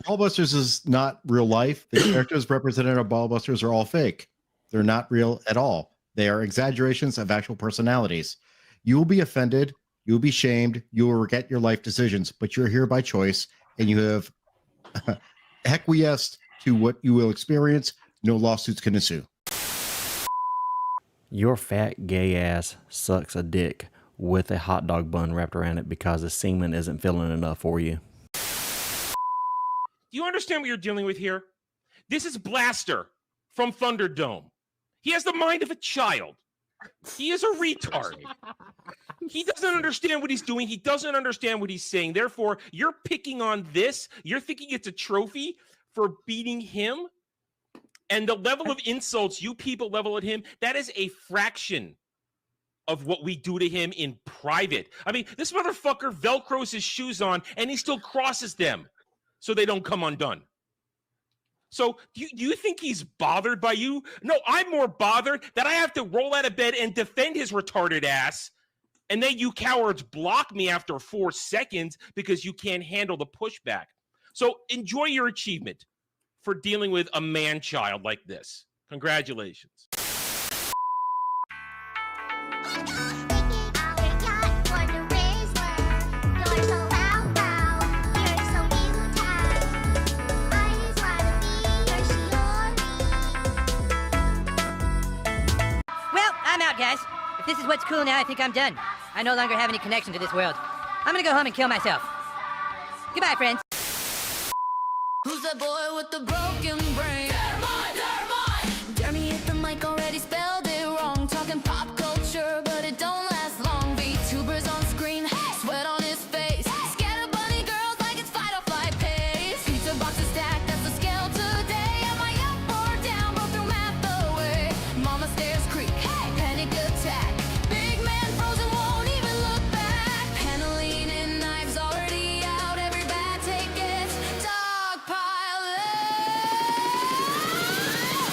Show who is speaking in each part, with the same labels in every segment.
Speaker 1: Ballbusters is not real life. The characters represented on Ballbusters are all fake. They're not real at all. They are exaggerations of actual personalities. You will be offended. You will be shamed. You will regret your life decisions, but you're here by choice, and you have acquiesced to what you will experience. No lawsuits can ensue.
Speaker 2: Your fat gay ass sucks a dick with a hot dog bun wrapped around it because the semen isn't filling enough for you.
Speaker 3: Do you understand what you're dealing with here? This is Blaster from Thunderdome. He has the mind of a child. He is a retard. He doesn't understand what he's doing. He doesn't understand what he's saying. Therefore, you're picking on this. You're thinking it's a trophy for beating him. And the level of insults you people level at him, that is a fraction of what we do to him in private. I mean, this motherfucker Velcros his shoes on, and he still crosses them so they don't come undone. So do you think he's bothered by you? No, I'm more bothered that I have to roll out of bed and defend his retarded ass, and then you cowards block me after 4 seconds because you can't handle the pushback. So enjoy your achievement for dealing with a man-child like this. Congratulations.
Speaker 4: I'm out, guys. If this is what's cool now, I think I'm done. I no longer have any connection to this world. I'm gonna go home and kill myself. Goodbye, friends.
Speaker 5: Who's that boy with the broken brain? Jeremy hit the mic, already spelled it wrong. Talking pop culture, but it don't last long. VTubers on screen, sweat on his face. Scared of bunny girls like it's fight or flight pace. Pizza boxes stacked, that's the scale today. Am I up or down? Both through math away. Mama stairs creak, panic attack. Big man frozen, won't even look back. Paneling and knives already out. Every bad take gets dogpile.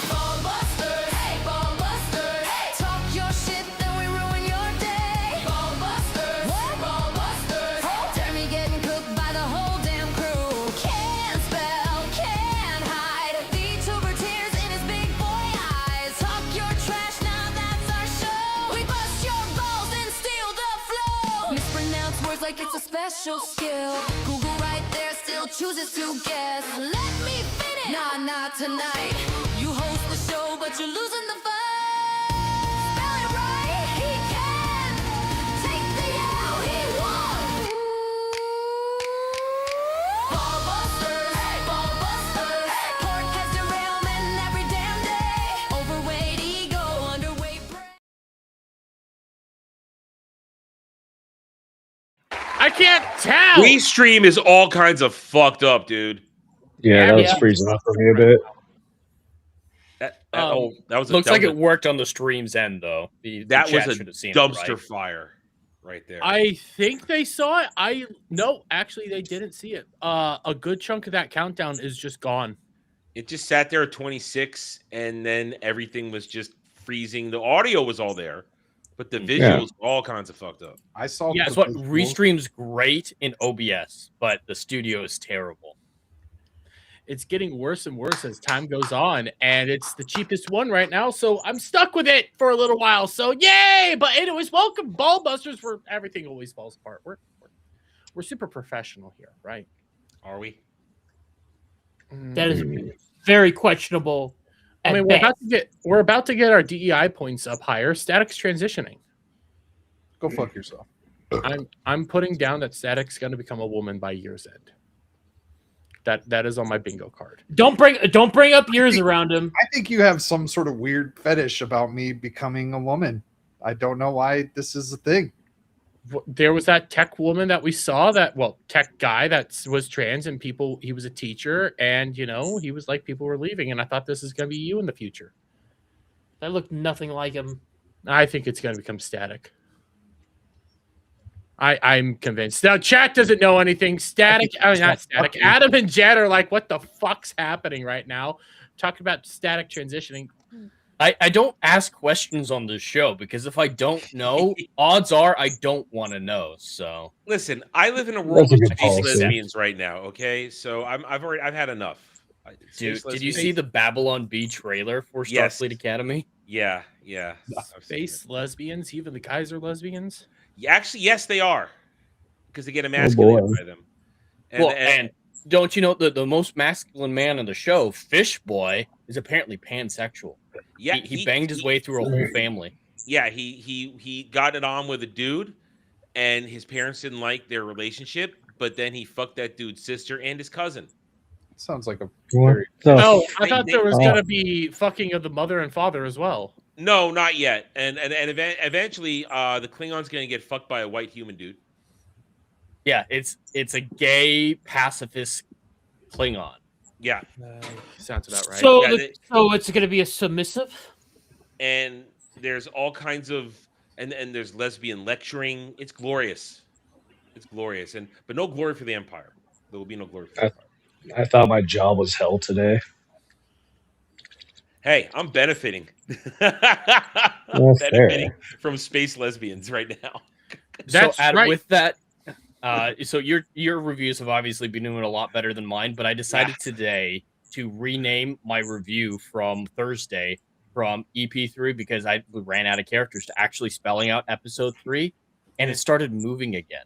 Speaker 5: Ballbusters, hey, ballbusters. Talk your shit, then we ruin your day. Ballbusters, what? Ballbusters. Jeremy getting cooked by the whole damn crew. Can't spell, can't hide. VTuber tears in his big boy eyes. Talk your trash, now that's our show. We bust your balls and steal the flow. Mispronounce words like it's a special skill. Google right there still chooses to guess. Let me finish. Nah, not tonight. You host the show, but you're losing the fight. Spell it right. He can take the L. He won. Ballbusters, ballbusters. Pork has derailment every damn day. Overweight ego, underweight brain.
Speaker 6: I can't tell.
Speaker 3: Restream is all kinds of fucked up, dude.
Speaker 7: Yeah, that was freezing up for me a bit.
Speaker 3: That was
Speaker 6: Looks like it worked on the stream's end, though.
Speaker 3: That was
Speaker 6: chat
Speaker 3: a
Speaker 6: should have seen it,
Speaker 3: dumpster
Speaker 6: right?
Speaker 3: fire right there.
Speaker 6: I think they saw it. No, actually, they didn't see it. A good chunk of that countdown is just gone.
Speaker 3: It just sat there at 26, and then everything was just freezing. The audio was all there, but the visuals were all kinds of fucked up.
Speaker 8: I saw.
Speaker 6: Yeah, so what Restream's great in OBS, but the studio is terrible. It's getting worse and worse as time goes on, and it's the cheapest one right now, so I'm stuck with it for a little while. So yay! But anyways, welcome Ballbusters, where everything always falls apart. We're super professional here, right?
Speaker 3: Are we?
Speaker 9: That is very questionable.
Speaker 6: I mean, we're about to get our DEI points up higher. Static's transitioning.
Speaker 8: Go fuck yourself.
Speaker 6: I'm putting down that Static's going to become a woman by year's end. That is on my bingo card.
Speaker 9: Don't bring up years around him.
Speaker 8: I think you have some sort of weird fetish about me becoming a woman. I don't know why this is a thing.
Speaker 6: There was that tech woman that we saw, tech guy that was trans, and he was a teacher, and he was like, people were leaving, and I thought this is going to be you in the future.
Speaker 9: That looked nothing like him.
Speaker 6: I think it's going to become Static. I'm convinced. Now, chat doesn't know anything. Static, not Static. Adam and Jed are like, what the fuck's happening right now? Talking about Static transitioning. I don't ask questions on the show because if I don't know, odds are I don't want to know. So
Speaker 3: Listen, I live in a world
Speaker 7: That's a
Speaker 3: of
Speaker 7: good
Speaker 3: space
Speaker 7: policy.
Speaker 3: lesbians right now. Okay, so I've had enough.
Speaker 6: Dude,
Speaker 3: Space
Speaker 6: did you
Speaker 3: lesbians-
Speaker 6: see the Babylon B trailer for
Speaker 3: Yes.
Speaker 6: Starfleet Academy?
Speaker 3: Yeah. I've seen it.
Speaker 9: Space lesbians, even the guys are lesbians.
Speaker 3: Yeah, actually, yes, they are, because they get
Speaker 7: boy.
Speaker 3: emasculated by them.
Speaker 6: And don't you know that the most masculine man in the show, Fish Boy, is apparently pansexual?
Speaker 3: yeah,
Speaker 6: He banged his way through a whole family.
Speaker 3: Yeah, he got it on with a dude, and his parents didn't like their relationship, but then he fucked that dude's sister and his cousin.
Speaker 8: Sounds like a
Speaker 7: What
Speaker 8: very
Speaker 7: the
Speaker 9: Oh, I
Speaker 3: They-
Speaker 9: thought
Speaker 3: they-
Speaker 9: there was
Speaker 7: Oh.
Speaker 9: gonna be fucking of the mother and father as well.
Speaker 3: No, not yet. And eventually, the Klingon's gonna get fucked by a white human dude.
Speaker 6: Yeah, it's a gay pacifist Klingon.
Speaker 3: Yeah,
Speaker 9: Sounds about right. So,
Speaker 3: Yeah,
Speaker 9: so it's gonna be a submissive.
Speaker 3: and there's all kinds of and there's lesbian lecturing. It's glorious. It's glorious, but no glory for the Empire. There will be no glory for the Empire.
Speaker 7: I thought my job was hell today.
Speaker 3: Hey, I'm benefiting.
Speaker 7: Well,
Speaker 3: benefiting
Speaker 7: fair.
Speaker 3: from space lesbians right now.
Speaker 9: That's
Speaker 6: so Adam,
Speaker 9: right.
Speaker 6: with that, so your reviews have obviously been doing a lot better than mine, but I decided today to rename my review from Thursday from EP3 because I ran out of characters to actually spelling out episode 3, and it started moving again.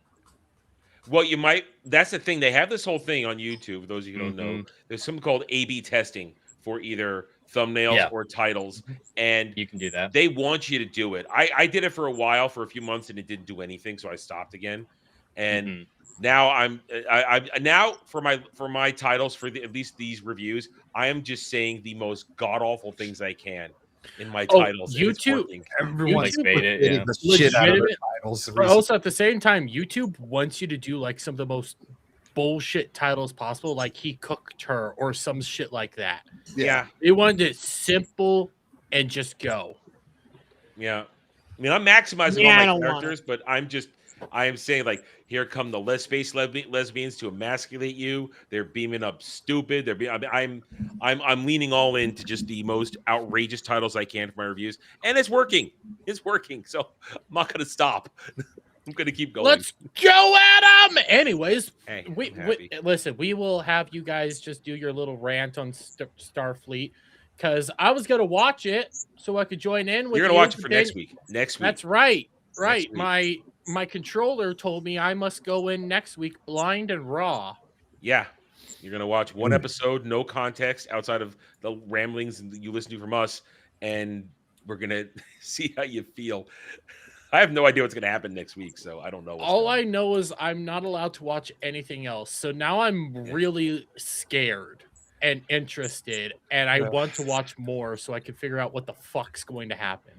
Speaker 3: Well, you might. That's the thing. They have this whole thing on YouTube. For those of you who don't know, there's something called A/B testing for either thumbnails or titles, and
Speaker 6: You can do that.
Speaker 3: they want you to do it. I did it for a while, for a few months, and it didn't do anything, so I stopped again. And now I now for my titles for at least these reviews, I am just saying the most god awful things I can in my titles. and it's
Speaker 9: YouTube-
Speaker 3: working.
Speaker 8: everyone's
Speaker 6: YouTube
Speaker 8: creating
Speaker 6: it, yeah.
Speaker 8: the shit out of their
Speaker 9: Legitimate-
Speaker 8: titles.
Speaker 9: But also at the same time, YouTube wants you to do like some of the most bullshit titles possible, like he cooked her or some shit like that.
Speaker 3: Yeah.
Speaker 9: They wanted it simple and just go.
Speaker 3: Yeah. I mean, I'm maximizing
Speaker 9: Yeah, I
Speaker 3: all
Speaker 9: don't
Speaker 3: my
Speaker 9: want
Speaker 3: characters, but I am saying, like, here come the space lesbians to emasculate you. They're beaming up stupid. I'm leaning all into just the most outrageous titles I can for my reviews, and it's working. It's working. So I'm not gonna stop. I'm gonna keep going.
Speaker 9: Let's go at 'em! Anyways,
Speaker 3: Hey,
Speaker 9: we
Speaker 3: I'm happy.
Speaker 9: listen. We will have you guys just do your little rant on Starfleet because I was gonna watch it so I could join in with
Speaker 3: You're gonna
Speaker 9: you,
Speaker 3: watch it
Speaker 9: but
Speaker 3: for
Speaker 9: then-
Speaker 3: next week. Next week.
Speaker 9: That's right. Right.
Speaker 3: week.
Speaker 9: My controller told me I must go in next week blind and raw.
Speaker 3: Yeah. You're gonna watch one episode, no context outside of the ramblings you listen to from us, and we're gonna see how you feel. I have no idea what's gonna happen next week, so I don't know.
Speaker 9: All I know is I'm not allowed to watch anything else. So now I'm really scared and interested, and I want to watch more so I can figure out what the fuck's going to happen.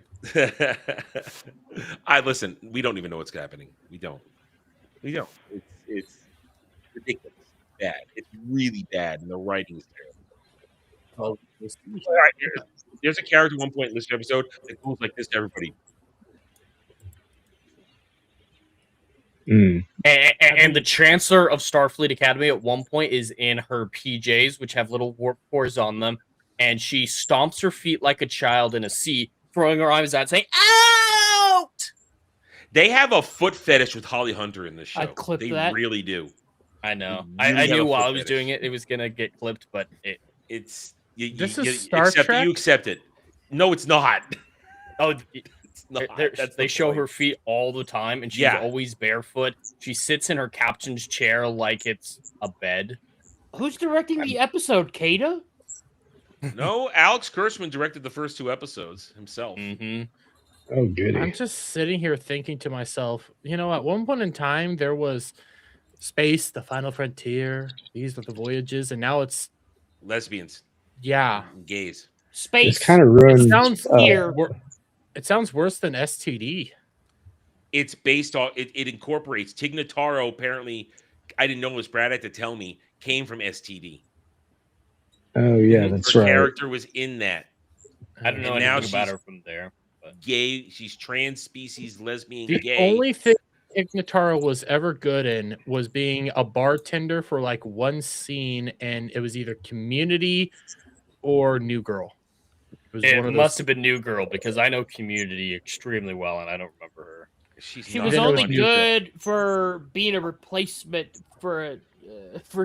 Speaker 3: I listen. We don't even know what's happening. We don't. It's ridiculous. Bad. It's really bad, and the writing is terrible. All right, there's a character at one point in this episode that goes like this to everybody.
Speaker 6: And the Chancellor of Starfleet Academy at one point is in her PJs, which have little warp cores on them, and she stomps her feet like a child in a seat, throwing her arms out, saying "out."
Speaker 3: They have a foot fetish with Holly Hunter in this show.
Speaker 9: I clipped
Speaker 3: they
Speaker 9: that.
Speaker 3: really do.
Speaker 6: I know.
Speaker 3: They really
Speaker 6: I
Speaker 3: have
Speaker 6: knew
Speaker 3: a
Speaker 6: while
Speaker 3: foot
Speaker 6: I was
Speaker 3: fetish.
Speaker 6: doing it, it was gonna get clipped, but
Speaker 3: It's
Speaker 9: This
Speaker 3: you
Speaker 9: is Star
Speaker 3: accept,
Speaker 9: Trek?
Speaker 3: You accept it. No, it's not.
Speaker 6: oh,
Speaker 3: It's not. That's
Speaker 6: they
Speaker 3: the
Speaker 6: show
Speaker 3: point.
Speaker 6: her feet all the time, and she's
Speaker 3: Yeah.
Speaker 6: always barefoot. She sits in her captain's chair like it's a bed.
Speaker 9: Who's directing the episode, Kata?
Speaker 3: No, Alex Kurtzman directed the first 2 episodes himself.
Speaker 6: Mm-hmm.
Speaker 7: Oh, goody.
Speaker 9: I'm just sitting here thinking to myself, you know, at one point in time there was Space, the Final Frontier, These Are the Voyages, and now it's
Speaker 3: Lesbians, gays.
Speaker 9: Space.
Speaker 7: It's kind of ruined.
Speaker 9: It sounds
Speaker 7: uh,
Speaker 9: It sounds worse than STD.
Speaker 3: It's based on it incorporates Tig Notaro. Apparently, I didn't know this. Brad had to tell me. Came from STD.
Speaker 7: Oh yeah, that's
Speaker 3: Her
Speaker 7: right.
Speaker 3: character was in that.
Speaker 6: I don't know
Speaker 3: And now
Speaker 6: anything about
Speaker 3: she's
Speaker 6: her from there.
Speaker 3: Gay. She's trans species lesbian
Speaker 9: The
Speaker 3: gay.
Speaker 9: only thing Ignataro was ever good in was being a bartender for like one scene, and it was either Community or New Girl.
Speaker 6: It must have been New Girl because I know Community extremely well, and I don't remember her.
Speaker 10: She was only good for being a replacement for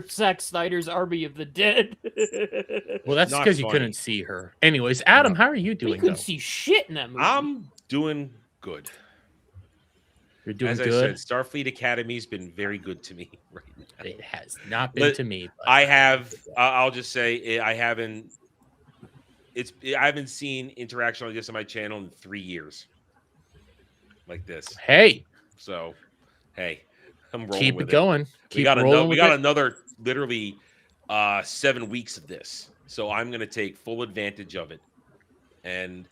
Speaker 10: Zack Snyder's Army of the Dead.
Speaker 9: Well, that's
Speaker 3: Not
Speaker 9: because you
Speaker 3: funny.
Speaker 9: couldn't see her. Anyways, Adam, how are you
Speaker 10: You
Speaker 9: doing?
Speaker 10: couldn't
Speaker 9: though?
Speaker 10: see shit in that movie.
Speaker 3: I'm doing good.
Speaker 9: You're doing
Speaker 3: As
Speaker 9: good.
Speaker 3: I said, Starfleet Academy's been very good to me right now.
Speaker 9: It has not been to me. But
Speaker 3: I have. I'll just say I haven't. I haven't seen interaction like this on my channel in 3 years. Like this.
Speaker 9: Hey.
Speaker 3: So, hey, I'm rolling
Speaker 9: Keep
Speaker 3: with
Speaker 9: it going.
Speaker 3: We got another literally 7 weeks of this. So I'm going to take full advantage of it. And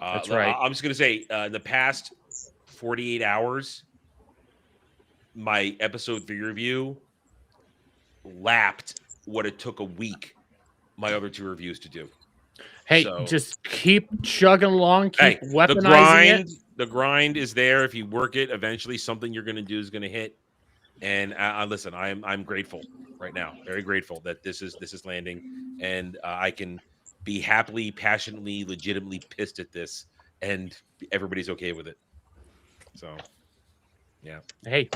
Speaker 9: that's right.
Speaker 3: I'm just going to say in the past 48 hours, my episode review lapped what it took a week my other 2 reviews to do.
Speaker 9: Hey,
Speaker 3: So-
Speaker 9: just keep chugging along. Keep
Speaker 3: Hey,
Speaker 9: weaponizing it.
Speaker 3: the grind is there. If you work it, eventually something you're going to do is going to hit. And listen, I'm grateful right now, very grateful that this is landing, and I can be happily, passionately, legitimately pissed at this, and everybody's okay with it. So, yeah.
Speaker 9: Hey,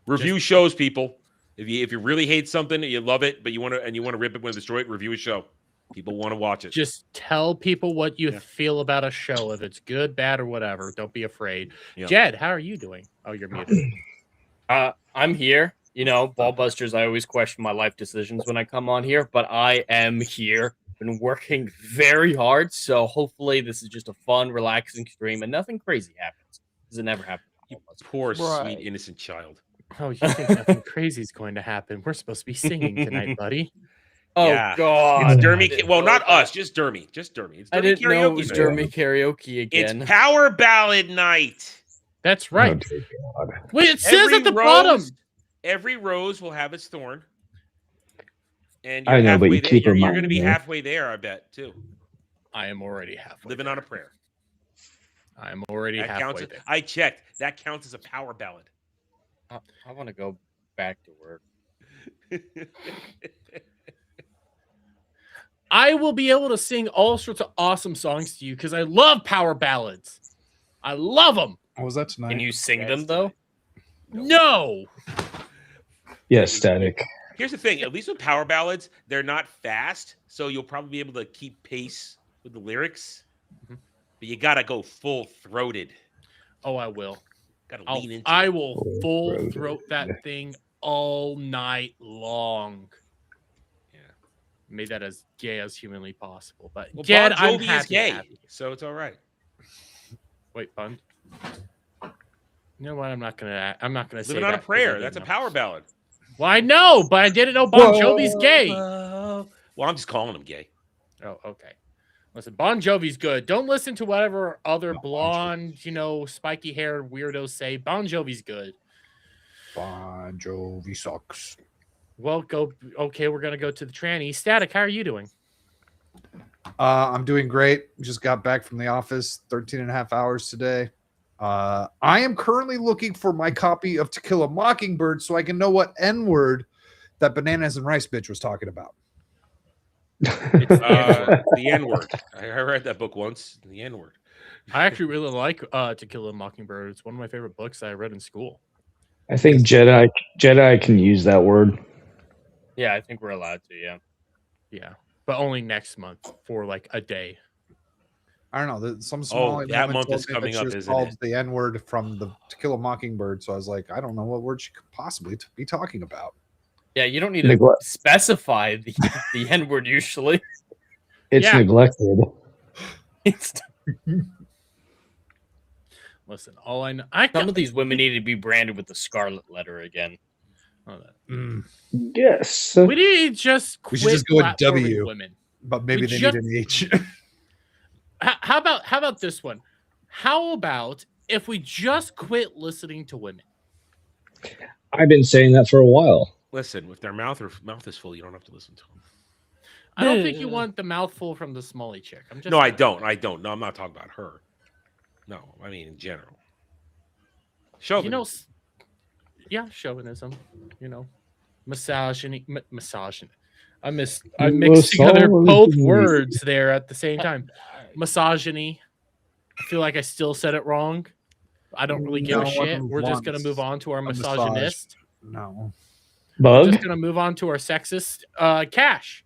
Speaker 3: review shows, people. If you really hate something, you love it, but you want to rip it when destroy it, review a show. People want to watch it.
Speaker 9: just tell people what you feel about a show, if it's good, bad, or whatever. Don't be afraid.
Speaker 3: Yeah.
Speaker 9: Jed, how are you doing? Oh, you're muted.
Speaker 6: I'm here. You know, Ballbusters, I always question my life decisions when I come on here, but I am here. Been working very hard, so hopefully this is just a fun, relaxing stream and nothing crazy happens. Because it never happens.
Speaker 3: You poor,
Speaker 10: Right.
Speaker 3: sweet, innocent child.
Speaker 9: Oh, you think nothing crazy is going to happen? We're supposed to be singing tonight, buddy.
Speaker 6: Oh,
Speaker 3: Yeah.
Speaker 6: God.
Speaker 3: It's Dermy. Well, not us, just Dermy. Just Dermy. It's Dermy
Speaker 6: I didn't know it was
Speaker 3: night.
Speaker 6: Dermy karaoke again.
Speaker 3: It's Power Ballad Night.
Speaker 9: That's right.
Speaker 7: Oh, dear God.
Speaker 9: Wait, it says at the bottom.
Speaker 3: Every rose will have its thorn. And
Speaker 7: I know, but you keep
Speaker 3: you're
Speaker 7: reminding
Speaker 3: going to be
Speaker 7: me.
Speaker 3: halfway there, I bet, too.
Speaker 9: I am already halfway.
Speaker 3: Living on a prayer.
Speaker 9: I'm already
Speaker 3: That counts.
Speaker 9: halfway there.
Speaker 3: I checked. That counts as a power ballad.
Speaker 6: I want to go back to work.
Speaker 9: I will be able to sing all sorts of awesome songs to you because I love power ballads. I love them.
Speaker 8: What was that tonight?
Speaker 6: Can you sing them, though?
Speaker 9: No.
Speaker 7: Yes, static.
Speaker 3: Here's the thing. At least with power ballads, they're not fast, so you'll probably be able to keep pace with the lyrics.
Speaker 9: Mhm.
Speaker 3: But you got to go full-throated.
Speaker 9: Oh, I will.
Speaker 3: Got to lean into
Speaker 9: I
Speaker 3: it.
Speaker 9: will full throat that thing all night long.
Speaker 3: Yeah.
Speaker 9: Made that as gay as humanly possible. But
Speaker 3: Well,
Speaker 9: Jed,
Speaker 3: Bon
Speaker 9: I'm
Speaker 3: Jovi
Speaker 9: happy
Speaker 3: is gay,
Speaker 9: to have you.
Speaker 3: so it's all right.
Speaker 9: Wait, Bun. You know what? I'm not gonna say
Speaker 3: Living on
Speaker 9: that
Speaker 3: a
Speaker 9: 'cause I
Speaker 3: prayer.
Speaker 9: didn't
Speaker 3: That's a
Speaker 9: know.
Speaker 3: power ballad.
Speaker 9: Well, I know, but I didn't know Bon Jovi's gay.
Speaker 3: Well, I'm just calling him gay.
Speaker 9: Oh, okay. Listen, Bon Jovi's good. Don't listen to whatever other blonde, spiky haired weirdos say. Bon Jovi's good.
Speaker 8: Bon Jovi sucks.
Speaker 9: Well, okay, we're gonna go to the tranny. Static, how are you doing?
Speaker 8: I'm doing great. Just got back from the office, 13 and a half hours today. I am currently looking for my copy of To Kill a Mockingbird so I can know what N-word that Bananas and Rice bitch was talking about.
Speaker 3: The N-word. I read that book once. The N-word.
Speaker 9: I actually really like To Kill a Mockingbird. It's one of my favorite books I read in school.
Speaker 7: I think Jedi can use that word.
Speaker 6: Yeah, I think we're allowed to, yeah.
Speaker 9: Yeah, but only next month for like a day.
Speaker 8: I don't know. Some Somali
Speaker 3: that
Speaker 8: woman
Speaker 3: month
Speaker 8: told
Speaker 3: is
Speaker 8: me that
Speaker 3: coming
Speaker 8: she
Speaker 3: up,
Speaker 8: was
Speaker 3: isn't
Speaker 8: called
Speaker 3: it?
Speaker 8: the N-word from the To Kill a Mockingbird. So I was like, I don't know what word she could possibly be talking about.
Speaker 6: Yeah, you don't need to
Speaker 7: Neglect.
Speaker 6: specify the N word usually.
Speaker 7: It's
Speaker 9: Yeah.
Speaker 7: neglected.
Speaker 9: Listen, all I know,
Speaker 6: Some of these women need to be branded with the scarlet letter again.
Speaker 7: Yes.
Speaker 9: we need to just
Speaker 8: We
Speaker 9: quit
Speaker 8: should just go with
Speaker 9: platforming
Speaker 8: W.
Speaker 9: women.
Speaker 8: But maybe
Speaker 9: We
Speaker 8: they
Speaker 9: just-
Speaker 8: need an H.
Speaker 9: How about this one? How about if we just quit listening to women?
Speaker 7: I've been saying that for a while.
Speaker 3: Listen, if their mouth is full, you don't have to listen to them.
Speaker 9: I don't think you want the mouthful from the Smalley chick. I'm just
Speaker 3: No, I don't. No, I'm not talking about her. No, I mean in general. Chauvinism.
Speaker 9: Yeah, chauvinism. Misogyny.
Speaker 6: I'm
Speaker 7: Well,
Speaker 6: mixing together
Speaker 7: so
Speaker 6: both
Speaker 7: is-
Speaker 6: words there at the same time. Misogyny. I feel like I still said it wrong. I don't really give
Speaker 8: No
Speaker 6: a
Speaker 8: one
Speaker 6: shit. We're just gonna
Speaker 8: wants
Speaker 6: move on to our
Speaker 8: a massage.
Speaker 6: misogynist.
Speaker 8: No.
Speaker 6: We're just
Speaker 7: Bug?
Speaker 6: gonna move on to our sexist. Cash.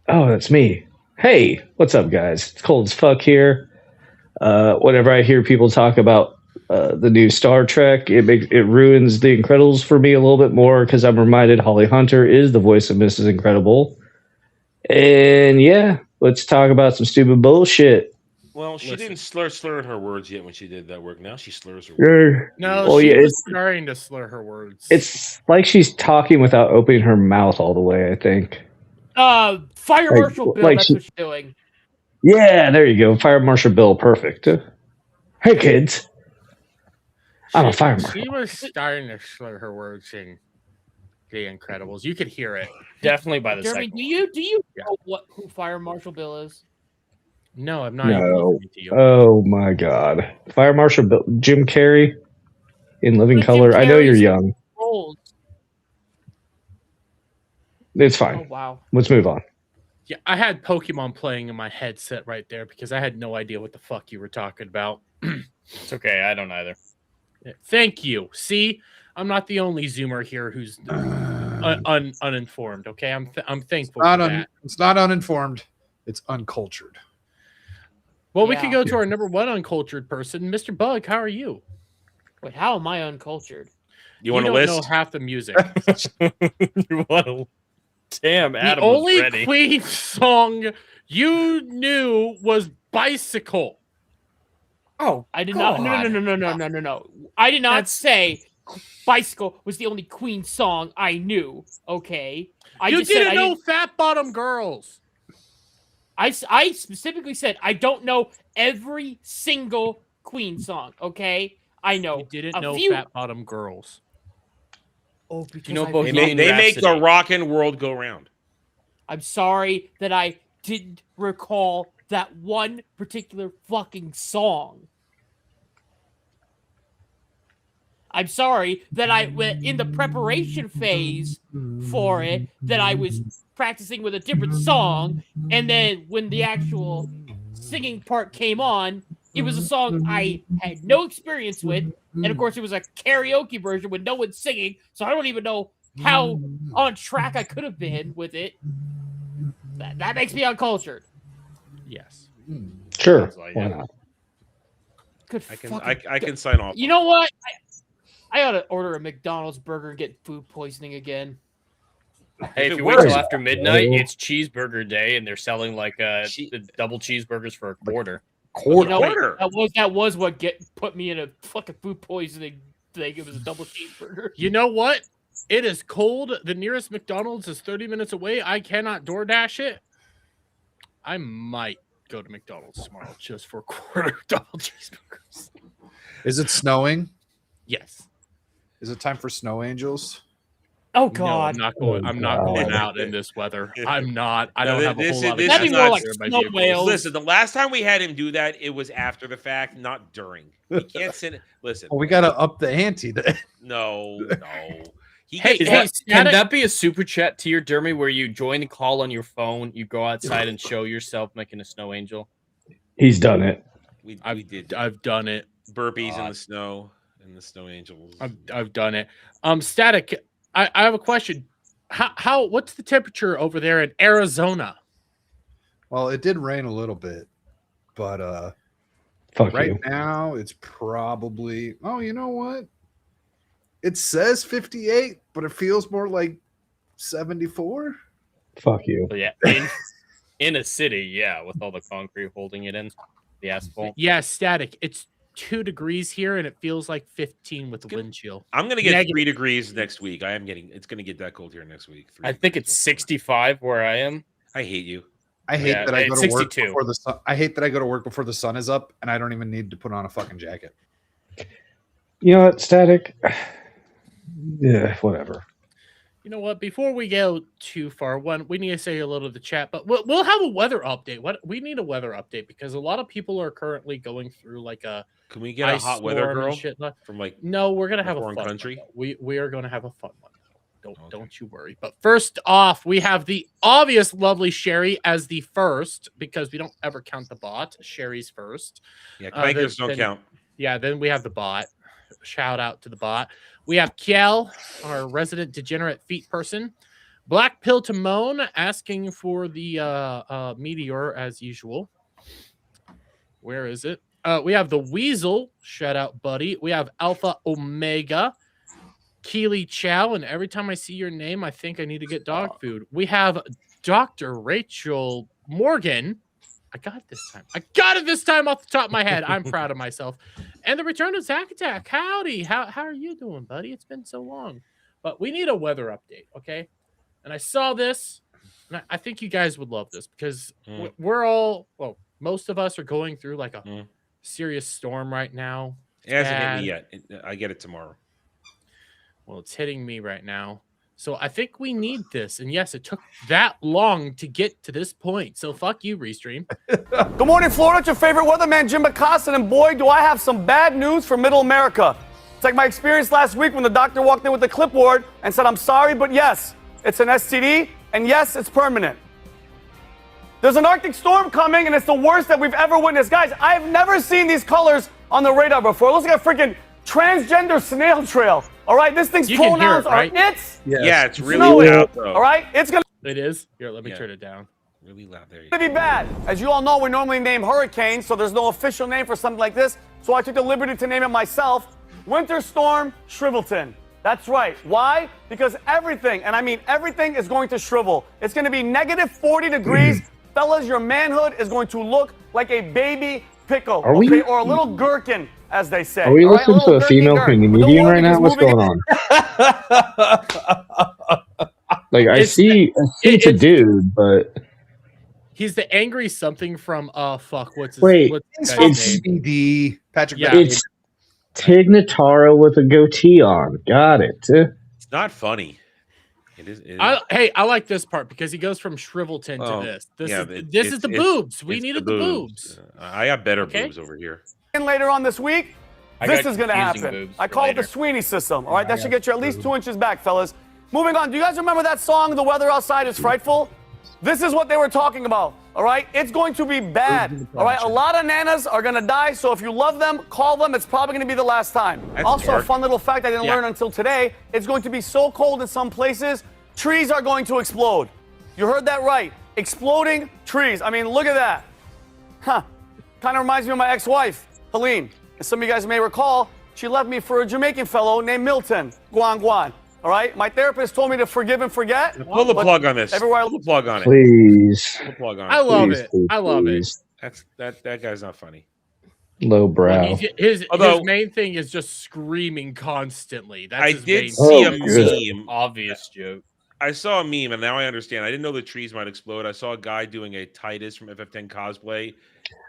Speaker 7: Oh, that's me. Hey, what's up, guys? It's cold as fuck here. Whenever I hear people talk about the new Star Trek, it ruins The Incredibles for me a little bit more because I'm reminded Holly Hunter is the voice of Mrs. Incredible. And yeah, let's talk about some stupid bullshit.
Speaker 3: Well, she
Speaker 6: Listen.
Speaker 3: didn't slur her words yet when she did that work. Now she slurs her words.
Speaker 6: No,
Speaker 7: Oh,
Speaker 6: she
Speaker 7: yeah,
Speaker 6: was starting to slur her words.
Speaker 7: It's like she's talking without opening her mouth all the way, I think.
Speaker 10: Fire
Speaker 7: Like-
Speaker 10: Marshal Bill,
Speaker 7: like
Speaker 10: that's
Speaker 7: she-
Speaker 10: what she's doing.
Speaker 7: Yeah, there you go. Fire Marshal Bill, perfect. Hey, kids. I'm a fire marshal.
Speaker 6: She was starting to slur her words in The Incredibles. You could hear it.
Speaker 9: Definitely by the
Speaker 10: Jeremy,
Speaker 9: second.
Speaker 10: do you
Speaker 6: Yeah.
Speaker 10: know who Fire Marshal Bill is?
Speaker 6: No, I'm not
Speaker 7: No.
Speaker 6: even listening to you.
Speaker 7: Oh my God. Fire Marshal Bill, Jim Carrey in Living
Speaker 10: Jim
Speaker 7: Color. I know you're
Speaker 10: Carrey's-
Speaker 7: young.
Speaker 10: Roles.
Speaker 7: It's
Speaker 10: Oh
Speaker 7: fine.
Speaker 10: wow.
Speaker 7: Let's move on.
Speaker 6: Yeah, I had Pokemon playing in my headset right there because I had no idea what the fuck you were talking about.
Speaker 9: It's okay. I don't either.
Speaker 6: Thank you. See, I'm not the only Zoomer here who's uninformed. Okay, I'm thankful for that.
Speaker 8: It's not uninformed. It's uncultured.
Speaker 6: Well, we can
Speaker 10: Yeah.
Speaker 6: go to our number one uncultured person, Mr. Bug. How are you?
Speaker 10: Wait, how am I uncultured?
Speaker 3: You want to
Speaker 6: don't know
Speaker 3: list?
Speaker 6: half the music.
Speaker 9: You want to? Damn,
Speaker 6: The
Speaker 9: Adam was
Speaker 6: only
Speaker 9: ready.
Speaker 6: Queen song you knew was "Bicycle."
Speaker 9: Oh,
Speaker 10: I did not. No. I did not say "Bicycle" was the only Queen song I knew. Okay, I
Speaker 6: You
Speaker 10: just said
Speaker 6: didn't
Speaker 10: I
Speaker 6: know
Speaker 10: didn't-
Speaker 6: "Fat Bottom Girls."
Speaker 10: I specifically said I don't know every single Queen song. Okay, I know
Speaker 6: You didn't
Speaker 10: a
Speaker 6: know
Speaker 10: few.
Speaker 6: "Fat Bottom Girls."
Speaker 10: Oh, because
Speaker 9: you know
Speaker 10: I
Speaker 9: both
Speaker 3: They
Speaker 10: really-
Speaker 3: make, they make the
Speaker 9: Rhapsody.
Speaker 3: rockin' world go round.
Speaker 10: I'm sorry that I didn't recall that one particular fucking song. I'm sorry that I went in the preparation phase for it, that I was practicing with a different song, and then when the actual singing part came on, it was a song I had no experience with, and of course it was a karaoke version with no one singing, so I don't even know how on track I could have been with it. That makes me uncultured.
Speaker 6: Yes,
Speaker 7: Sure.
Speaker 9: Sounds like
Speaker 7: Why
Speaker 9: it.
Speaker 7: not?
Speaker 10: Good
Speaker 3: I can
Speaker 10: fucking
Speaker 3: I can sign off.
Speaker 10: You know what? I ought to order a McDonald's burger and get food poisoning again.
Speaker 9: Hey,
Speaker 3: If
Speaker 9: if
Speaker 3: it
Speaker 9: you wait
Speaker 3: works.
Speaker 9: till after midnight,
Speaker 7: Oh.
Speaker 9: it's cheeseburger day, and they're selling like the double cheeseburgers for a quarter.
Speaker 10: You know,
Speaker 3: Quarter.
Speaker 10: that was what put me in a fucking food poisoning thing. It was a double cheeseburger.
Speaker 6: you know what? It is cold. The nearest McDonald's is 30 minutes away. I cannot DoorDash it. I might go to McDonald's tomorrow just for a quarter double cheeseburgers.
Speaker 8: Is it snowing?
Speaker 6: Yes.
Speaker 8: Is it time for snow angels?
Speaker 10: Oh
Speaker 6: No,
Speaker 10: God.
Speaker 6: I'm not going.
Speaker 7: Oh,
Speaker 6: I'm not
Speaker 7: God.
Speaker 6: going out in this weather. I'm not. I
Speaker 3: No,
Speaker 6: don't have a
Speaker 3: this
Speaker 6: whole
Speaker 3: is-
Speaker 6: lot of
Speaker 3: this
Speaker 10: That'd
Speaker 3: is
Speaker 10: be
Speaker 3: not
Speaker 10: more like
Speaker 6: gas in my
Speaker 10: snow
Speaker 6: vehicle.
Speaker 10: whales.
Speaker 3: Listen, the last time we had him do that, it was after the fact, not during. You can't send it. Listen,
Speaker 8: Well, we got to up the ante then.
Speaker 3: no. He
Speaker 9: Hey,
Speaker 3: gets-
Speaker 9: can that be a super chat tier, Dermy, where you join the call on your phone, you go outside and show yourself making a snow angel?
Speaker 7: He's done it.
Speaker 3: we did
Speaker 6: I've done it.
Speaker 3: burpees in the snow and the snow angels.
Speaker 6: I've done it. Static. I have a question. How what's the temperature over there in Arizona?
Speaker 8: Well, it did rain a little bit, but
Speaker 7: Fuck
Speaker 8: right
Speaker 7: you.
Speaker 8: now it's probably. Oh, you know what? It says 58, but it feels more like 74.
Speaker 7: Fuck you.
Speaker 9: But yeah, in a city, yeah, with all the concrete holding it in, the asphalt.
Speaker 6: Yeah, Static. It's 2 degrees here, and it feels like 15 with the wind chill.
Speaker 3: I'm gonna get
Speaker 6: Negative.
Speaker 3: 3 degrees next week. I am getting. It's gonna get that cold here next week. 3
Speaker 9: I think
Speaker 3: degrees.
Speaker 9: it's 65 where I am.
Speaker 3: I hate you.
Speaker 8: I hate
Speaker 9: Yeah,
Speaker 8: that I go
Speaker 9: it's
Speaker 8: to work
Speaker 9: 62.
Speaker 8: before the sun. I hate that I go to work before the sun is up, and I don't even need to put on a fucking jacket.
Speaker 7: You know what, Static? Yeah, whatever.
Speaker 6: You know what? Before we go too far, we need to say a little to the chat, but we'll have a weather update. We need a weather update because a lot of people are currently going through like a
Speaker 3: Can we get a
Speaker 6: ice
Speaker 3: hot weather
Speaker 6: storm and
Speaker 3: girl
Speaker 6: shit.
Speaker 3: from like?
Speaker 6: No, we're gonna
Speaker 3: a
Speaker 6: have a
Speaker 3: foreign
Speaker 6: fun
Speaker 3: country?
Speaker 6: one, though. We are gonna have a fun one. Don't you worry. But first off, we have the obvious lovely Sherry as the first because we don't ever count the bot. Sherry's first.
Speaker 3: Yeah, clankers don't
Speaker 6: then-
Speaker 3: count.
Speaker 6: Yeah, then we have the bot. Shout out to the bot. We have GHAL, our resident degenerate feet person. Black Pill to Moan asking for the meteor as usual. Where is it? We have the Weasel. Shout out, buddy. We have Alpha Omega. Keely Chow. And every time I see your name, I think I need to get dog food. We have Dr. Rachel Morgan. I got it this time. I got it this time off the top of my head. I'm proud of myself. And the return of Zack Attack. Howdy. How are you doing, buddy? It's been so long. But we need a weather update, okay? And I saw this, and I think you guys would love this because we're all, well, most of us are going through like a serious storm right now.
Speaker 3: It hasn't hit me yet. I get it tomorrow.
Speaker 6: Well, it's hitting me right now. So I think we need this. And yes, it took that long to get to this point. So fuck you, Restream.
Speaker 11: Good morning, Florida. It's your favorite weatherman, Jim McCostin. And boy, do I have some bad news for Middle America. It's like my experience last week when the doctor walked in with the clipboard and said, I'm sorry, but yes, it's an STD. And yes, it's permanent. There's an Arctic storm coming, and it's the worst that we've ever witnessed. Guys, I've never seen these colors on the radar before. It looks like a freaking transgender snail trail. All right, this thing's
Speaker 6: You can hear
Speaker 11: pronouns
Speaker 6: it, right?
Speaker 11: are it's.
Speaker 3: Yeah, it's really
Speaker 11: snowing.
Speaker 3: loud, though.
Speaker 11: All right, it's gonna
Speaker 6: It is? Here, let me
Speaker 3: Yeah.
Speaker 6: turn it down.
Speaker 3: Really loud. There you
Speaker 11: be bad. As you all know, we normally name hurricanes, so there's no official name for something like this. So I took the liberty to name it myself, Winter Storm Shrivelton. That's right. Why? Because everything, and I mean everything, is going to shrivel. It's going to be negative 40 degrees. Fellas, your manhood is going to look like a baby pickle,
Speaker 7: Are we-
Speaker 11: okay? Or a little gherkin, as they say.
Speaker 7: Are we
Speaker 11: All right,
Speaker 7: listening to
Speaker 11: little
Speaker 7: a
Speaker 11: gherkin
Speaker 7: female
Speaker 11: gherkin.
Speaker 7: comedian
Speaker 11: Don't
Speaker 7: right
Speaker 11: worry,
Speaker 7: now?
Speaker 11: it's
Speaker 7: What's
Speaker 11: moving
Speaker 7: going on? Like I see it's a dude, but
Speaker 6: He's the angry something from fuck. What's his
Speaker 7: Wait,
Speaker 6: what's
Speaker 8: He's
Speaker 6: that
Speaker 8: from
Speaker 6: name?
Speaker 8: CBD. Patrick.
Speaker 6: Yeah.
Speaker 8: Bateman.
Speaker 7: it's Tig Notaro with a goatee on. Got it.
Speaker 3: It's not funny. It is.
Speaker 6: I like this part because he goes from Shrivelton to this. This
Speaker 3: yeah,
Speaker 6: is the boobs. We
Speaker 3: it's
Speaker 6: needed the boobs.
Speaker 3: I got better
Speaker 6: Okay.
Speaker 3: boobs over here.
Speaker 11: And later on this week,
Speaker 12: I
Speaker 11: this
Speaker 12: got
Speaker 11: is going to
Speaker 12: confusing
Speaker 11: happen.
Speaker 12: boobs
Speaker 11: I
Speaker 12: for
Speaker 11: call it
Speaker 12: later.
Speaker 11: the Sweeney system. All right, that should get you at least 2 inches back, fellas. Moving on. Do you guys remember that song, The Weather Outside is Frightful? This is what they were talking about. All right, it's going to be bad. All right, a lot of nanas are going to die. So if you love them, call them. It's probably going to be the last time.
Speaker 3: That's
Speaker 11: Also,
Speaker 3: dark.
Speaker 11: a fun little fact I didn't learn until today. It's going to be so cold in some places, trees are going to explode. You heard that right. Exploding trees. I mean, look at that. Huh. Kind of reminds me of my ex-wife, Helene. As some of you guys may recall, she left me for a Jamaican fellow named Milton, Guan Guan. All right? My therapist told me to forgive and forget.
Speaker 3: Pull the
Speaker 11: but
Speaker 3: plug on this.
Speaker 11: everywhere I
Speaker 3: Pull the plug on it.
Speaker 7: Please.
Speaker 3: Pull the plug on
Speaker 6: I
Speaker 3: it.
Speaker 6: love
Speaker 7: Please,
Speaker 6: it.
Speaker 7: please,
Speaker 6: I love
Speaker 7: please.
Speaker 3: That guy's not funny.
Speaker 7: Lowbrow.
Speaker 6: it. His
Speaker 3: Although-
Speaker 6: main thing is just screaming constantly. That's
Speaker 3: I
Speaker 6: his
Speaker 3: did
Speaker 6: main
Speaker 3: see a
Speaker 7: Oh, good.
Speaker 3: meme.
Speaker 12: Obvious joke.
Speaker 3: I saw a meme, and now I understand. I didn't know the trees might explode. I saw a guy doing a Titus from FF10 cosplay.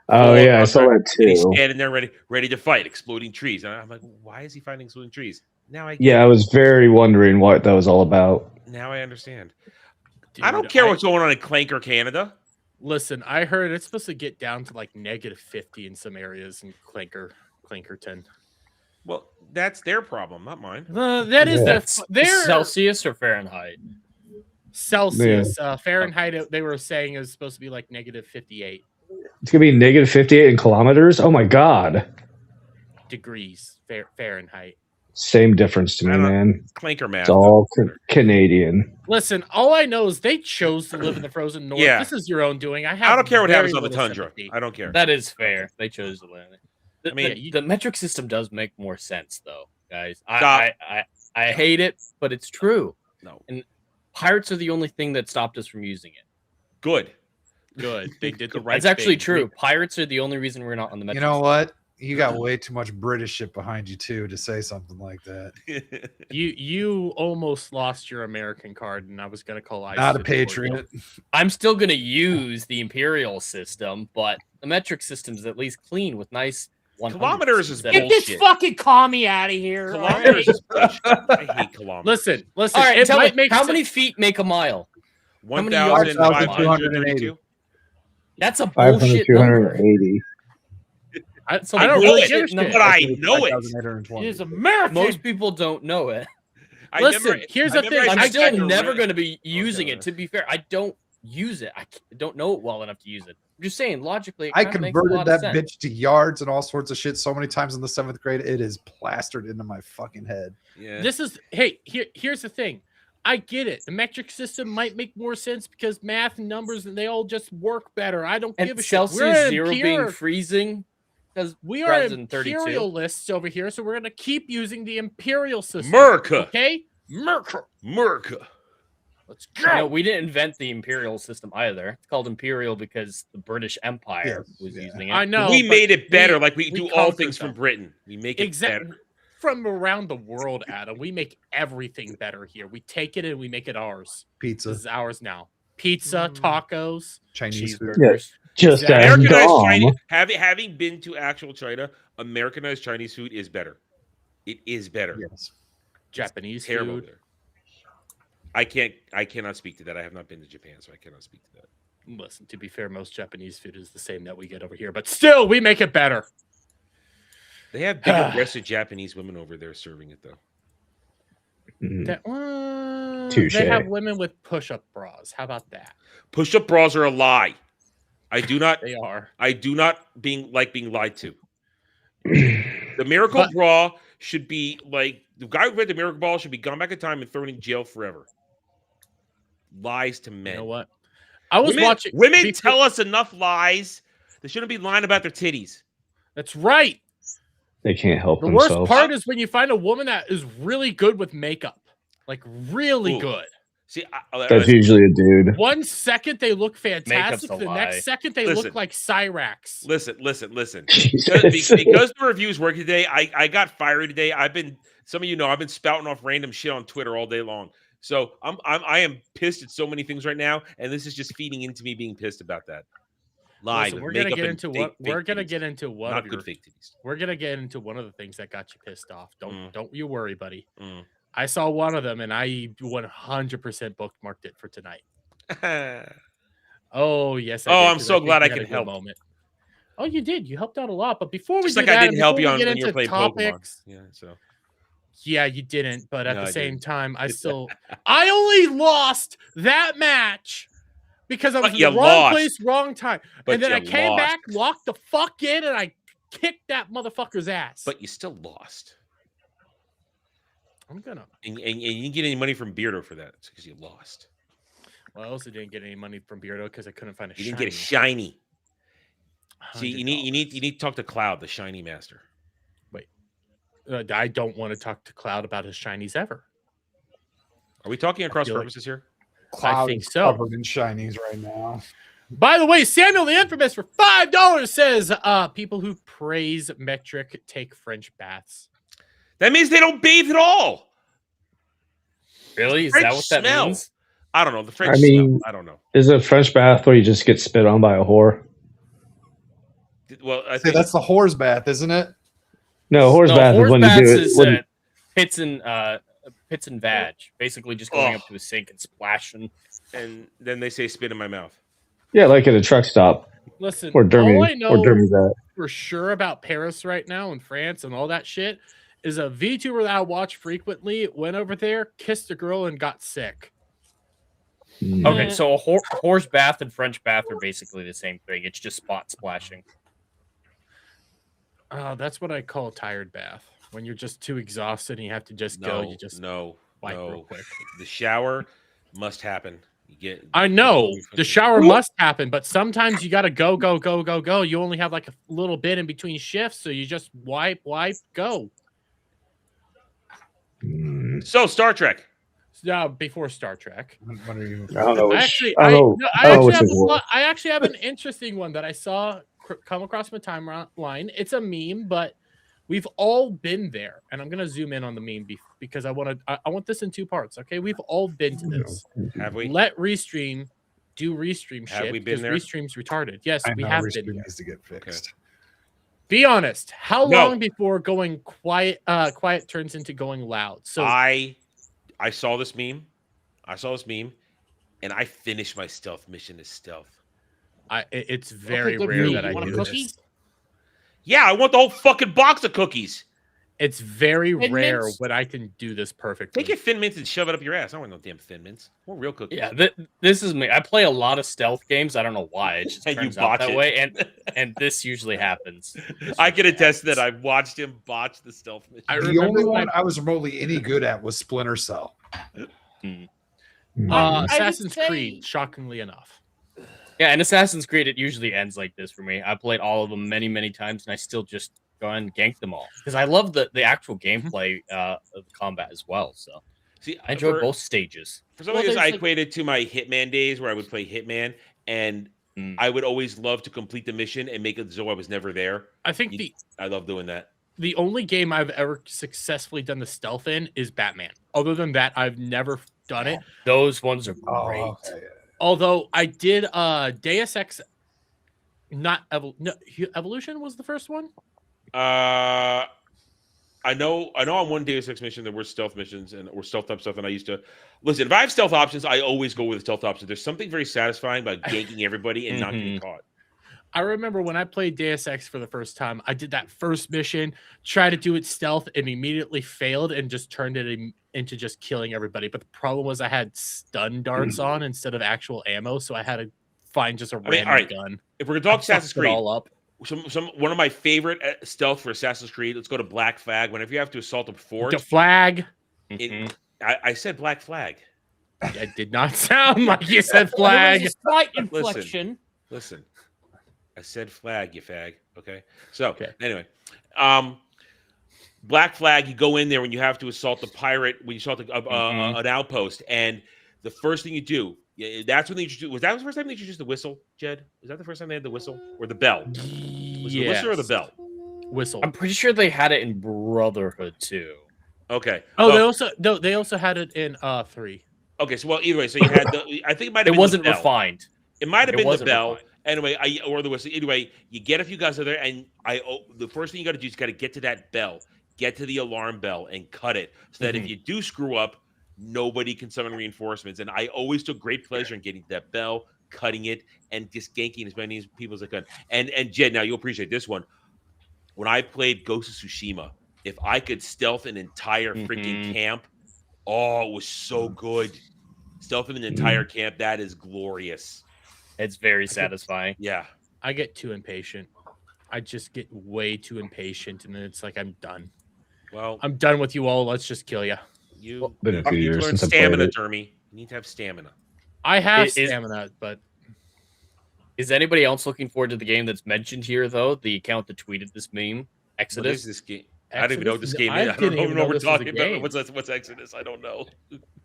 Speaker 7: Oh
Speaker 3: full
Speaker 7: yeah, I
Speaker 3: of
Speaker 7: saw
Speaker 3: armor,
Speaker 7: that
Speaker 3: And he's
Speaker 7: too.
Speaker 3: standing there ready to fight exploding trees. And I'm like, why is he fighting exploding trees? Now I get
Speaker 7: Yeah, I
Speaker 3: it.
Speaker 7: was very wondering what that was all about.
Speaker 3: Now I understand.
Speaker 6: Dude,
Speaker 3: I don't care what's going on in Clanker, Canada.
Speaker 6: Listen, I heard it's supposed to get down to like negative 50 in some areas in Clankerton.
Speaker 3: Well, that's their problem, not mine.
Speaker 6: That is
Speaker 12: That's
Speaker 6: their
Speaker 12: Celsius or Fahrenheit?
Speaker 6: Celsius. Fahrenheit, they were saying is supposed to be like negative 58
Speaker 7: It's gonna be negative 58 in kilometers. Oh my god.
Speaker 6: degrees Fahrenheit.
Speaker 7: Same difference to me,
Speaker 3: I don't-
Speaker 7: man.
Speaker 3: Clanker math.
Speaker 7: It's all Canadian.
Speaker 6: Listen, all I know is they chose to live in the frozen north.
Speaker 3: Yeah.
Speaker 6: This is your own doing.
Speaker 3: I don't care what
Speaker 6: very
Speaker 3: happens on the
Speaker 6: little
Speaker 3: tundra.
Speaker 6: sympathy.
Speaker 3: I don't care.
Speaker 12: That is fair. They chose to land it.
Speaker 3: I mean,
Speaker 12: The metric system does make more sense, though, guys.
Speaker 3: Stop.
Speaker 12: I hate it, but it's true.
Speaker 3: No.
Speaker 12: And pirates are the only thing that stopped us from using it.
Speaker 3: Good.
Speaker 6: Good. They did the right
Speaker 12: That's actually
Speaker 6: thing.
Speaker 12: true. Pirates are the only reason we're not on the metric
Speaker 8: You know what? You got way too much British shit behind you too to say something like that.
Speaker 6: You almost lost your American card, and I was gonna call ICE.
Speaker 8: Not a
Speaker 6: to deport you.
Speaker 8: patriot.
Speaker 12: I'm still going to use the imperial system, but the metric system is at least clean with nice 100s
Speaker 3: Kilometers is
Speaker 12: instead
Speaker 6: Get
Speaker 12: of
Speaker 6: this
Speaker 12: shit.
Speaker 6: fucking commie out of here. all right?
Speaker 3: Kilometers is bullshit. I hate kilometers.
Speaker 6: Listen.
Speaker 12: All right,
Speaker 6: it
Speaker 12: tell me,
Speaker 6: might make
Speaker 12: how
Speaker 6: sense-
Speaker 12: many feet make a mile? How many yards?
Speaker 3: 1,532.
Speaker 12: That's a bullshit number.
Speaker 7: 5,280.
Speaker 12: So
Speaker 6: I don't
Speaker 12: they
Speaker 6: really
Speaker 12: bullshit
Speaker 6: give a shit.
Speaker 12: number.
Speaker 3: But I know it.
Speaker 6: It is American.
Speaker 12: Most people don't know it.
Speaker 9: Listen, here's the thing.
Speaker 12: I'm
Speaker 9: I
Speaker 12: still
Speaker 9: get-
Speaker 12: never going to be using it. To be fair, I don't use it. I don't know it well enough to use it. I'm just saying, logically, it
Speaker 8: I
Speaker 12: kinda makes a
Speaker 8: converted
Speaker 12: lot of
Speaker 8: that
Speaker 12: sense.
Speaker 8: bitch to yards and all sorts of shit so many times in the 7th grade. It is plastered into my fucking head.
Speaker 3: Yeah.
Speaker 9: This is here's the thing. I get it. The metric system might make more sense because math and numbers and they all just work better. I don't
Speaker 12: And
Speaker 9: give a
Speaker 12: Celsius
Speaker 9: shit. We're
Speaker 12: zero being freezing because
Speaker 9: we are imperialists over here, so we're gonna keep using the imperial system.
Speaker 3: America.
Speaker 9: Okay?
Speaker 3: America.
Speaker 9: Let's go.
Speaker 12: No, we didn't invent the imperial system either. It's called imperial because the British Empire was using it.
Speaker 9: I know.
Speaker 3: We
Speaker 9: but
Speaker 3: made it better, like we do all
Speaker 9: conquered
Speaker 3: things
Speaker 9: them.
Speaker 3: from Britain. We make it
Speaker 9: Exactly.
Speaker 3: better.
Speaker 9: From around the world, Adam. We make everything better here. We take it and we make it ours.
Speaker 8: Pizza,
Speaker 9: This is ours now. Pizza, tacos,
Speaker 8: Chinese food.
Speaker 7: Yeah,
Speaker 12: Cheeseburgers.
Speaker 7: just as
Speaker 3: Americanized
Speaker 7: dumb.
Speaker 3: Chinese, having been to actual China, Americanized Chinese food is better. It is better.
Speaker 8: Yes.
Speaker 9: Japanese
Speaker 3: Terrible
Speaker 9: food.
Speaker 3: there. I cannot speak to that. I have not been to Japan, so I cannot speak to that.
Speaker 9: Listen, to be fair, most Japanese food is the same that we get over here, but still, we make it better.
Speaker 3: They have big-breasted Japanese women over there serving it, though.
Speaker 7: Touche.
Speaker 9: They have women with push-up bras. How about that?
Speaker 3: Push-up bras are a lie. I do not.
Speaker 9: They are.
Speaker 3: I do not being lied to. The miracle bra should be like the guy who read the miracle ball should be gone back in time and thrown in jail forever. Lies to men.
Speaker 9: You know what? I was watching.
Speaker 3: Women tell us enough lies. They shouldn't be lying about their titties.
Speaker 9: That's right.
Speaker 7: They can't help
Speaker 9: The
Speaker 7: themselves.
Speaker 9: worst part is when you find a woman that is really good with makeup, like really
Speaker 3: Ooh.
Speaker 9: good.
Speaker 3: See,
Speaker 7: That's usually a dude.
Speaker 9: 1 second they look fantastic,
Speaker 12: a
Speaker 9: the
Speaker 12: lie.
Speaker 9: next second they
Speaker 3: Listen.
Speaker 9: look like Cyrax.
Speaker 3: Listen.
Speaker 7: Jesus.
Speaker 3: Because the reviews work today, I got fiery today. Some of you know I've been spouting off random shit on Twitter all day long. So I am pissed at so many things right now, and this is just feeding into me being pissed about that. Lies.
Speaker 9: Listen, we're gonna get into what we're gonna get into one
Speaker 3: Not
Speaker 9: of
Speaker 3: good
Speaker 9: your,
Speaker 3: fake titties.
Speaker 9: we're gonna get into one of the things that got you pissed off. Don't you worry, buddy.
Speaker 3: Mm.
Speaker 9: I saw one of them and I 100% bookmarked it for tonight. Oh yes. I
Speaker 3: Oh,
Speaker 9: did,
Speaker 3: I'm
Speaker 9: 'cause
Speaker 3: so
Speaker 9: think
Speaker 3: glad
Speaker 9: you
Speaker 3: I
Speaker 9: had a
Speaker 3: can
Speaker 9: good
Speaker 3: help.
Speaker 9: Moment. Oh, you did. You helped out a lot. But before
Speaker 3: Just
Speaker 9: we
Speaker 3: like
Speaker 9: do
Speaker 3: I
Speaker 9: that,
Speaker 3: didn't
Speaker 9: and
Speaker 3: help you
Speaker 9: before
Speaker 3: on
Speaker 9: we get
Speaker 3: when you were
Speaker 9: into
Speaker 3: playing Pokemon.
Speaker 9: topics,
Speaker 3: Yeah, so
Speaker 9: yeah, you didn't. But at
Speaker 3: No,
Speaker 9: the
Speaker 3: I
Speaker 9: same
Speaker 3: didn't.
Speaker 9: time, I still, I only lost that match because I was
Speaker 3: But
Speaker 9: in
Speaker 3: you
Speaker 9: the wrong
Speaker 3: lost.
Speaker 9: place, wrong time.
Speaker 3: But
Speaker 9: And then I
Speaker 3: you
Speaker 9: came
Speaker 3: lost.
Speaker 9: back, locked the fuck in, and I kicked that motherfucker's ass.
Speaker 3: But you still lost.
Speaker 9: I'm gonna.
Speaker 3: And you didn't get any money from Beardo for that. It's because you lost.
Speaker 9: Well, I also didn't get any money from Beardo because I couldn't find a
Speaker 3: You
Speaker 9: shiny.
Speaker 3: didn't get a shiny. See, you need
Speaker 9: $100.
Speaker 3: to talk to Cloud, the shiny master.
Speaker 9: Wait, I don't want to talk to Cloud about his shinies ever.
Speaker 3: Are we talking across
Speaker 9: feel like-
Speaker 3: purposes here?
Speaker 8: Cloud
Speaker 9: think
Speaker 8: is
Speaker 9: so.
Speaker 8: covered in shinies right now.
Speaker 9: By the way, Samuel the Infamous for $5 says, people who praise metric take French baths.
Speaker 3: That means they don't bathe at all.
Speaker 12: Really? Is
Speaker 3: French
Speaker 12: that what that
Speaker 3: smell.
Speaker 12: means?
Speaker 3: I don't know. The French
Speaker 7: I mean,
Speaker 3: smell. I don't know.
Speaker 7: Is it a French bath where you just get spit on by a whore?
Speaker 3: Well, I
Speaker 8: See,
Speaker 3: think
Speaker 8: that's the whore's bath, isn't it?
Speaker 7: No, horse bath is
Speaker 12: horse
Speaker 7: when you
Speaker 12: baths
Speaker 7: do it.
Speaker 12: is,
Speaker 7: when-
Speaker 12: pits and vag. Basically, just going up to a sink and splashing.
Speaker 3: and then they say spit in my mouth.
Speaker 7: yeah, like at a truck stop.
Speaker 9: Listen,
Speaker 7: Or Dermy.
Speaker 9: all I know
Speaker 7: Or Dermy's at.
Speaker 9: for sure about Paris right now and France and all that shit is a VTuber that I watch frequently went over there, kissed a girl, and got sick.
Speaker 12: Okay, so a horse bath and French bath are basically the same thing. It's just spot splashing.
Speaker 9: That's what I call a tired bath. When you're just too exhausted and you have to just go, you just wipe real quick.
Speaker 3: The shower must happen. You get.
Speaker 9: I know the shower must happen, but sometimes you got to go. You only have like a little bit in between shifts, so you just wipe, go.
Speaker 3: So Star Trek.
Speaker 9: Before Star Trek.
Speaker 8: When are you?
Speaker 7: I don't know.
Speaker 9: I actually have an interesting one that I saw come across my timeline. It's a meme, but we've all been there, and I'm gonna zoom in on the meme because I want this in two parts. Okay, we've all been to this.
Speaker 3: Have we?
Speaker 9: Let Restream do Restream
Speaker 3: Have
Speaker 9: shit
Speaker 3: we been
Speaker 9: because
Speaker 3: there?
Speaker 9: Restream's retarded. Yes,
Speaker 8: I
Speaker 9: we
Speaker 8: know
Speaker 9: have
Speaker 8: Restream
Speaker 9: been there.
Speaker 8: needs to get fixed.
Speaker 9: Be honest. How
Speaker 3: No.
Speaker 9: long before going quiet turns into going loud? So
Speaker 3: I saw this meme. And I finished my stealth mission as stealth.
Speaker 9: It's very
Speaker 10: good
Speaker 9: rare
Speaker 10: for
Speaker 9: that
Speaker 10: you.
Speaker 9: I
Speaker 10: Want a
Speaker 9: do
Speaker 10: cookie?
Speaker 9: this.
Speaker 3: Yeah, I want the whole fucking box of cookies.
Speaker 9: It's very
Speaker 10: Thin
Speaker 9: rare
Speaker 10: Mints?
Speaker 9: when I can do this perfectly.
Speaker 3: Take your Thin Mints and shove it up your ass. I don't want no damn Thin Mints. We're real cookies.
Speaker 12: Yeah, this is me. I play a lot of stealth games. I don't know why. It just
Speaker 3: And you
Speaker 12: turns out
Speaker 3: botch
Speaker 12: that
Speaker 3: it.
Speaker 12: way, and this usually happens.
Speaker 3: I can attest that I've watched him botch the stealth mission.
Speaker 9: I
Speaker 8: The
Speaker 9: remember
Speaker 8: only
Speaker 9: when
Speaker 8: one I was remotely any good at was Splinter Cell.
Speaker 10: I would
Speaker 9: Assassin's
Speaker 10: say-
Speaker 9: Creed, shockingly enough.
Speaker 12: Yeah, and Assassin's Creed, it usually ends like this for me. I played all of them many, many times, and I still just go and gank them all because I love the actual gameplay of the combat as well. So
Speaker 3: See,
Speaker 12: I enjoy
Speaker 3: for-
Speaker 12: both stages.
Speaker 3: For some
Speaker 10: Well,
Speaker 3: reason,
Speaker 10: there's
Speaker 3: I
Speaker 10: like-
Speaker 3: equated to my Hitman days where I would play Hitman, and I would always love to complete the mission and make it so I was never there.
Speaker 9: I think
Speaker 3: I love doing that.
Speaker 9: the only game I've ever successfully done the stealth in is Batman. Other than that, I've never done it.
Speaker 12: Those ones are
Speaker 8: Oh,
Speaker 12: great.
Speaker 8: okay.
Speaker 9: Although I did Deus Ex, not Evolution was the first one.
Speaker 3: I know on one Deus Ex mission there were stealth missions or stealth type stuff, and I used to listen. If I have stealth options, I always go with the stealth option. There's something very satisfying about ganking everybody and not getting caught.
Speaker 9: I remember when I played Deus Ex for the first time, I did that first mission, tried to do it stealth, and immediately failed and just turned it into just killing everybody. But the problem was I had stun darts on instead of actual ammo, so I had to find just a random
Speaker 3: all right,
Speaker 9: gun.
Speaker 3: If we're gonna talk
Speaker 9: I
Speaker 3: Assassin's
Speaker 9: fucked it
Speaker 3: Creed,
Speaker 9: all up.
Speaker 3: one of my favorite stealth for Assassin's Creed. Let's go to Black Flag. Whenever you have to assault a fort,
Speaker 9: The flag.
Speaker 3: I said Black Flag.
Speaker 9: That did not sound like you said flag.
Speaker 10: There was a slight inflection.
Speaker 3: Listen. I said flag, you fag. Okay. So anyway, Black Flag. You go in there when you have to assault the pirate. When you assault an outpost, and the first thing you do. That's when they introduced. Was that the first time they introduced the whistle, Jed? Was that the first time they had the whistle or the bell? Was it the whistle or the bell?
Speaker 9: Whistle.
Speaker 12: I'm pretty sure they had it in Brotherhood too.
Speaker 3: Okay.
Speaker 9: Oh,
Speaker 3: well,
Speaker 9: they also had it in 3.
Speaker 3: Okay, so either way, so you had the. I think it might have
Speaker 12: It
Speaker 3: been
Speaker 12: wasn't
Speaker 3: the bell.
Speaker 12: refined.
Speaker 3: It might have
Speaker 12: It
Speaker 3: been the
Speaker 12: wasn't
Speaker 3: bell.
Speaker 12: refined.
Speaker 3: Anyway, or the whistle. Anyway, you get a few guys out there, and the first thing you got to do is got to get to that bell, get to the alarm bell, and cut it, so that if you do screw up, nobody can summon reinforcements. And I always took great pleasure in getting that bell, cutting it, and just ganking as many people as I could. And Jed, now you'll appreciate this one. When I played Ghost of Tsushima, if I could stealth an entire freaking camp, it was so good. Stealthing an entire camp, that is glorious.
Speaker 12: It's very satisfying.
Speaker 3: Yeah.
Speaker 9: I get too impatient. I just get way too impatient, and then it's like I'm done.
Speaker 3: Well,
Speaker 9: I'm done with you all. Let's just kill you.
Speaker 3: You
Speaker 7: Been a few
Speaker 3: need to
Speaker 7: years
Speaker 3: learn
Speaker 7: since I played
Speaker 3: stamina,
Speaker 7: it.
Speaker 3: Jeremy. You need to have stamina.
Speaker 9: I have
Speaker 12: Is-
Speaker 9: stamina, but
Speaker 12: Is anybody else looking forward to the game that's mentioned here, though? The account that tweeted this meme,
Speaker 3: What
Speaker 12: Exodus.
Speaker 3: is this game? I don't even know what this game
Speaker 9: I
Speaker 3: is. I don't
Speaker 9: didn't
Speaker 3: even
Speaker 9: even
Speaker 3: know
Speaker 9: know
Speaker 3: what we're
Speaker 9: this was a
Speaker 3: talking
Speaker 9: game.
Speaker 3: about. What's Exodus? I don't know.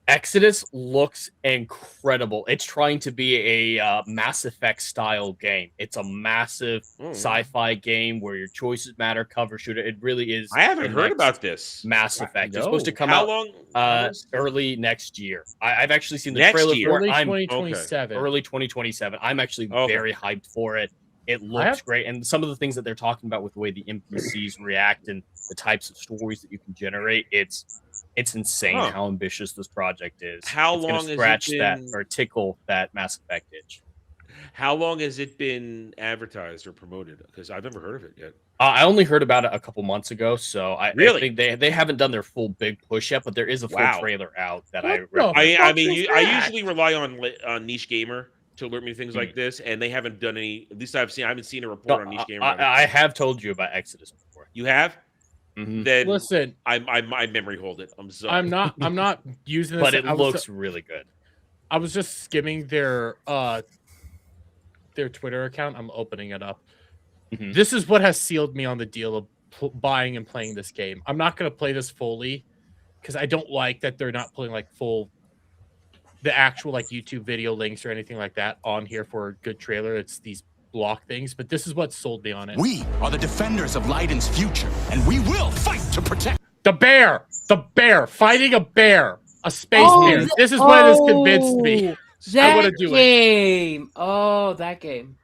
Speaker 12: Exodus looks incredible. It's trying to be a Mass Effect style game. It's a massive sci-fi game where your choices matter, cover shooter. It really is.
Speaker 3: I haven't
Speaker 12: the
Speaker 3: heard
Speaker 12: next
Speaker 3: about this.
Speaker 12: Mass Effect.
Speaker 9: No.
Speaker 12: It's supposed to come
Speaker 3: How
Speaker 12: out
Speaker 3: long?
Speaker 12: early next year. I've actually seen the
Speaker 3: Next
Speaker 12: trailer
Speaker 3: year?
Speaker 12: for
Speaker 9: early
Speaker 12: it. I'm
Speaker 9: 2027.
Speaker 12: early 2027. I'm actually
Speaker 3: Okay.
Speaker 12: very hyped for it. It looks
Speaker 9: have-
Speaker 12: great, and some of the things that they're talking about with the way the NPCs react and the types of stories that you can generate, it's insane
Speaker 3: Huh.
Speaker 12: how ambitious this project is.
Speaker 3: How
Speaker 12: It's gonna
Speaker 3: long has it
Speaker 12: scratch that
Speaker 3: been-
Speaker 12: or tickle that Mass Effect itch?
Speaker 3: How long has it been advertised or promoted? Because I've never heard of it yet.
Speaker 12: I only heard about it a couple months ago, so I
Speaker 3: Really?
Speaker 12: think they haven't done their full big push yet, but there is a full
Speaker 3: Wow.
Speaker 12: trailer out that
Speaker 9: What
Speaker 12: I
Speaker 9: the
Speaker 12: recommend.
Speaker 3: I
Speaker 9: fuck
Speaker 3: mean,
Speaker 9: is
Speaker 3: I
Speaker 9: that?
Speaker 3: usually rely on Niche Gamer to alert me to things like this, and they haven't done any. At least I haven't seen a report on Niche Gamer.
Speaker 12: I have told you about Exodus before.
Speaker 3: You have?
Speaker 12: Mhm.
Speaker 3: Then
Speaker 9: Listen,
Speaker 3: I memory hold it. I'm sorry.
Speaker 9: I'm not using this.
Speaker 12: But it
Speaker 9: I was-
Speaker 12: looks really good.
Speaker 9: I was just skimming their Twitter account. I'm opening it up.
Speaker 12: Mhm.
Speaker 9: This is what has sealed me on the deal of buying and playing this game. I'm not going to play this fully because I don't like that they're not putting like the actual like YouTube video links or anything like that on here for a good trailer. It's these block things, but this is what sold me on it.
Speaker 13: We are the defenders of Leiden's future, and we will fight to protect.
Speaker 9: The bear, fighting a bear, a space bear. This is what has convinced me. I
Speaker 10: That
Speaker 9: want to do it.
Speaker 10: game. Oh, that game.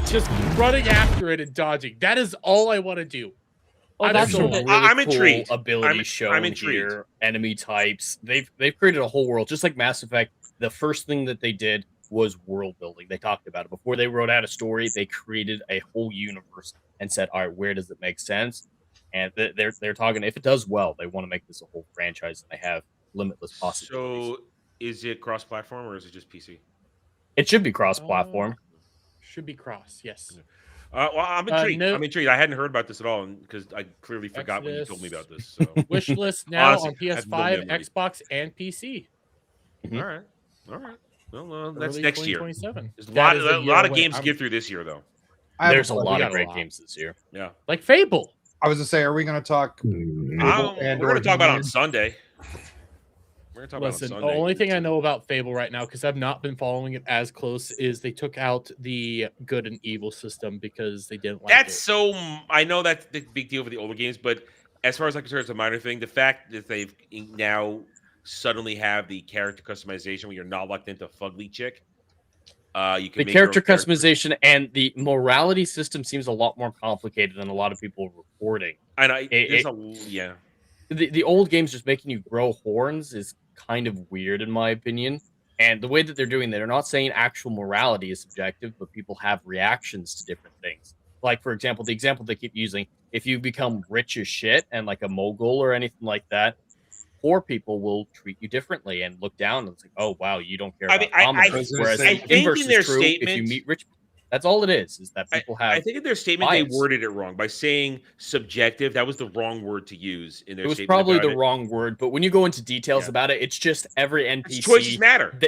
Speaker 9: Just running after it and dodging. That is all I want to do.
Speaker 10: Oh,
Speaker 9: I'm
Speaker 10: that's
Speaker 9: sold.
Speaker 10: really
Speaker 3: I'm
Speaker 12: cool
Speaker 3: intrigued.
Speaker 12: ability
Speaker 3: I'm
Speaker 12: shown
Speaker 3: intrigued.
Speaker 12: here, enemy types. They've created a whole world, just like Mass Effect. The first thing that they did was world building. They talked about it before they wrote out a story. They created a whole universe and said, "All right, where does it make sense?" and they're talking. If it does well, they want to make this a whole franchise, and they have limitless possibilities.
Speaker 3: So, is it cross-platform or is it just PC?
Speaker 12: It should be cross-platform.
Speaker 9: Should be cross, yes.
Speaker 3: Well, I'm intrigued.
Speaker 9: no-
Speaker 3: I'm intrigued. I hadn't heard about this at all because I clearly forgot when you told me about this. So,
Speaker 9: Wish list now
Speaker 3: Honestly,
Speaker 9: on
Speaker 3: I have no
Speaker 9: PS5,
Speaker 3: memory.
Speaker 9: Xbox, and PC.
Speaker 3: all right. Well, that's
Speaker 9: Early
Speaker 3: next year.
Speaker 9: 2027.
Speaker 3: There's a
Speaker 9: That
Speaker 3: lot,
Speaker 9: is
Speaker 3: a
Speaker 9: year
Speaker 3: lot of
Speaker 9: away.
Speaker 3: games to
Speaker 9: I'm-
Speaker 3: get through this year, though.
Speaker 12: There's a
Speaker 9: we
Speaker 12: lot
Speaker 9: got
Speaker 12: of
Speaker 9: a
Speaker 12: great
Speaker 9: lot.
Speaker 12: games this year.
Speaker 3: Yeah.
Speaker 9: Like Fable.
Speaker 8: I was gonna say, are we gonna talk?
Speaker 3: We're going to talk about it on Sunday. We're going to talk
Speaker 9: Listen,
Speaker 3: about it
Speaker 9: the
Speaker 3: on Sunday.
Speaker 9: only thing I know about Fable right now, because I've not been following it as close, is they took out the good and evil system because they didn't like
Speaker 3: That's
Speaker 9: it.
Speaker 3: so. I know that's the big deal for the older games, but as far as I'm concerned, it's a minor thing. The fact that they've now suddenly have the character customization where you're not locked into Fugly Chick. You can
Speaker 12: The
Speaker 3: make your own
Speaker 12: character customization and the morality system seems a lot more complicated than a lot of people are reporting.
Speaker 3: And yeah.
Speaker 12: The old games just making you grow horns is kind of weird in my opinion. And the way that they're doing that, they're not saying actual morality is subjective, but people have reactions to different things. Like, for example, the example they keep using, if you become rich as shit and like a mogul or anything like that, poor people will treat you differently and look down and it's like, oh wow, you don't care about commoners. Whereas
Speaker 3: I
Speaker 12: the
Speaker 3: think
Speaker 12: inverse
Speaker 3: in their
Speaker 12: is true if
Speaker 3: statement,
Speaker 12: you meet rich people. That's all it is that people have.
Speaker 3: I think in their statement
Speaker 12: bias.
Speaker 3: they worded it wrong by saying subjective. That was the wrong word to use in their
Speaker 12: It was
Speaker 3: statement.
Speaker 12: probably
Speaker 3: about
Speaker 12: the
Speaker 3: it.
Speaker 12: wrong word, but when you go into details about it, it's just every NPC.
Speaker 3: Choices matter.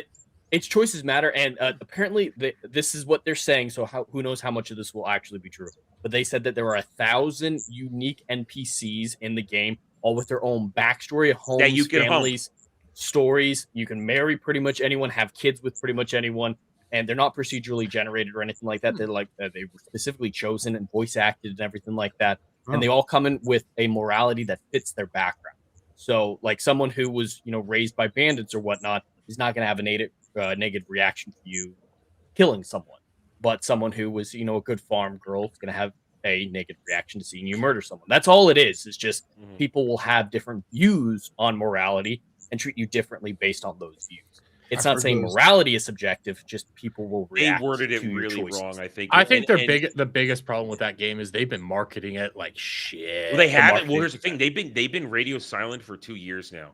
Speaker 12: Its choices matter, and apparently this is what they're saying. So who knows how much of this will actually be true? But they said that there are 1,000 unique NPCs in the game, all with their own backstory, homes,
Speaker 3: you can
Speaker 12: families, stories. You can marry pretty much anyone, have kids with pretty much anyone, and they're not procedurally generated or anything like that. They're like they were specifically chosen and voice acted and everything like that. And they all come in with a morality that fits their background. So, like someone who was raised by bandits or whatnot is not going to have a negative reaction to you killing someone, but someone who was a good farm girl is going to have a negative reaction to seeing you murder someone. That's all it is. It's just people will have different views on morality and treat you differently based on those views. It's not saying morality is subjective, just people will react.
Speaker 3: They worded it
Speaker 12: to your
Speaker 3: really
Speaker 12: choices.
Speaker 3: wrong, I think.
Speaker 9: I think the biggest problem with that game is they've been marketing it like shit.
Speaker 3: Well, they haven't. Well, here's the thing: they've been radio silent for 2 years now.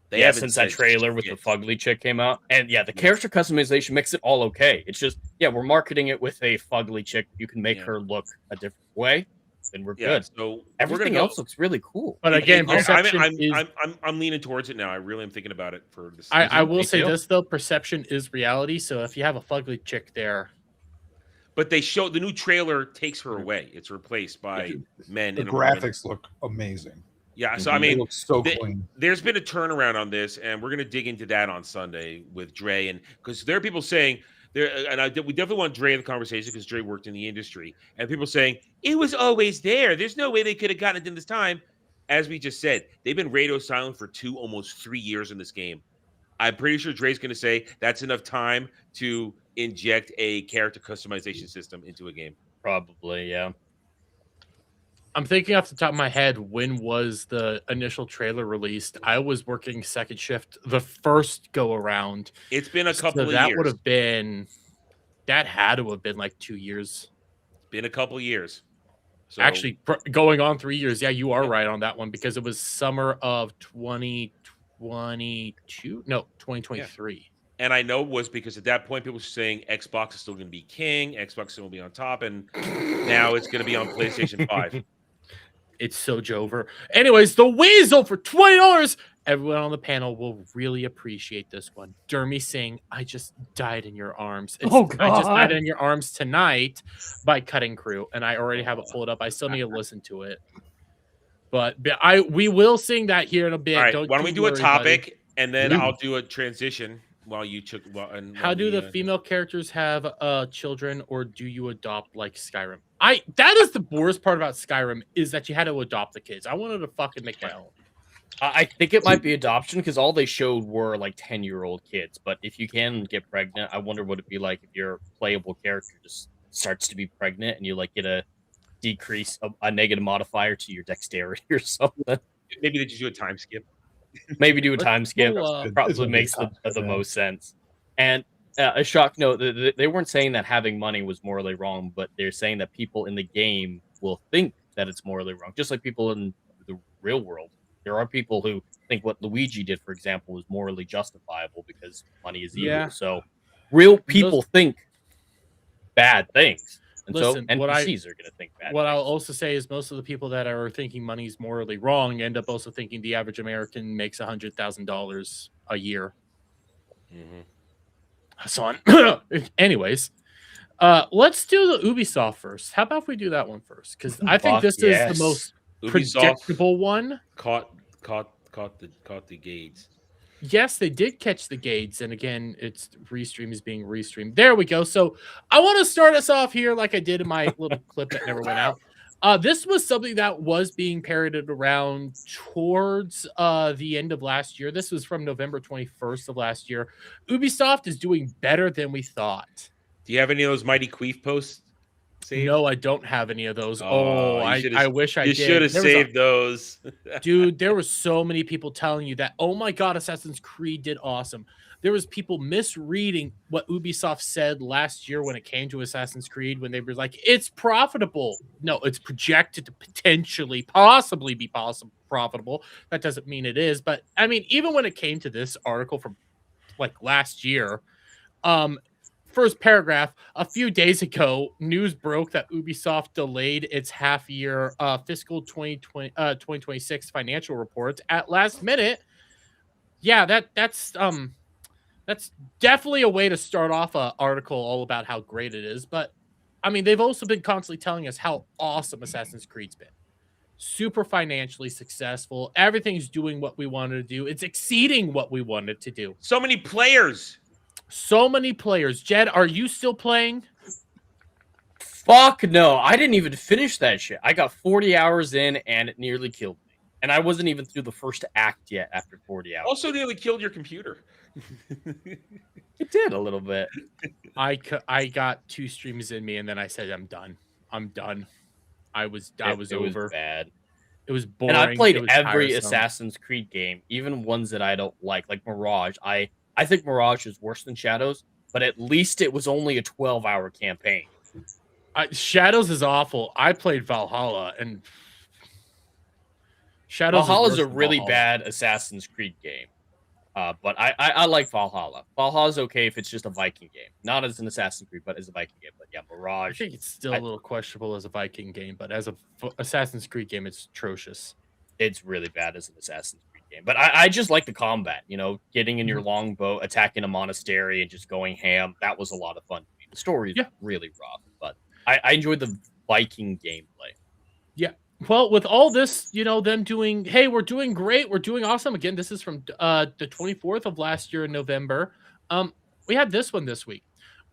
Speaker 3: They haven't
Speaker 12: since that
Speaker 3: said
Speaker 12: trailer with the
Speaker 3: shit.
Speaker 12: fugly chick came out, and the character customization makes it all okay. It's just we're marketing it with a fugly chick. You can make her look a different way, then we're good.
Speaker 3: So
Speaker 12: everything else looks really cool.
Speaker 9: But again, perception
Speaker 3: I'm leaning towards it now. I really am thinking about it for this.
Speaker 9: I will say this though: perception is reality. So if you have a fugly chick there,
Speaker 3: but they show the new trailer takes her away. It's replaced by men.
Speaker 8: The
Speaker 3: in a
Speaker 8: graphics look amazing.
Speaker 3: Yeah, so I
Speaker 8: It
Speaker 3: mean,
Speaker 8: looks so clean.
Speaker 3: There's been a turnaround on this, and we're going to dig into that on Sunday with Dre, and because there are people saying there, and we definitely want Dre in the conversation because Dre worked in the industry, and people saying it was always there. There's no way they could have gotten it in this time. As we just said, they've been radio silent for almost 3 years in this game. I'm pretty sure Dre's going to say that's enough time to inject a character customization system into a game.
Speaker 12: Probably, yeah.
Speaker 9: I'm thinking off the top of my head, when was the initial trailer released? I was working second shift the first go around.
Speaker 3: It's been a couple of
Speaker 9: that
Speaker 3: years.
Speaker 9: would have been, that had to have been like 2 years.
Speaker 3: It's been a couple of years. So,
Speaker 9: Actually, going on 3 years. Yeah, you are right on that one because it was summer of 2022. No, 2023.
Speaker 3: And I know it was because at that point people were saying Xbox is still going to be king, Xbox is going to be on top, and now it's going to be on PlayStation 5.
Speaker 9: It's so Jover. Anyways, the Weasel for $20. Everyone on the panel will really appreciate this one. Dermy Singh, I just died in your arms. I just died in your arms tonight by Cutting Crew, and I already have it pulled up. I still need to listen to it. But we will sing that here in a bit.
Speaker 3: All right, why don't we do a topic, and then
Speaker 9: Ooh.
Speaker 3: I'll do a transition while you took.
Speaker 9: How do the female characters have children, or do you adopt like Skyrim? That is the worst part about Skyrim is that you had to adopt the kids. I wanted to fucking make my own.
Speaker 12: I think it might be adoption because all they showed were like 10-year-old kids. But if you can get pregnant, I wonder what it'd be like if your playable character just starts to be pregnant and you like get a decrease, a negative modifier to your dexterity or something.
Speaker 3: Maybe they just do a time skip.
Speaker 12: Maybe do a time skip.
Speaker 9: Well,
Speaker 12: Probably makes the most sense. And a shock note, they weren't saying that having money was morally wrong, but they're saying that people in the game will think that it's morally wrong. Just like people in the real world, there are people who think what Luigi did, for example, is morally justifiable because money is evil.
Speaker 9: Yeah.
Speaker 12: So real people think bad things. And
Speaker 9: Listen,
Speaker 12: so NPCs are going to think bad.
Speaker 9: What I'll also say is most of the people that are thinking money's morally wrong end up also thinking the average American makes $100,000 a year. So on. Anyways, let's do the Ubisoft first. How about if we do that one first? Because I think this is the most predictable one.
Speaker 3: Caught the gates.
Speaker 9: Yes, they did catch the gates, and again, it's restream is being restreamed. There we go. So I want to start us off here like I did in my little clip that never went out. This was something that was being parroted around towards the end of last year. This was from November 21st of last year. Ubisoft is doing better than we thought.
Speaker 3: Do you have any of those Mighty Queef posts saved?
Speaker 9: No, I don't have any of those. I wish I did.
Speaker 3: You should have saved those.
Speaker 9: Dude, there were so many people telling you that, oh my God, Assassin's Creed did awesome. There was people misreading what Ubisoft said last year when it came to Assassin's Creed, when they were like, it's profitable. No, it's projected to possibly be profitable. That doesn't mean it is. But I mean, even when it came to this article from like last year, first paragraph, a few days ago, news broke that Ubisoft delayed its half-year fiscal 2026 financial reports at last minute. Yeah, that's definitely a way to start off an article all about how great it is. But, I mean, they've also been constantly telling us how awesome Assassin's Creed's been. Super financially successful. Everything's doing what we wanted to do. It's exceeding what we wanted to do.
Speaker 3: So many players.
Speaker 9: So many players. Jed, are you still playing?
Speaker 12: Fuck no. I didn't even finish that shit. I got 40 hours in and it nearly killed me. And I wasn't even through the first act yet after 40 hours.
Speaker 3: Also nearly killed your computer.
Speaker 12: It did a little bit.
Speaker 9: I got 2 streams in me and then I said, I'm done. I was over.
Speaker 12: Was bad.
Speaker 9: It was boring.
Speaker 12: And I played
Speaker 9: tiresome.
Speaker 12: every Assassin's Creed game, even ones that I don't like Mirage. I think Mirage is worse than Shadows, but at least it was only a 12-hour campaign.
Speaker 9: Shadows is awful. I played Valhalla, and Shadows
Speaker 12: Valhalla's a really bad Assassin's Creed game. But I like Valhalla. Valhalla's okay if it's just a Viking game. Not as an Assassin's Creed, but as a Viking game. But yeah, Mirage.
Speaker 9: I think it's still a little questionable as a Viking game, but as a Assassin's Creed game, it's atrocious.
Speaker 12: It's really bad as an Assassin's Creed game. But I just like the combat, getting in your longbow, attacking a monastery, and just going ham. That was a lot of fun to me. The story is really rough, but I enjoyed the Viking gameplay.
Speaker 9: Yeah. Well, with all this, them doing, hey, we're doing great. We're doing awesome. Again, this is from the 24th of last year in November. We had this one this week.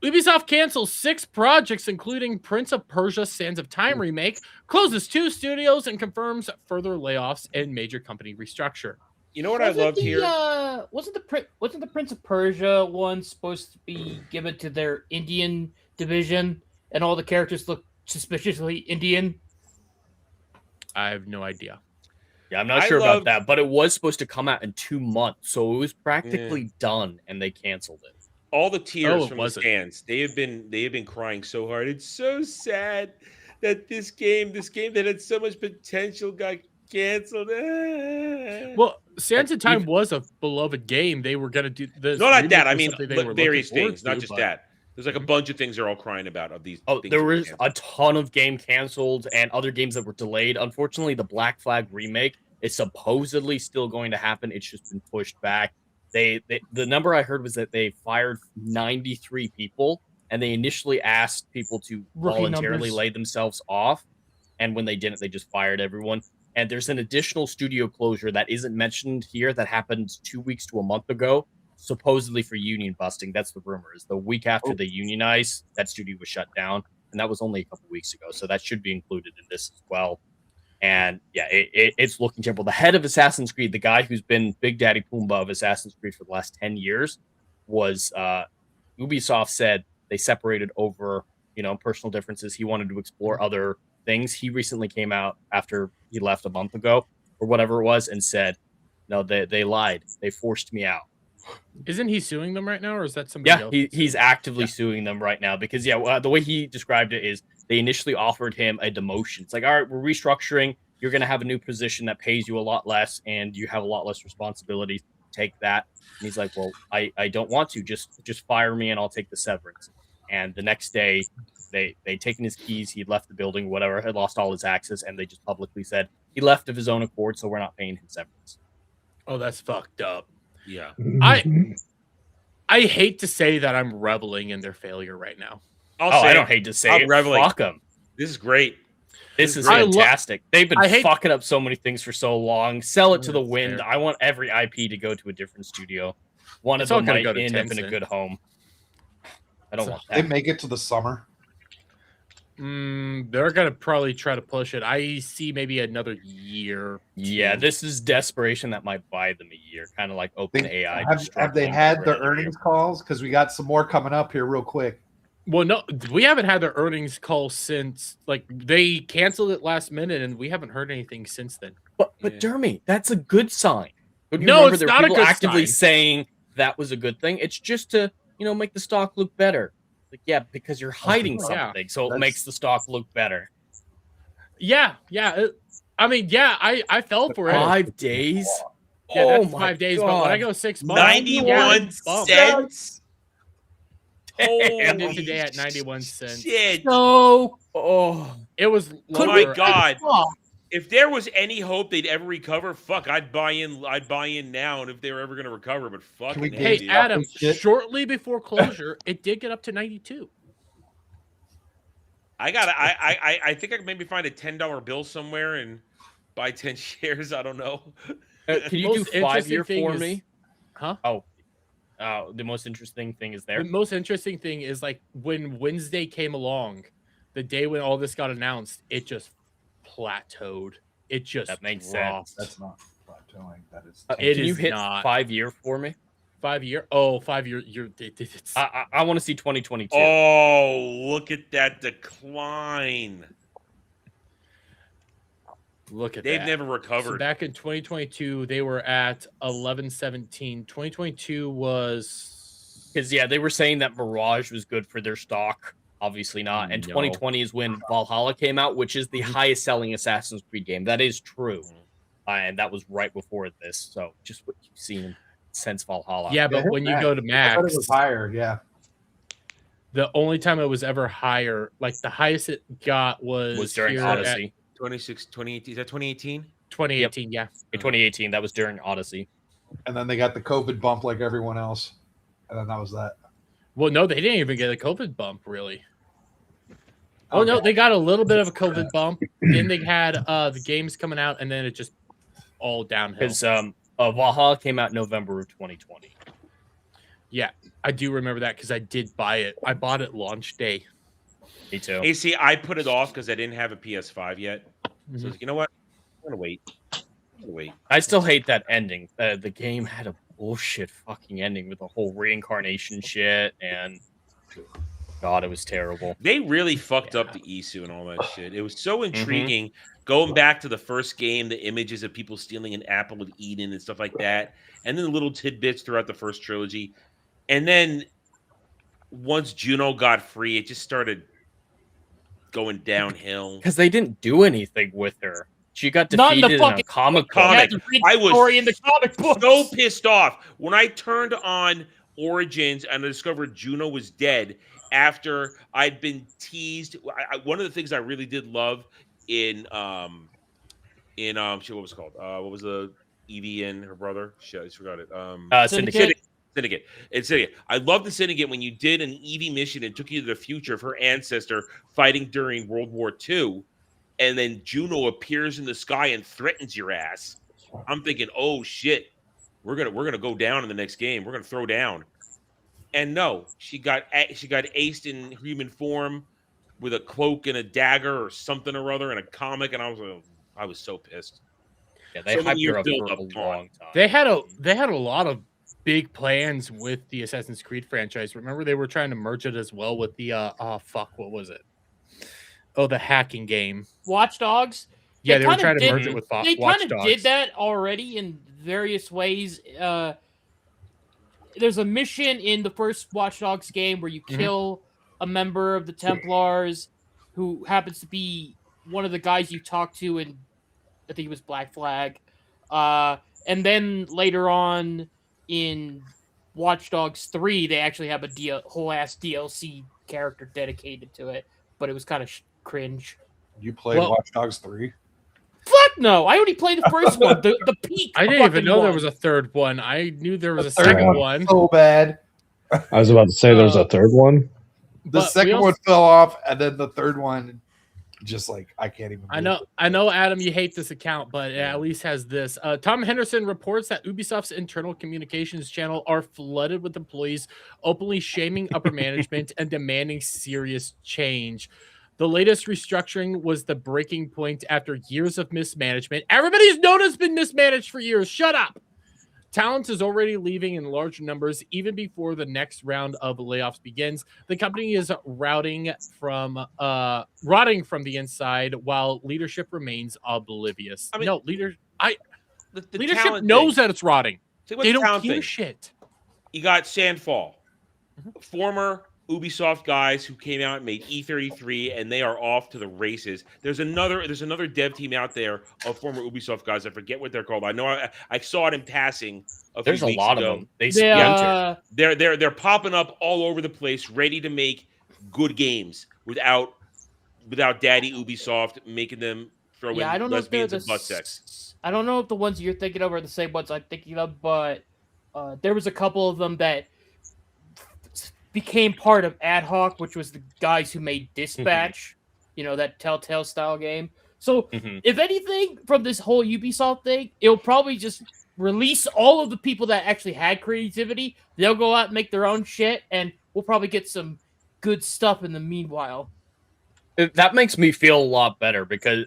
Speaker 9: Ubisoft cancels 6 projects, including Prince of Persia Sands of Time remake, closes 2 studios, and confirms further layoffs and major company restructure.
Speaker 3: You know what I loved here?
Speaker 10: Wasn't the Prince of Persia one supposed to be given to their Indian division, and all the characters look suspiciously Indian?
Speaker 9: I have no idea.
Speaker 12: Yeah, I'm not sure about that, but it was supposed to come out in 2 months, so it was practically done, and they canceled it.
Speaker 3: All the tears from the fans. They have been crying so hard. It's so sad that this game that had so much potential got canceled.
Speaker 9: Well, Sands of Time was a beloved game. They were going to do this.
Speaker 3: No, not that. I mean, various things, not just that. There's like a bunch of things they're all crying about of these.
Speaker 12: Oh, there was a ton of game canceled and other games that were delayed. Unfortunately, the Black Flag remake is supposedly still going to happen. It's just been pushed back. The number I heard was that they fired 93 people, and they initially asked people to voluntarily lay themselves off. And when they didn't, they just fired everyone. And there's an additional studio closure that isn't mentioned here that happened 2 weeks to a month ago, supposedly for union busting. That's the rumor. Is the week after they unionized, that studio was shut down, and that was only a couple weeks ago. So that should be included in this as well. And yeah, it's looking terrible. The head of Assassin's Creed, the guy who's been Big Daddy Pumbaa of Assassin's Creed for the last 10 years, was Ubisoft said they separated over personal differences. He wanted to explore other things. He recently came out after he left a month ago or whatever it was and said, no, they lied. They forced me out.
Speaker 9: Isn't he suing them right now, or is that somebody else?
Speaker 12: He's actively suing them right now because the way he described it is they initially offered him a demotion. It's like, all right, we're restructuring. You're going to have a new position that pays you a lot less, and you have a lot less responsibilities. Take that. And he's like, well, I don't want to. Just fire me, and I'll take the severance. And the next day, they'd taken his keys. He'd left the building, whatever, had lost all his access, and they just publicly said he left of his own accord, so we're not paying him severance.
Speaker 9: Oh, that's fucked up.
Speaker 3: Yeah.
Speaker 9: I hate to say that I'm reveling in their failure right now.
Speaker 12: I don't hate to say
Speaker 3: I'm
Speaker 12: it.
Speaker 3: reveling.
Speaker 12: Fuck them.
Speaker 3: This is great.
Speaker 12: This is fantastic. They've been
Speaker 9: hate-
Speaker 12: fucking up so many things for so long. Sell it to the
Speaker 9: That's
Speaker 12: wind.
Speaker 9: fair.
Speaker 12: I want every IP to go to a different studio. One
Speaker 9: It's
Speaker 12: of
Speaker 9: all
Speaker 12: them
Speaker 9: gonna
Speaker 12: might
Speaker 9: go to
Speaker 12: end up in a
Speaker 9: Tencent.
Speaker 12: good home. I don't want
Speaker 8: They
Speaker 12: that.
Speaker 8: make it to the summer.
Speaker 9: They're gonna probably try to push it. I see maybe another year.
Speaker 12: Yeah, this is desperation that might buy them a year, kind of like OpenAI.
Speaker 8: Have they had their earnings calls? Because we got some more coming up here real quick.
Speaker 9: Well, no, we haven't had their earnings call since like they canceled it last minute, and we haven't heard anything since then.
Speaker 12: But Dermy, that's a good sign. Don't you
Speaker 9: No,
Speaker 12: remember
Speaker 9: it's
Speaker 12: there were
Speaker 9: not a
Speaker 12: people
Speaker 9: good
Speaker 12: actively
Speaker 9: sign.
Speaker 12: saying that was a good thing. It's just to make the stock look better. Like, yeah, because you're hiding
Speaker 9: Yeah.
Speaker 12: something, so it makes the stock look better.
Speaker 9: Yeah. I fell for it.
Speaker 12: 5 days.
Speaker 9: Yeah,
Speaker 12: Oh
Speaker 9: that's
Speaker 12: my
Speaker 9: 5 days. But when I
Speaker 12: God.
Speaker 9: go 6 months,
Speaker 3: 91 cents.
Speaker 9: Ended
Speaker 3: Holy
Speaker 9: today at 91 cents.
Speaker 3: shit.
Speaker 10: So
Speaker 9: It was
Speaker 3: Oh
Speaker 9: lower.
Speaker 3: my god. If there was any hope they'd ever recover, fuck, I'd buy in now, and if they were ever gonna recover, but fucking
Speaker 9: Hey,
Speaker 3: dude.
Speaker 9: Adam, shortly before closure, it did get up to 92.
Speaker 3: I think I can maybe find a $10 bill somewhere and buy 10 shares. I don't know.
Speaker 12: Can you do
Speaker 9: Most
Speaker 12: 5-year
Speaker 9: interesting thing
Speaker 12: for
Speaker 9: is-
Speaker 12: me?
Speaker 9: Huh?
Speaker 12: Oh, the most interesting thing is there.
Speaker 9: The most interesting thing is like when Wednesday came along, the day when all this got announced, it just plateaued. It just
Speaker 12: That makes
Speaker 9: dropped.
Speaker 12: sense.
Speaker 8: That's not plateauing. That is.
Speaker 9: It
Speaker 12: Can you
Speaker 9: is
Speaker 12: hit
Speaker 9: not.
Speaker 12: 5-year for me?
Speaker 9: 5 year? Oh, 5 year. It's
Speaker 12: I want to see 2022.
Speaker 3: Oh, look at that decline.
Speaker 9: look at
Speaker 3: They've
Speaker 9: that.
Speaker 3: never
Speaker 9: So
Speaker 3: recovered.
Speaker 9: back in 2022, they were at 11.17. 2022 was
Speaker 12: Because they were saying that Mirage was good for their stock. Obviously not. And
Speaker 9: No.
Speaker 12: 2020 is when Valhalla came out, which is the highest selling Assassin's Creed game. That is true. And that was right before this. So just what you've seen since Valhalla.
Speaker 9: yeah, but when you go to
Speaker 8: I
Speaker 9: max,
Speaker 8: thought it was higher. Yeah.
Speaker 9: the only time it was ever higher, like the highest it got was
Speaker 12: during
Speaker 9: here at
Speaker 12: Odyssey.
Speaker 3: 2018. Is that 2018?
Speaker 9: 2018. Yeah.
Speaker 12: In 2018, that was during Odyssey.
Speaker 8: And then they got the COVID bump like everyone else. And then that was that.
Speaker 9: Well, no, they didn't even get a COVID bump, really. Oh no, they got a little bit of a COVID bump. Then they had the games coming out, and then it just all downhill.
Speaker 12: Because Valhalla came out November of 2020.
Speaker 9: Yeah, I do remember that because I did buy it. I bought it launch day.
Speaker 12: Me too.
Speaker 3: Hey, see, I put it off because I didn't have a PS5 yet. So I was like, you know what? I'm gonna wait.
Speaker 12: I still hate that ending. The game had a bullshit fucking ending with the whole reincarnation shit, and God, it was terrible.
Speaker 3: They really fucked up the Isu and all that shit. It was so intriguing going back to the first game, the images of people stealing an apple with Eden and stuff like that, and then the little tidbits throughout the first trilogy. And then once Juno got free, it just started going downhill.
Speaker 12: Because they didn't do anything with her. She got
Speaker 10: Not in the
Speaker 12: defeated in a
Speaker 10: fucking
Speaker 12: comic book.
Speaker 3: comic.
Speaker 10: You had to read
Speaker 3: I
Speaker 10: the
Speaker 3: was
Speaker 10: story in the comic book.
Speaker 3: so pissed off when I turned on Origins and I discovered Juno was dead after I'd been teased. One of the things I really did love in shit, what was it called? What was the Evie and her brother? Shit, I just forgot it.
Speaker 12: Syndicate.
Speaker 3: Syndicate. I love the Syndicate when you did an Evie mission and took you to the future of her ancestor fighting during World War II, and then Juno appears in the sky and threatens your ass. I'm thinking, oh shit, we're gonna go down in the next game. We're gonna throw down. And no, she got aced in human form with a cloak and a dagger or something or other in a comic, and I was so pissed.
Speaker 12: Yeah, they
Speaker 3: So many
Speaker 12: hyped her
Speaker 3: years
Speaker 12: up
Speaker 3: built
Speaker 12: for a
Speaker 3: up
Speaker 12: long time.
Speaker 9: They had a lot of big plans with the Assassin's Creed franchise. Remember, they were trying to merge it as well with the what was it? Oh, the hacking game.
Speaker 10: Watch Dogs.
Speaker 9: Yeah, they were
Speaker 10: kinda
Speaker 9: trying to
Speaker 10: did-
Speaker 9: merge it with
Speaker 10: They
Speaker 9: Watch
Speaker 10: kind of
Speaker 9: Dogs.
Speaker 10: did that already in various ways. There's a mission in the first Watch Dogs game where you kill a member of the Templars, who happens to be one of the guys you talked to in, I think it was Black Flag. And then later on in Watch Dogs 3, they actually have a whole ass DLC character dedicated to it, but it was kind of cringe.
Speaker 8: You played Watch Dogs 3?
Speaker 10: Fuck no! I only played the first one, the peak.
Speaker 9: I didn't even know
Speaker 10: one.
Speaker 9: there was a third one. I knew there was a second one.
Speaker 8: So bad.
Speaker 7: I was about to say there's a third one.
Speaker 8: The second one fell off, and then the third one, just like I can't even.
Speaker 9: I know, Adam, you hate this account, but it at least has this. Tom Henderson reports that Ubisoft's internal communications channel are flooded with employees openly shaming upper management and demanding serious change. The latest restructuring was the breaking point after years of mismanagement. Everybody's known has been mismanaged for years. Shut up. Talent is already leaving in large numbers even before the next round of layoffs begins. The company is rotting from the inside while leadership remains oblivious.
Speaker 3: I mean,
Speaker 9: no,
Speaker 3: the
Speaker 9: leadership knows that it's rotting.
Speaker 3: They
Speaker 9: don't give a shit.
Speaker 3: You got Sandfall, former Ubisoft guys who came out and made E33, and they are off to the races. There's another dev team out there of former Ubisoft guys. I forget what they're called. I know I saw it in passing.
Speaker 12: There's a lot
Speaker 3: ago.
Speaker 12: of them.
Speaker 3: They're popping up all over the place, ready to make good games without Daddy Ubisoft making them throw in lesbians and butt sex.
Speaker 10: I don't know if the ones you're thinking of are the same ones I'm thinking of, but there was a couple of them that became part of Ad Hoc, which was the guys who made Dispatch, that Telltale style game. So if anything from this whole Ubisoft thing, it'll probably just release all of the people that actually had creativity. They'll go out and make their own shit, and we'll probably get some good stuff in the meanwhile.
Speaker 12: That makes me feel a lot better because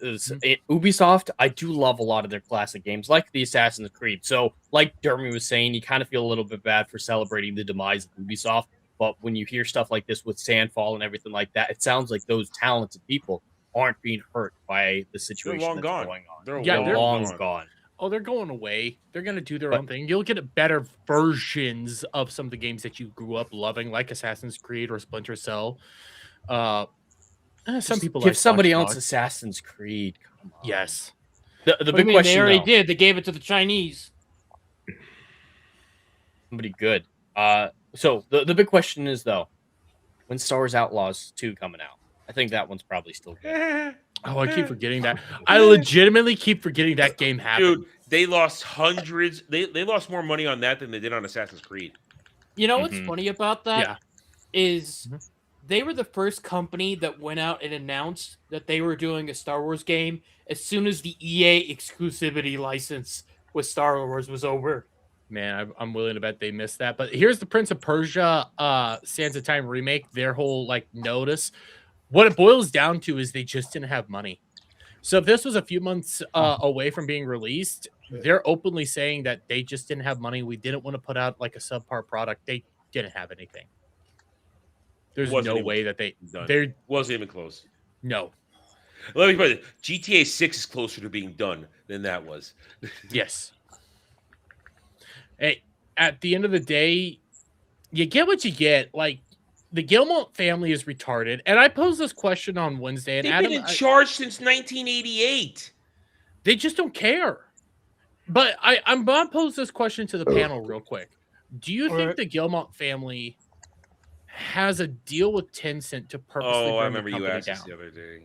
Speaker 12: Ubisoft, I do love a lot of their classic games, like the Assassin's Creed. So, like Jeremy was saying, you kind of feel a little bit bad for celebrating the demise of Ubisoft. But when you hear stuff like this with Sandfall and everything like that, it sounds like those talented people aren't being hurt by the situation
Speaker 3: They're long
Speaker 12: that's
Speaker 3: gone.
Speaker 12: going on.
Speaker 9: They're
Speaker 12: long gone.
Speaker 9: Oh, they're going away. They're going to do their own thing. You'll get better versions of some of the games that you grew up loving, like Assassin's Creed or Splinter Cell. Some people
Speaker 12: give
Speaker 9: like
Speaker 12: somebody
Speaker 9: Watch
Speaker 12: else
Speaker 9: Dogs.
Speaker 12: Assassin's Creed. Come on.
Speaker 9: Yes.
Speaker 12: The big question.
Speaker 10: They already
Speaker 12: though,
Speaker 10: did. They gave it to the Chinese.
Speaker 12: Somebody good. So the big question is though, when Star Wars Outlaws 2 coming out? I think that one's probably still good.
Speaker 9: Oh, I keep forgetting that. I legitimately keep forgetting that game happened.
Speaker 3: Dude, they lost hundreds. They lost more money on that than they did on Assassin's Creed.
Speaker 10: You know what's funny about that?
Speaker 9: Yeah.
Speaker 10: Is they were the first company that went out and announced that they were doing a Star Wars game as soon as the EA exclusivity license with Star Wars was over.
Speaker 9: Man, I'm willing to bet they missed that. But here's the Prince of Persia Sands of Time remake, their whole notice. What it boils down to is they just didn't have money. So if this was a few months away from being released, they're openly saying that they just didn't have money. We didn't want to put out a subpar product. They didn't have anything. There's no way that they
Speaker 3: wasn't even close.
Speaker 9: No.
Speaker 3: Let me put it. GTA 6 is closer to being done than that was.
Speaker 9: Yes. Hey, at the end of the day, you get what you get. The Gilmont family is retarded. And I posed this question on Wednesday. And
Speaker 3: They've
Speaker 9: Adam,
Speaker 3: been in charge since 1988.
Speaker 9: They just don't care. But I'm going to pose this question to the panel real quick. Do you think the Gilmont family has a deal with Tencent to purposely bring
Speaker 3: I remember
Speaker 9: the
Speaker 3: you
Speaker 9: company
Speaker 3: asked
Speaker 9: down?
Speaker 3: this the other day.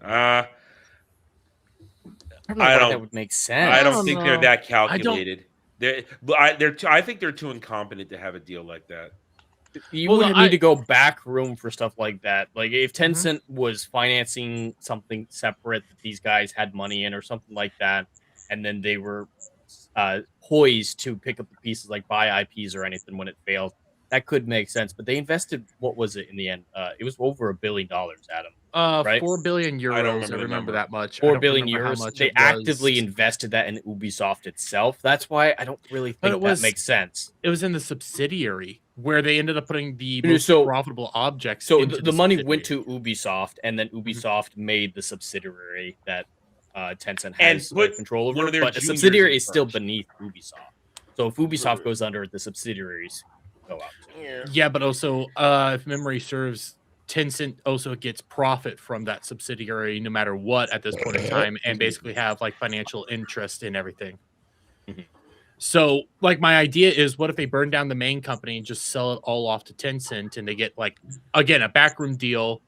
Speaker 3: Yeah.
Speaker 12: I don't know why that would make sense.
Speaker 3: I don't think they're that calculated. I think they're too incompetent to have a deal like that.
Speaker 12: You wouldn't need to go back room for stuff like that. Like if Tencent was financing something separate that these guys had money in or something like that, and then they were poised to pick up the pieces like buy IPs or anything when it failed, that could make sense. But they invested, what was it in the end? It was over $1 billion, Adam. Right?
Speaker 9: 4 billion euros.
Speaker 3: I don't
Speaker 9: I
Speaker 3: remember the
Speaker 9: remember
Speaker 3: number.
Speaker 9: that much.
Speaker 12: 4 billion euros. They actively invested that in Ubisoft itself. That's why I don't really think that makes sense.
Speaker 9: It was in the subsidiary where they ended up putting the most profitable objects.
Speaker 12: So
Speaker 9: into
Speaker 12: the money went to Ubisoft, and then Ubisoft made the subsidiary that Tencent has control over. But the subsidiary is still beneath Ubisoft. So if Ubisoft goes under, the subsidiaries go up.
Speaker 9: Yeah, but also, if memory serves, Tencent also gets profit from that subsidiary no matter what at this point in time, and basically have like financial interest in everything. So, like, my idea is, what if they burn down the main company and just sell it all off to Tencent, and they get, like, again, a backroom deal,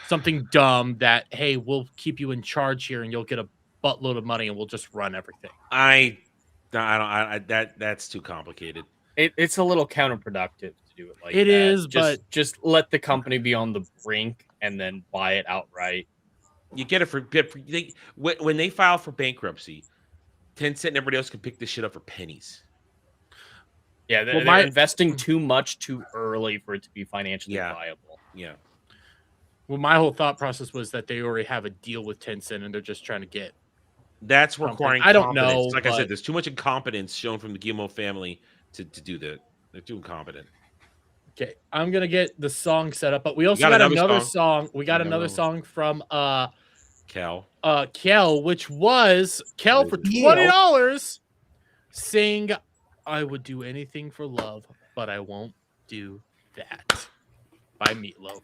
Speaker 9: something dumb that, hey, we'll keep you in charge here, and you'll get a buttload of money, and we'll just run everything.
Speaker 3: That's too complicated.
Speaker 12: It's a little counterproductive to do it like
Speaker 9: It
Speaker 12: that.
Speaker 9: is, but
Speaker 12: just let the company be on the brink and then buy it outright.
Speaker 3: You get it for when they file for bankruptcy, Tencent and everybody else can pick this shit up for pennies.
Speaker 12: Yeah, they're investing too much too early for it to be financially viable.
Speaker 3: Yeah.
Speaker 9: Well, my whole thought process was that they already have a deal with Tencent, and they're just trying to get.
Speaker 3: That's requiring.
Speaker 9: I don't know.
Speaker 3: Like I said, there's too much incompetence shown from the Guillemot family to do that. They're too incompetent.
Speaker 9: Okay, I'm gonna get the song set up, but we also got another song. We got another song from
Speaker 3: Cal.
Speaker 9: Cal, which was Cal for $20. Sing, "I would do anything for love, but I won't do that," by Meatloaf.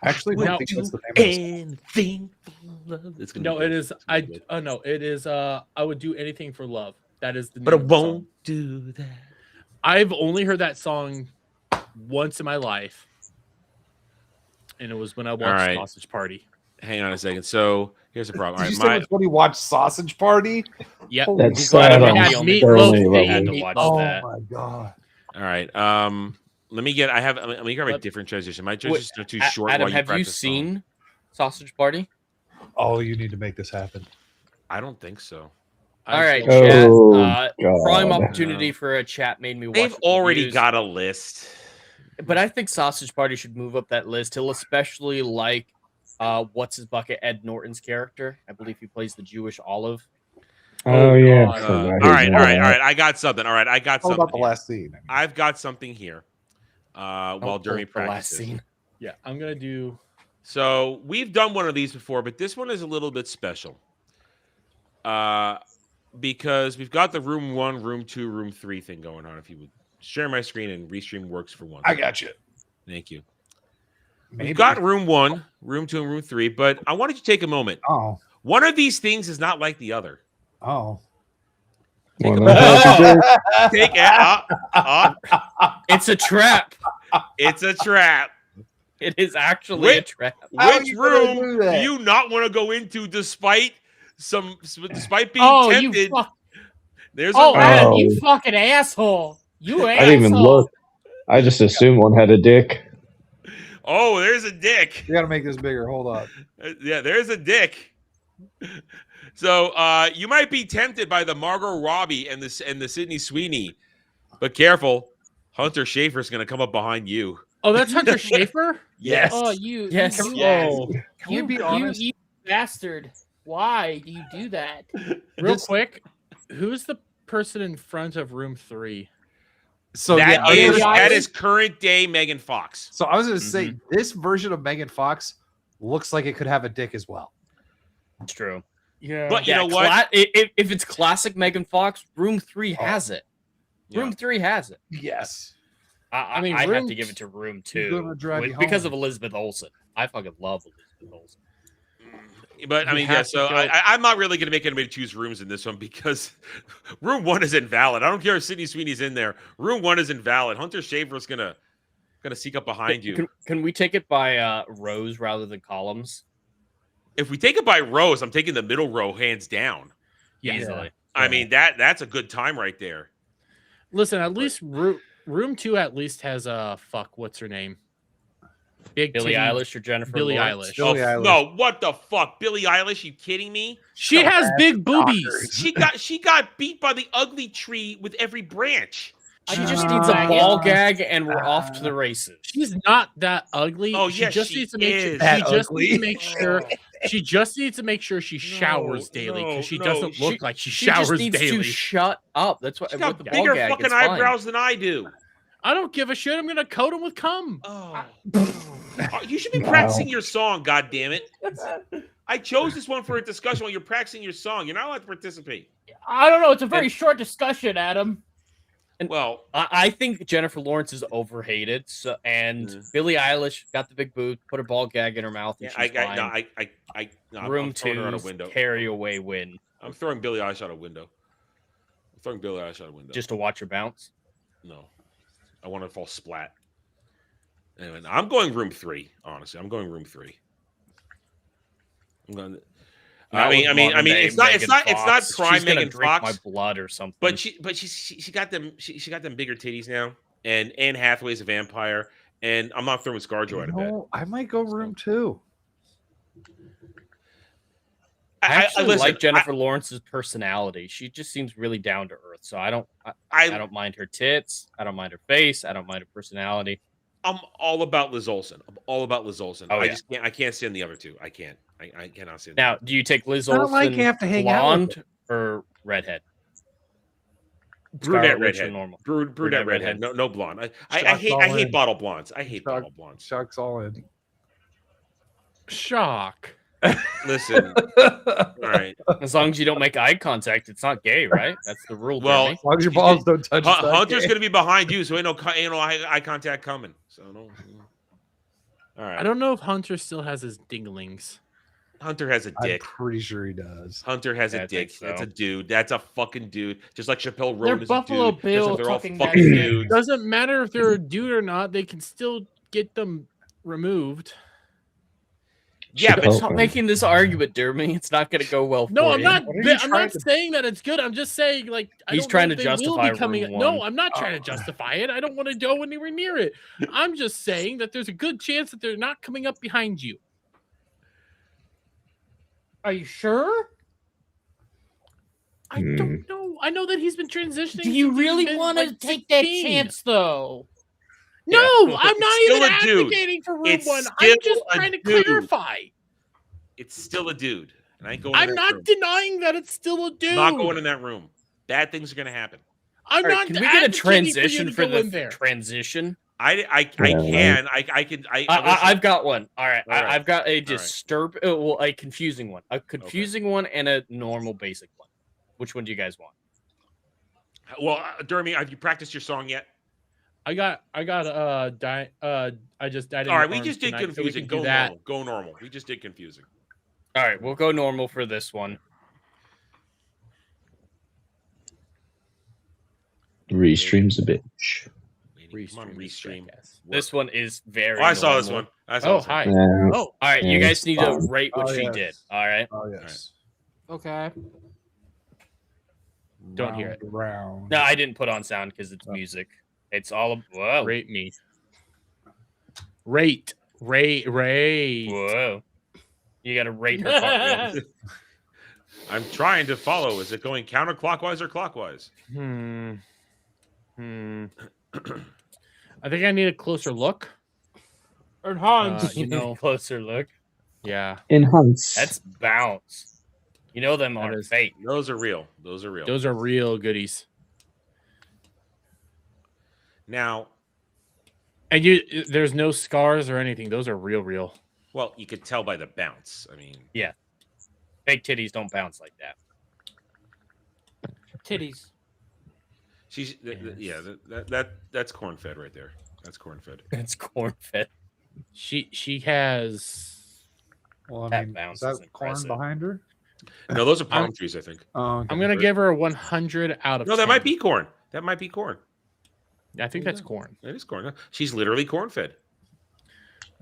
Speaker 8: Actually,
Speaker 9: now,
Speaker 8: think that's the name
Speaker 3: anything for love.
Speaker 9: It's gonna it is. No, it is. I would do anything for love. That is the.
Speaker 3: But I won't do that.
Speaker 9: I've only heard that song once in my life, and it was when I watched Sausage Party.
Speaker 3: Hang on a second. So here's the problem.
Speaker 8: Did you say when you watched Sausage Party?
Speaker 9: Yep.
Speaker 7: That's sad.
Speaker 12: Oh my
Speaker 8: god.
Speaker 3: All right. Let me grab a different transition. My transitions are too short.
Speaker 12: Adam,
Speaker 3: while you
Speaker 12: have you
Speaker 3: practice
Speaker 12: seen Sausage Party?
Speaker 8: Oh, you need to make this happen.
Speaker 3: I don't think so.
Speaker 12: All right,
Speaker 7: chat.
Speaker 12: Prime opportunity for a chat made me watch.
Speaker 3: They've already got a list.
Speaker 12: But I think Sausage Party should move up that list. He'll especially like what's his bucket, Ed Norton's character. I believe he plays the Jewish Olive.
Speaker 7: Oh yeah.
Speaker 3: All right. I got something. All right, I got something.
Speaker 8: What about the last scene?
Speaker 3: I've got something here. While during practice.
Speaker 9: Yeah, I'm gonna do.
Speaker 3: So we've done one of these before, but this one is a little bit special. Because we've got the room 1, room 2, room 3 thing going on. If you would share my screen and restream works for once.
Speaker 8: I got you.
Speaker 3: Thank you.
Speaker 8: Maybe.
Speaker 3: We've got room 1, room 2, and room 3, but I wanted to take a moment.
Speaker 8: Oh.
Speaker 3: One of these things is not like the other.
Speaker 8: Oh.
Speaker 3: Take a moment. Take it.
Speaker 12: It's a trap.
Speaker 3: It's a trap.
Speaker 12: It is actually a trap.
Speaker 3: Which room do you not want to go into despite being tempted? There's
Speaker 10: Adam, you fucking asshole. You
Speaker 7: I didn't even look. I just assumed one had a dick.
Speaker 3: Oh, there's a dick.
Speaker 8: You gotta make this bigger. Hold on.
Speaker 3: Yeah, there's a dick. So you might be tempted by the Margot Robbie and the Sydney Sweeney, but careful, Hunter Schafer's gonna come up behind you.
Speaker 9: Oh, that's Hunter Schafer?
Speaker 3: Yes.
Speaker 10: Oh, you.
Speaker 12: Yes.
Speaker 10: You,
Speaker 8: Can we be honest?
Speaker 10: You bastard. Why do you do that?
Speaker 9: Real quick, who's the person in front of room 3?
Speaker 8: So
Speaker 3: that is current day Megan Fox.
Speaker 8: So I was going to say this version of Megan Fox looks like it could have a dick as well.
Speaker 12: It's true.
Speaker 9: Yeah,
Speaker 3: but you know what?
Speaker 12: If it's classic Megan Fox, room 3 has it. Room 3 has it.
Speaker 8: Yes.
Speaker 12: I mean, I'd have to give it to room 2 because of Elizabeth Olsen. I fucking love Elizabeth Olsen.
Speaker 3: But I mean, yeah. So I'm not really going to make anybody choose rooms in this one because room 1 is invalid. I don't care if Sydney Sweeney's in there. Room 1 is invalid. Hunter Schafer's gonna sneak up behind you.
Speaker 12: Can we take it by rows rather than columns?
Speaker 3: If we take it by rows, I'm taking the middle row hands down.
Speaker 9: Yeah.
Speaker 12: Easily.
Speaker 3: I mean that's a good time right there.
Speaker 9: Listen, at least room 2 at least has a what's her name?
Speaker 12: Billie Eilish or Jennifer
Speaker 9: Billie
Speaker 12: Lawrence?
Speaker 9: Eilish.
Speaker 8: Billie Eilish.
Speaker 3: No, what the fuck? Billie Eilish? You kidding me?
Speaker 9: She has big boobies.
Speaker 3: She got beat by the ugly tree with every branch.
Speaker 12: She just needs a ball gag and we're off to the races.
Speaker 9: She's not that ugly.
Speaker 3: Oh,
Speaker 9: she
Speaker 3: yes,
Speaker 9: just
Speaker 3: she
Speaker 9: needs to make
Speaker 3: is.
Speaker 9: sure. She just needs to make sure. She just needs to make sure she showers daily because she doesn't look like she showers
Speaker 12: just needs
Speaker 9: daily.
Speaker 12: to shut up. That's what.
Speaker 3: She's
Speaker 12: with
Speaker 3: got
Speaker 12: the
Speaker 3: bigger
Speaker 12: ball gag,
Speaker 3: fucking
Speaker 12: it's fine.
Speaker 3: eyebrows than I do.
Speaker 9: I don't give a shit. I'm gonna coat him with cum.
Speaker 3: Oh. You should be practicing your song, God damn it! I chose this one for a discussion while you're practicing your song. You're not allowed to participate.
Speaker 10: I don't know. It's a very short discussion, Adam.
Speaker 3: Well,
Speaker 12: I think Jennifer Lawrence is overhated. So, and Billie Eilish got the big boot, put her ball gag in her mouth, and she's fine.
Speaker 3: I'm
Speaker 12: Room
Speaker 3: throwing her out a
Speaker 12: 2's
Speaker 3: window.
Speaker 12: carry away win.
Speaker 3: I'm throwing Billie Eilish out a window.
Speaker 12: Just to watch her bounce?
Speaker 3: No. I want her to fall splat. Anyway, I'm going room 3, honestly. I'm going room 3. I'm going I mean, it's not prime Megan Fox.
Speaker 12: My blood or something.
Speaker 3: But she got them bigger titties now, and Anne Hathaway's a vampire, and I'm not throwing ScarJo out of bed.
Speaker 8: I might go room 2.
Speaker 12: I actually like Jennifer Lawrence's personality. She just seems really down to earth. So I don't mind her tits. I don't mind her face. I don't mind her personality.
Speaker 3: I'm all about Liz Olsen.
Speaker 12: Oh,
Speaker 3: I can't stand the other two. I can't. I cannot stand.
Speaker 12: Now, do you take Liz Olsen blonde or redhead?
Speaker 3: Brunette redhead.
Speaker 12: Normal.
Speaker 3: Brunette redhead. No blonde. I hate bottle blondes. I hate bottle blondes.
Speaker 8: Shock's all in.
Speaker 9: Shock.
Speaker 3: Listen. All right.
Speaker 12: As long as you don't make eye contact, it's not gay, right? That's the rule.
Speaker 3: Well,
Speaker 8: as long as your balls don't touch.
Speaker 3: Hunter's gonna be behind you, so ain't no eye contact coming. So no. All right.
Speaker 9: I don't know if Hunter still has his dinglings.
Speaker 3: Hunter has a dick.
Speaker 8: I'm pretty sure he does.
Speaker 3: Hunter has a dick.
Speaker 12: So.
Speaker 3: That's a dude. That's a fucking dude. Just like Chappelle
Speaker 10: They're
Speaker 3: Roan is
Speaker 10: Buffalo
Speaker 3: a dude.
Speaker 10: Bill
Speaker 3: They're all
Speaker 10: talking
Speaker 3: fucking
Speaker 10: that shit.
Speaker 3: dudes.
Speaker 9: Doesn't matter if they're a dude or not. They can still get them removed.
Speaker 3: Yeah, but
Speaker 12: stop making this argument, Dermy. It's not going to go well.
Speaker 9: No,
Speaker 12: for
Speaker 9: I'm
Speaker 12: you.
Speaker 9: not. I'm not saying that it's good. I'm just saying, like,
Speaker 12: He's trying to justify
Speaker 9: coming.
Speaker 12: room
Speaker 9: No,
Speaker 12: one.
Speaker 9: I'm not trying to justify it. I don't want to go anywhere near it. I'm just saying that there's a good chance that they're not coming up behind you.
Speaker 10: Are you sure?
Speaker 9: I don't know. I know that he's been transitioning.
Speaker 10: Do you
Speaker 9: since he's
Speaker 10: really
Speaker 9: been,
Speaker 10: want to
Speaker 9: like,
Speaker 10: take that
Speaker 9: 16.
Speaker 10: chance, though?
Speaker 9: No,
Speaker 3: Yeah.
Speaker 9: I'm not
Speaker 3: It's
Speaker 9: even
Speaker 3: still a dude.
Speaker 9: advocating for room
Speaker 3: It's
Speaker 9: one.
Speaker 3: still
Speaker 9: I'm just
Speaker 3: a
Speaker 9: trying to
Speaker 3: dude.
Speaker 9: clarify.
Speaker 3: It's still a dude. And I ain't going.
Speaker 9: I'm
Speaker 3: in that
Speaker 9: not
Speaker 3: room.
Speaker 9: denying that it's still a dude.
Speaker 3: I'm not going in that room. Bad things are going to happen.
Speaker 9: I'm
Speaker 12: All right,
Speaker 9: not.
Speaker 12: can we get a
Speaker 9: advocating
Speaker 12: transition
Speaker 9: you
Speaker 12: for
Speaker 9: to go in
Speaker 12: the
Speaker 9: there.
Speaker 12: transition?
Speaker 3: I can.
Speaker 12: I've got one. All right.
Speaker 3: All right.
Speaker 12: I've got a a confusing one. A confusing one and a normal basic one. Which one do you guys want?
Speaker 3: Well, Dermy, have you practiced your song yet?
Speaker 9: I just died.
Speaker 3: All right, we just did confusing. Go normal. Go normal. We just did confusing.
Speaker 12: All right, we'll go normal for this one.
Speaker 7: Restream's a bitch.
Speaker 3: Come on, restream.
Speaker 12: This one is very.
Speaker 3: Oh, I saw this
Speaker 12: normal.
Speaker 3: one. I saw this
Speaker 9: hi.
Speaker 3: one.
Speaker 12: Oh, all right. You guys need to rate what she
Speaker 8: yes.
Speaker 12: did. All right.
Speaker 8: Oh yes.
Speaker 10: Okay.
Speaker 9: Don't hear it.
Speaker 8: Round.
Speaker 12: No, I didn't put on sound because it's music. It's all. Whoa.
Speaker 9: Rate me. Rate.
Speaker 12: Whoa. You got to rate her cartwheel.
Speaker 3: I'm trying to follow. Is it going counterclockwise or clockwise?
Speaker 9: I think I need a closer look.
Speaker 10: Enhance.
Speaker 12: Closer look.
Speaker 9: Yeah.
Speaker 7: Enhance.
Speaker 12: That's bounce. You know them are fake.
Speaker 3: Those are real. Those are real.
Speaker 9: Those are real goodies.
Speaker 3: Now,
Speaker 9: and there's no scars or anything. Those are real.
Speaker 3: Well, you could tell by the bounce. I mean,
Speaker 12: yeah, fake titties don't bounce like that.
Speaker 10: Titties.
Speaker 3: She's that's corn fed right there. That's corn fed.
Speaker 12: That's corn fed.
Speaker 9: She has.
Speaker 8: Well, I
Speaker 12: that
Speaker 8: mean,
Speaker 12: bounce
Speaker 8: is
Speaker 12: is
Speaker 8: that corn
Speaker 12: impressive.
Speaker 8: behind her?
Speaker 3: No, those are palm trees. I think.
Speaker 8: Oh, okay.
Speaker 9: I'm gonna give her a 100 out of.
Speaker 3: No,
Speaker 9: 10.
Speaker 3: that might be corn. That might be corn.
Speaker 9: I think that's corn.
Speaker 3: It is corn. She's literally corn fed.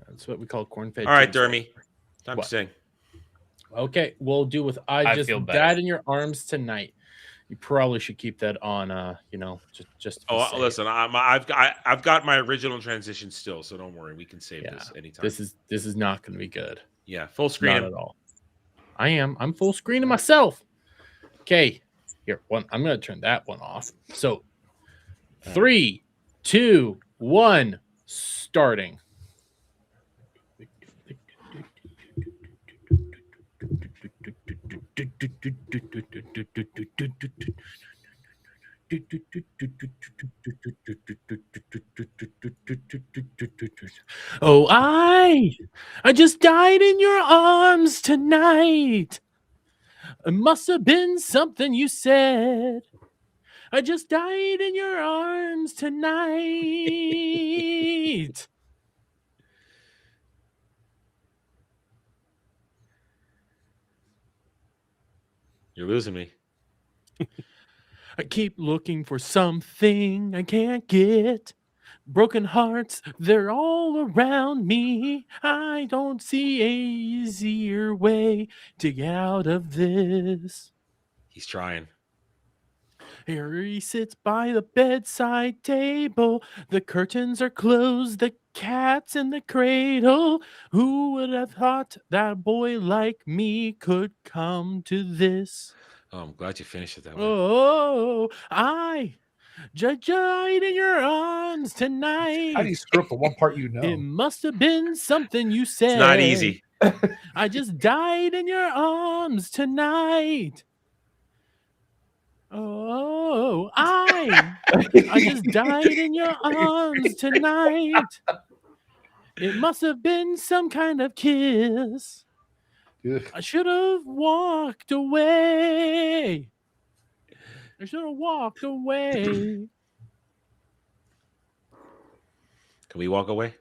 Speaker 9: That's what we call corn fed.
Speaker 3: All right, Dermy. Time to sing.
Speaker 9: Okay, we'll do with I Just
Speaker 12: feel
Speaker 9: Died
Speaker 12: better.
Speaker 9: in Your Arms Tonight. You probably should keep that on. Just.
Speaker 3: Oh, listen, I've got my original transition still, so don't worry. We can save this anytime.
Speaker 9: This is not going to be good.
Speaker 3: Yeah, full screen.
Speaker 9: Not at all. I'm full screening myself. Okay, here. I'm going to turn that one off. So, 3, 2, 1, starting. Oh, I just died in your arms tonight. It must have been something you said. I just died in your arms tonight.
Speaker 3: You're losing me.
Speaker 9: I keep looking for something I can't get. Broken hearts, they're all around me. I don't see a easier way to get out of this.
Speaker 3: He's trying.
Speaker 9: Here he sits by the bedside table. The curtains are closed, the cat's in the cradle. Who would have thought that a boy like me could come to this?
Speaker 3: Oh, I'm glad you finished it that way.
Speaker 9: Oh, I died in your arms tonight.
Speaker 8: How do you screw up the one part you know?
Speaker 9: It must have been something you said.
Speaker 3: It's not easy.
Speaker 9: I just died in your arms tonight. Oh, I just died in your arms tonight. It must have been some kind of kiss. I should have walked away. I should have walked away.
Speaker 3: Can we walk away?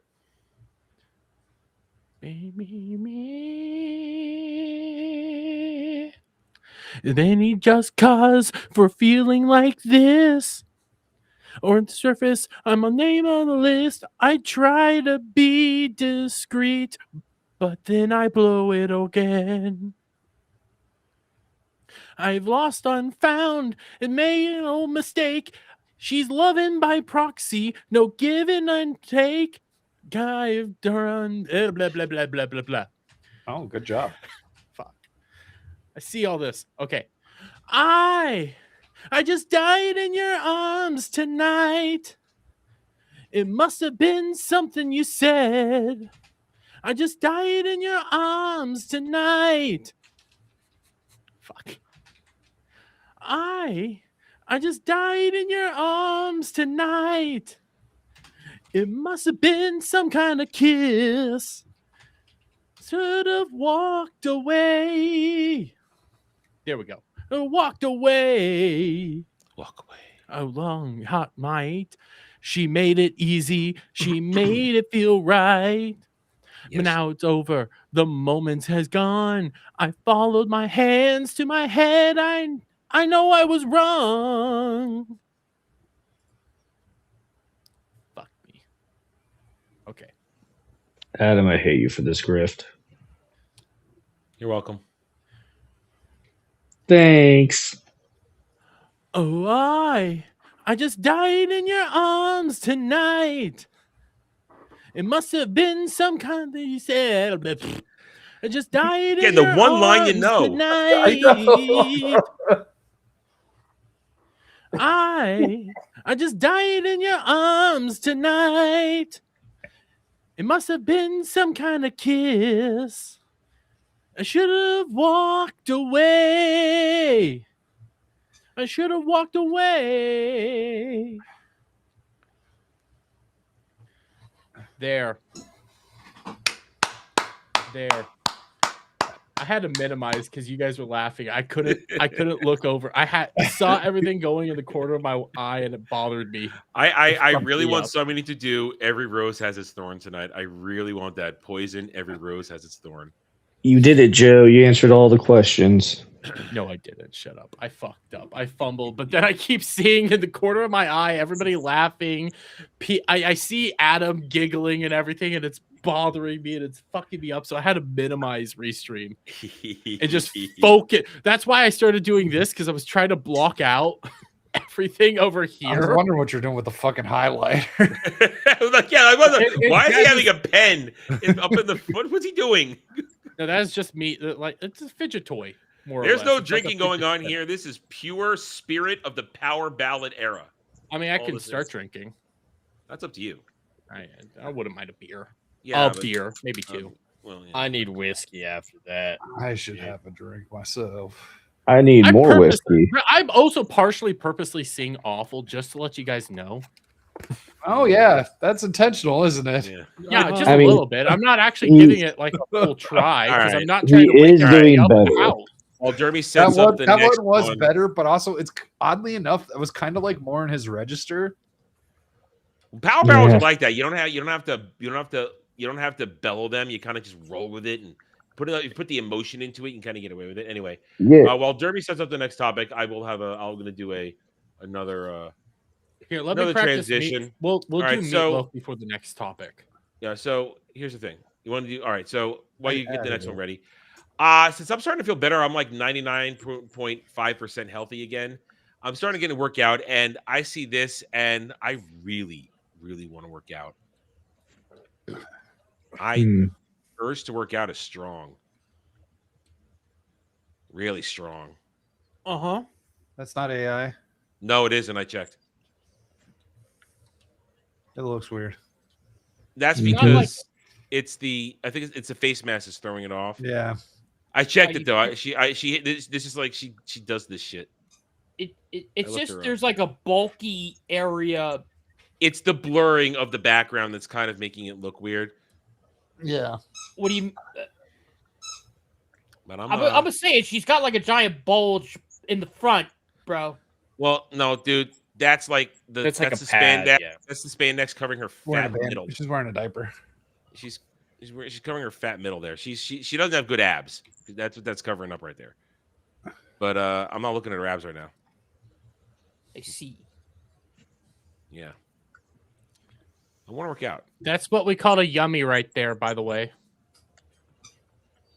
Speaker 9: Me. Then he just cause for feeling like this. Or on the surface, I'm a name on the list. I try to be discreet, but then I blow it again. I've lost, unfound, and made no mistake. She's loving by proxy, no give and take. I've done blah blah blah blah blah blah.
Speaker 8: Oh, good job.
Speaker 9: Fuck. I see all this. Okay. I just died in your arms tonight. It must have been something you said. I just died in your arms tonight. Fuck. I just died in your arms tonight. It must have been some kind of kiss. Should have walked away. There we go. Walked away.
Speaker 3: Walk away.
Speaker 9: Oh, long hot night. She made it easy. She made it feel right.
Speaker 3: Yes.
Speaker 9: But now it's over. The moment has gone. I followed my hands to my head. I know I was wrong. Fuck me. Okay.
Speaker 7: Adam, I hate you for this grift.
Speaker 3: You're welcome.
Speaker 7: Thanks.
Speaker 9: Oh, I just died in your arms tonight. It must have been some kind that you said. I just died in
Speaker 3: the
Speaker 9: your
Speaker 3: one line you
Speaker 9: arms
Speaker 3: know.
Speaker 9: tonight. I just died in your arms tonight. It must have been some kind of kiss. I should have walked away. I should have walked away. There. I had to minimize because you guys were laughing. I couldn't look over. I saw everything going in the corner of my eye and it bothered me.
Speaker 3: I really want somebody to do Every Rose Has Its Thorn tonight. I really want that. Poison, Every Rose Has Its Thorn.
Speaker 7: You did it, Joe. You answered all the questions.
Speaker 9: No, I didn't. Shut up. I fucked up. I fumbled. But then I keep seeing in the corner of my eye, everybody laughing. I see Adam giggling and everything, and it's bothering me and it's fucking me up. So I had to minimize Restream and just focus. That's why I started doing this, because I was trying to block out everything over here.
Speaker 8: I was wondering what you're doing with the fucking highlighter.
Speaker 3: Why is he having a pen up in the foot? What's he doing?
Speaker 9: No, that's just me. Like, it's a fidget toy.
Speaker 3: There's no drinking going on here. This is pure spirit of the power ballad era.
Speaker 9: I mean, I can start drinking.
Speaker 3: That's up to you.
Speaker 9: I wouldn't mind a beer.
Speaker 3: Yeah,
Speaker 9: beer, maybe two.
Speaker 3: Well, yeah.
Speaker 12: I need whiskey after that.
Speaker 8: I should have a drink myself.
Speaker 7: I need more whiskey.
Speaker 9: I'm also purposely sing awful just to let you guys know.
Speaker 8: Oh yeah, that's intentional, isn't it?
Speaker 9: Yeah, just a little bit. I'm not actually giving it like a full try because I'm not trying to
Speaker 7: he is doing better.
Speaker 9: out.
Speaker 3: While Jeremy sets up the
Speaker 8: that
Speaker 3: next
Speaker 8: one was
Speaker 3: one.
Speaker 8: better, but also it's oddly enough, it was kind of like more in his register.
Speaker 3: Power barrels are like that. You don't have to bellow them. You kind of just roll with it and put the emotion into it and kind of get away with it. Anyway, while Derby sets up the next topic, I'm gonna do another
Speaker 9: Here, let
Speaker 3: another
Speaker 9: me practice
Speaker 3: transition.
Speaker 9: We'll
Speaker 3: All
Speaker 9: do
Speaker 3: right,
Speaker 9: meatloaf before the next topic.
Speaker 3: Yeah. So here's the thing. You want to do all right. So while you get the next one ready, since I'm starting to feel better, I'm like 99.5% healthy again. I'm starting to get to work out, and I see this, and I really want to work out. Urge to work out is strong, really strong.
Speaker 8: That's not AI.
Speaker 3: No, it isn't. I checked.
Speaker 8: It looks weird.
Speaker 3: That's because it's the. I think it's the face mask is throwing it off.
Speaker 8: Yeah,
Speaker 3: I checked it though. This is like she does this shit.
Speaker 10: It's just there's like a bulky area.
Speaker 3: It's the blurring of the background that's kind of making it look weird.
Speaker 10: Yeah. What do you?
Speaker 3: But
Speaker 10: I'm saying she's got like a giant bulge in the front, bro.
Speaker 3: Well, no, dude, that's like that's
Speaker 12: like
Speaker 3: the
Speaker 12: a pad,
Speaker 3: spandex.
Speaker 12: yeah.
Speaker 3: That's the spandex covering her fat middle.
Speaker 8: She's wearing a diaper.
Speaker 3: She's covering her fat middle there. She doesn't have good abs. That's what that's covering up right there. But I'm not looking at her abs right now.
Speaker 10: I see.
Speaker 3: Yeah. I want to work out.
Speaker 9: That's what we call a yummy right there, by the way.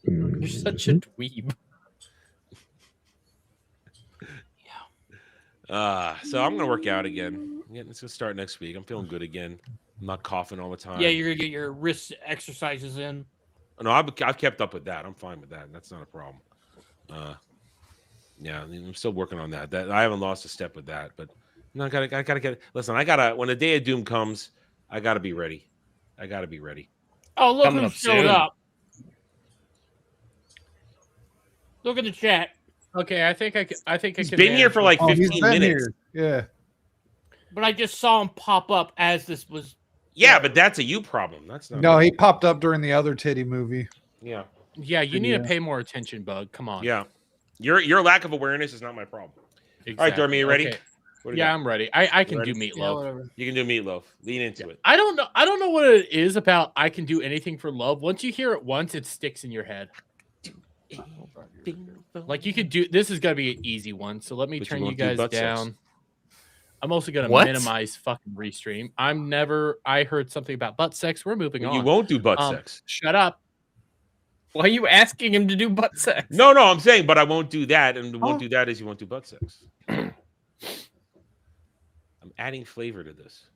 Speaker 12: You're such a dweeb.
Speaker 3: So I'm gonna work out again. Yeah, it's gonna start next week. I'm feeling good again. I'm not coughing all the time.
Speaker 10: Yeah, you're gonna get your wrist exercises in.
Speaker 3: No, I've kept up with that. I'm fine with that. That's not a problem. Yeah, I mean, I'm still working on that. That I haven't lost a step with that, but no, I gotta get. Listen, when the day of doom comes, I gotta be ready.
Speaker 10: Oh, look
Speaker 12: Coming
Speaker 10: who
Speaker 12: up
Speaker 10: showed
Speaker 12: soon.
Speaker 10: up! Look at the chat.
Speaker 9: Okay, I think I
Speaker 3: He's
Speaker 9: can
Speaker 3: been here
Speaker 9: manage
Speaker 3: for like
Speaker 9: this.
Speaker 3: 15 minutes.
Speaker 8: Yeah.
Speaker 10: But I just saw him pop up as this was.
Speaker 3: Yeah, but that's a you problem. That's not.
Speaker 8: No, he popped up during the other titty movie.
Speaker 3: Yeah.
Speaker 9: Yeah, you need to pay more attention, Bug. Come on.
Speaker 3: Yeah. Your lack of awareness is not my problem.
Speaker 9: Exactly.
Speaker 3: All right, Dermy, you ready?
Speaker 9: Okay.
Speaker 3: What do you
Speaker 9: Yeah,
Speaker 3: got?
Speaker 9: I'm ready. I can
Speaker 3: ready?
Speaker 9: do meatloaf.
Speaker 3: You can do meatloaf. Lean into it.
Speaker 9: I don't know what it is about I can do anything for love. Once you hear it once, it sticks in your head. Like you could do this is gonna be an easy one. So let me
Speaker 3: But you
Speaker 9: turn you
Speaker 3: won't do
Speaker 9: guys
Speaker 3: butt sex.
Speaker 9: down. I'm also gonna
Speaker 12: What?
Speaker 9: minimize fucking restream. I heard something about butt sex. We're moving on.
Speaker 3: You won't do butt sex.
Speaker 9: Shut up.
Speaker 12: Why are you asking him to do butt sex?
Speaker 3: No, I'm saying, but I won't do that, and won't do that is you won't do butt sex. I'm adding flavor to this.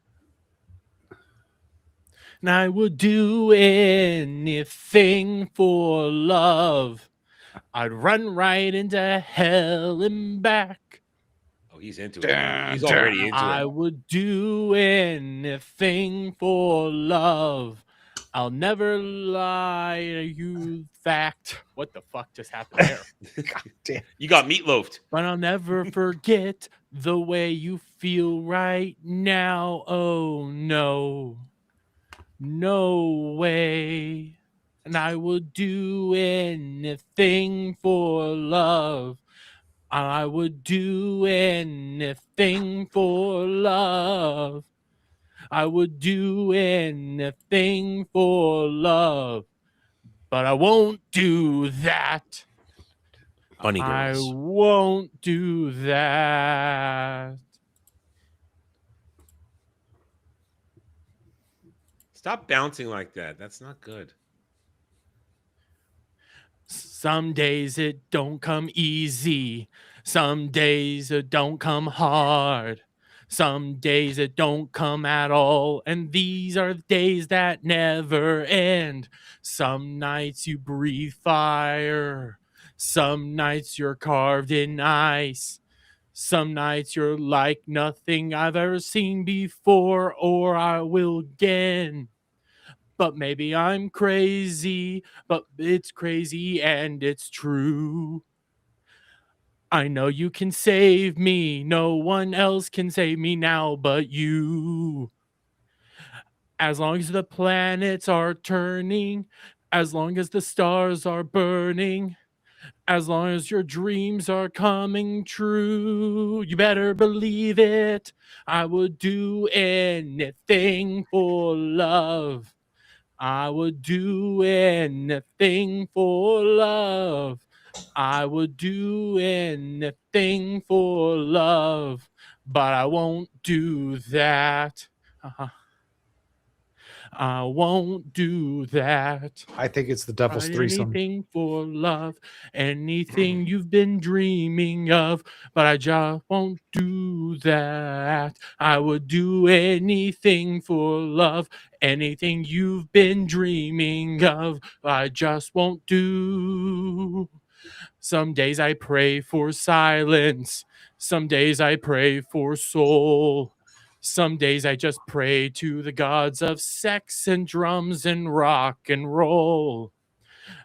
Speaker 9: And I would do anything for love. I'd run right into hell and back.
Speaker 3: Oh, he's into it. He's already into
Speaker 9: I
Speaker 3: it.
Speaker 9: would do anything for love. I'll never lie to you. Fact. What the fuck just happened there?
Speaker 8: God damn.
Speaker 3: You got meatloafed.
Speaker 9: But I'll never forget the way you feel right now. Oh no. No way. And I would do anything for love. I would do anything for love. I would do anything for love. But I won't do that.
Speaker 3: Bunny
Speaker 9: I
Speaker 3: girls.
Speaker 9: won't do that.
Speaker 3: Stop bouncing like that. That's not good.
Speaker 9: Some days it don't come easy. Some days it don't come hard. Some days it don't come at all. And these are the days that never end. Some nights you breathe fire. Some nights you're carved in ice. Some nights you're like nothing I've ever seen before or I will again. But maybe I'm crazy, but it's crazy and it's true. I know you can save me. No one else can save me now but you. As long as the planets are turning, as long as the stars are burning, As long as your dreams are coming true, you better believe it. I would do anything for love. I would do anything for love. I would do anything for love, but I won't do that. I won't do that.
Speaker 8: I think it's the Devil's Threesome.
Speaker 9: Anything for love, anything you've been dreaming of, but I just won't do that. I would do anything for love, anything you've been dreaming of, I just won't do. Some days I pray for silence, some days I pray for soul. Some days I just pray to the gods of sex and drums and rock and roll.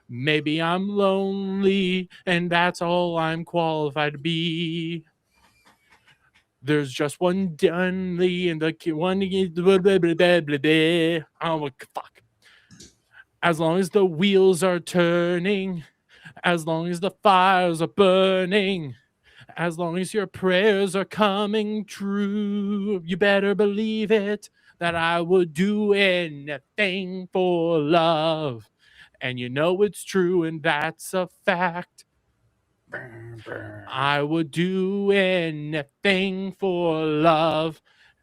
Speaker 9: Maybe I'm lonely and that's all I'm qualified to be. There's just one Dunley and the one. Oh, fuck. As long as the wheels are turning, as long as the fires are burning, as long as your prayers are coming true, you better believe it, that I would do anything for love. And you know it's true, and that's a fact. I would do anything for love,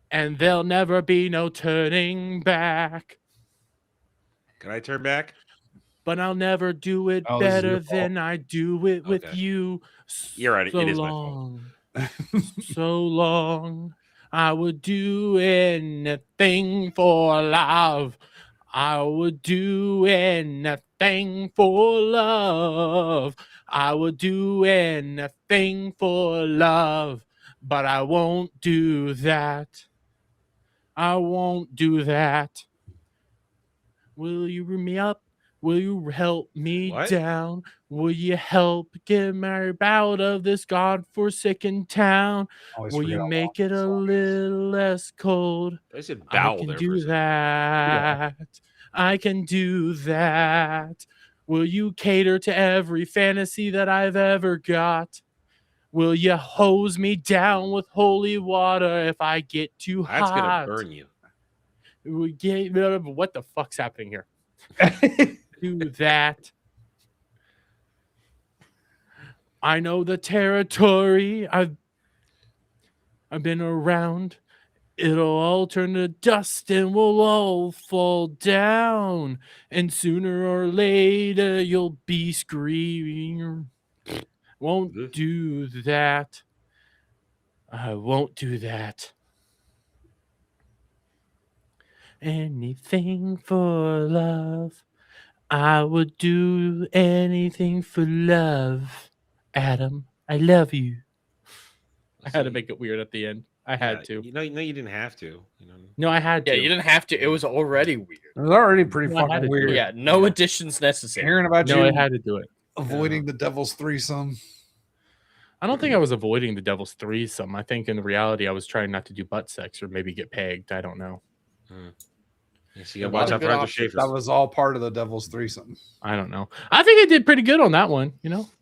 Speaker 9: and there'll never be no turning back.
Speaker 3: Can I turn back?
Speaker 9: But I'll never do it better than I do it with you.
Speaker 3: You're right.
Speaker 9: So
Speaker 3: It is
Speaker 9: long, so long. I would do anything for love. I would do anything for love. I would do anything for love. But I won't do that. I won't do that. Will you ring me up? Will you help me down? Will you help get me out of this godforsaken town? Will you make it a little less cold?
Speaker 3: I said
Speaker 9: I
Speaker 3: bowel
Speaker 9: can
Speaker 3: there for a
Speaker 9: do
Speaker 3: second.
Speaker 9: that. I can do that. Will you cater to every fantasy that I've ever got? Will you hose me down with holy water if I get too hot?
Speaker 3: That's gonna burn you.
Speaker 9: What the fuck's happening here? Do that. I know the territory. I've been around. It'll all turn to dust and we'll all fall down. And sooner or later you'll be screaming. Won't do that. I won't do that. Anything for love. I would do anything for love. Adam, I love you. I had to make it weird at the end. I had to.
Speaker 3: You didn't have to.
Speaker 9: No, I had to.
Speaker 12: Yeah, you didn't have to. It was already weird.
Speaker 8: It was already pretty
Speaker 9: No, I had
Speaker 8: fucking
Speaker 9: to do
Speaker 8: weird.
Speaker 9: it.
Speaker 12: Yeah, no additions necessary.
Speaker 8: Hearing about
Speaker 9: No,
Speaker 8: you
Speaker 9: I had to do it.
Speaker 8: avoiding the Devil's Threesome.
Speaker 9: I don't think I was avoiding the devil's threesome. I think in reality I was trying not to do butt sex or maybe get pegged. I don't know.
Speaker 3: Yes, you gotta watch out for Hunter Schafer.
Speaker 8: That was all part of the Devil's Threesome.
Speaker 9: I don't know. I think I did pretty good on that one.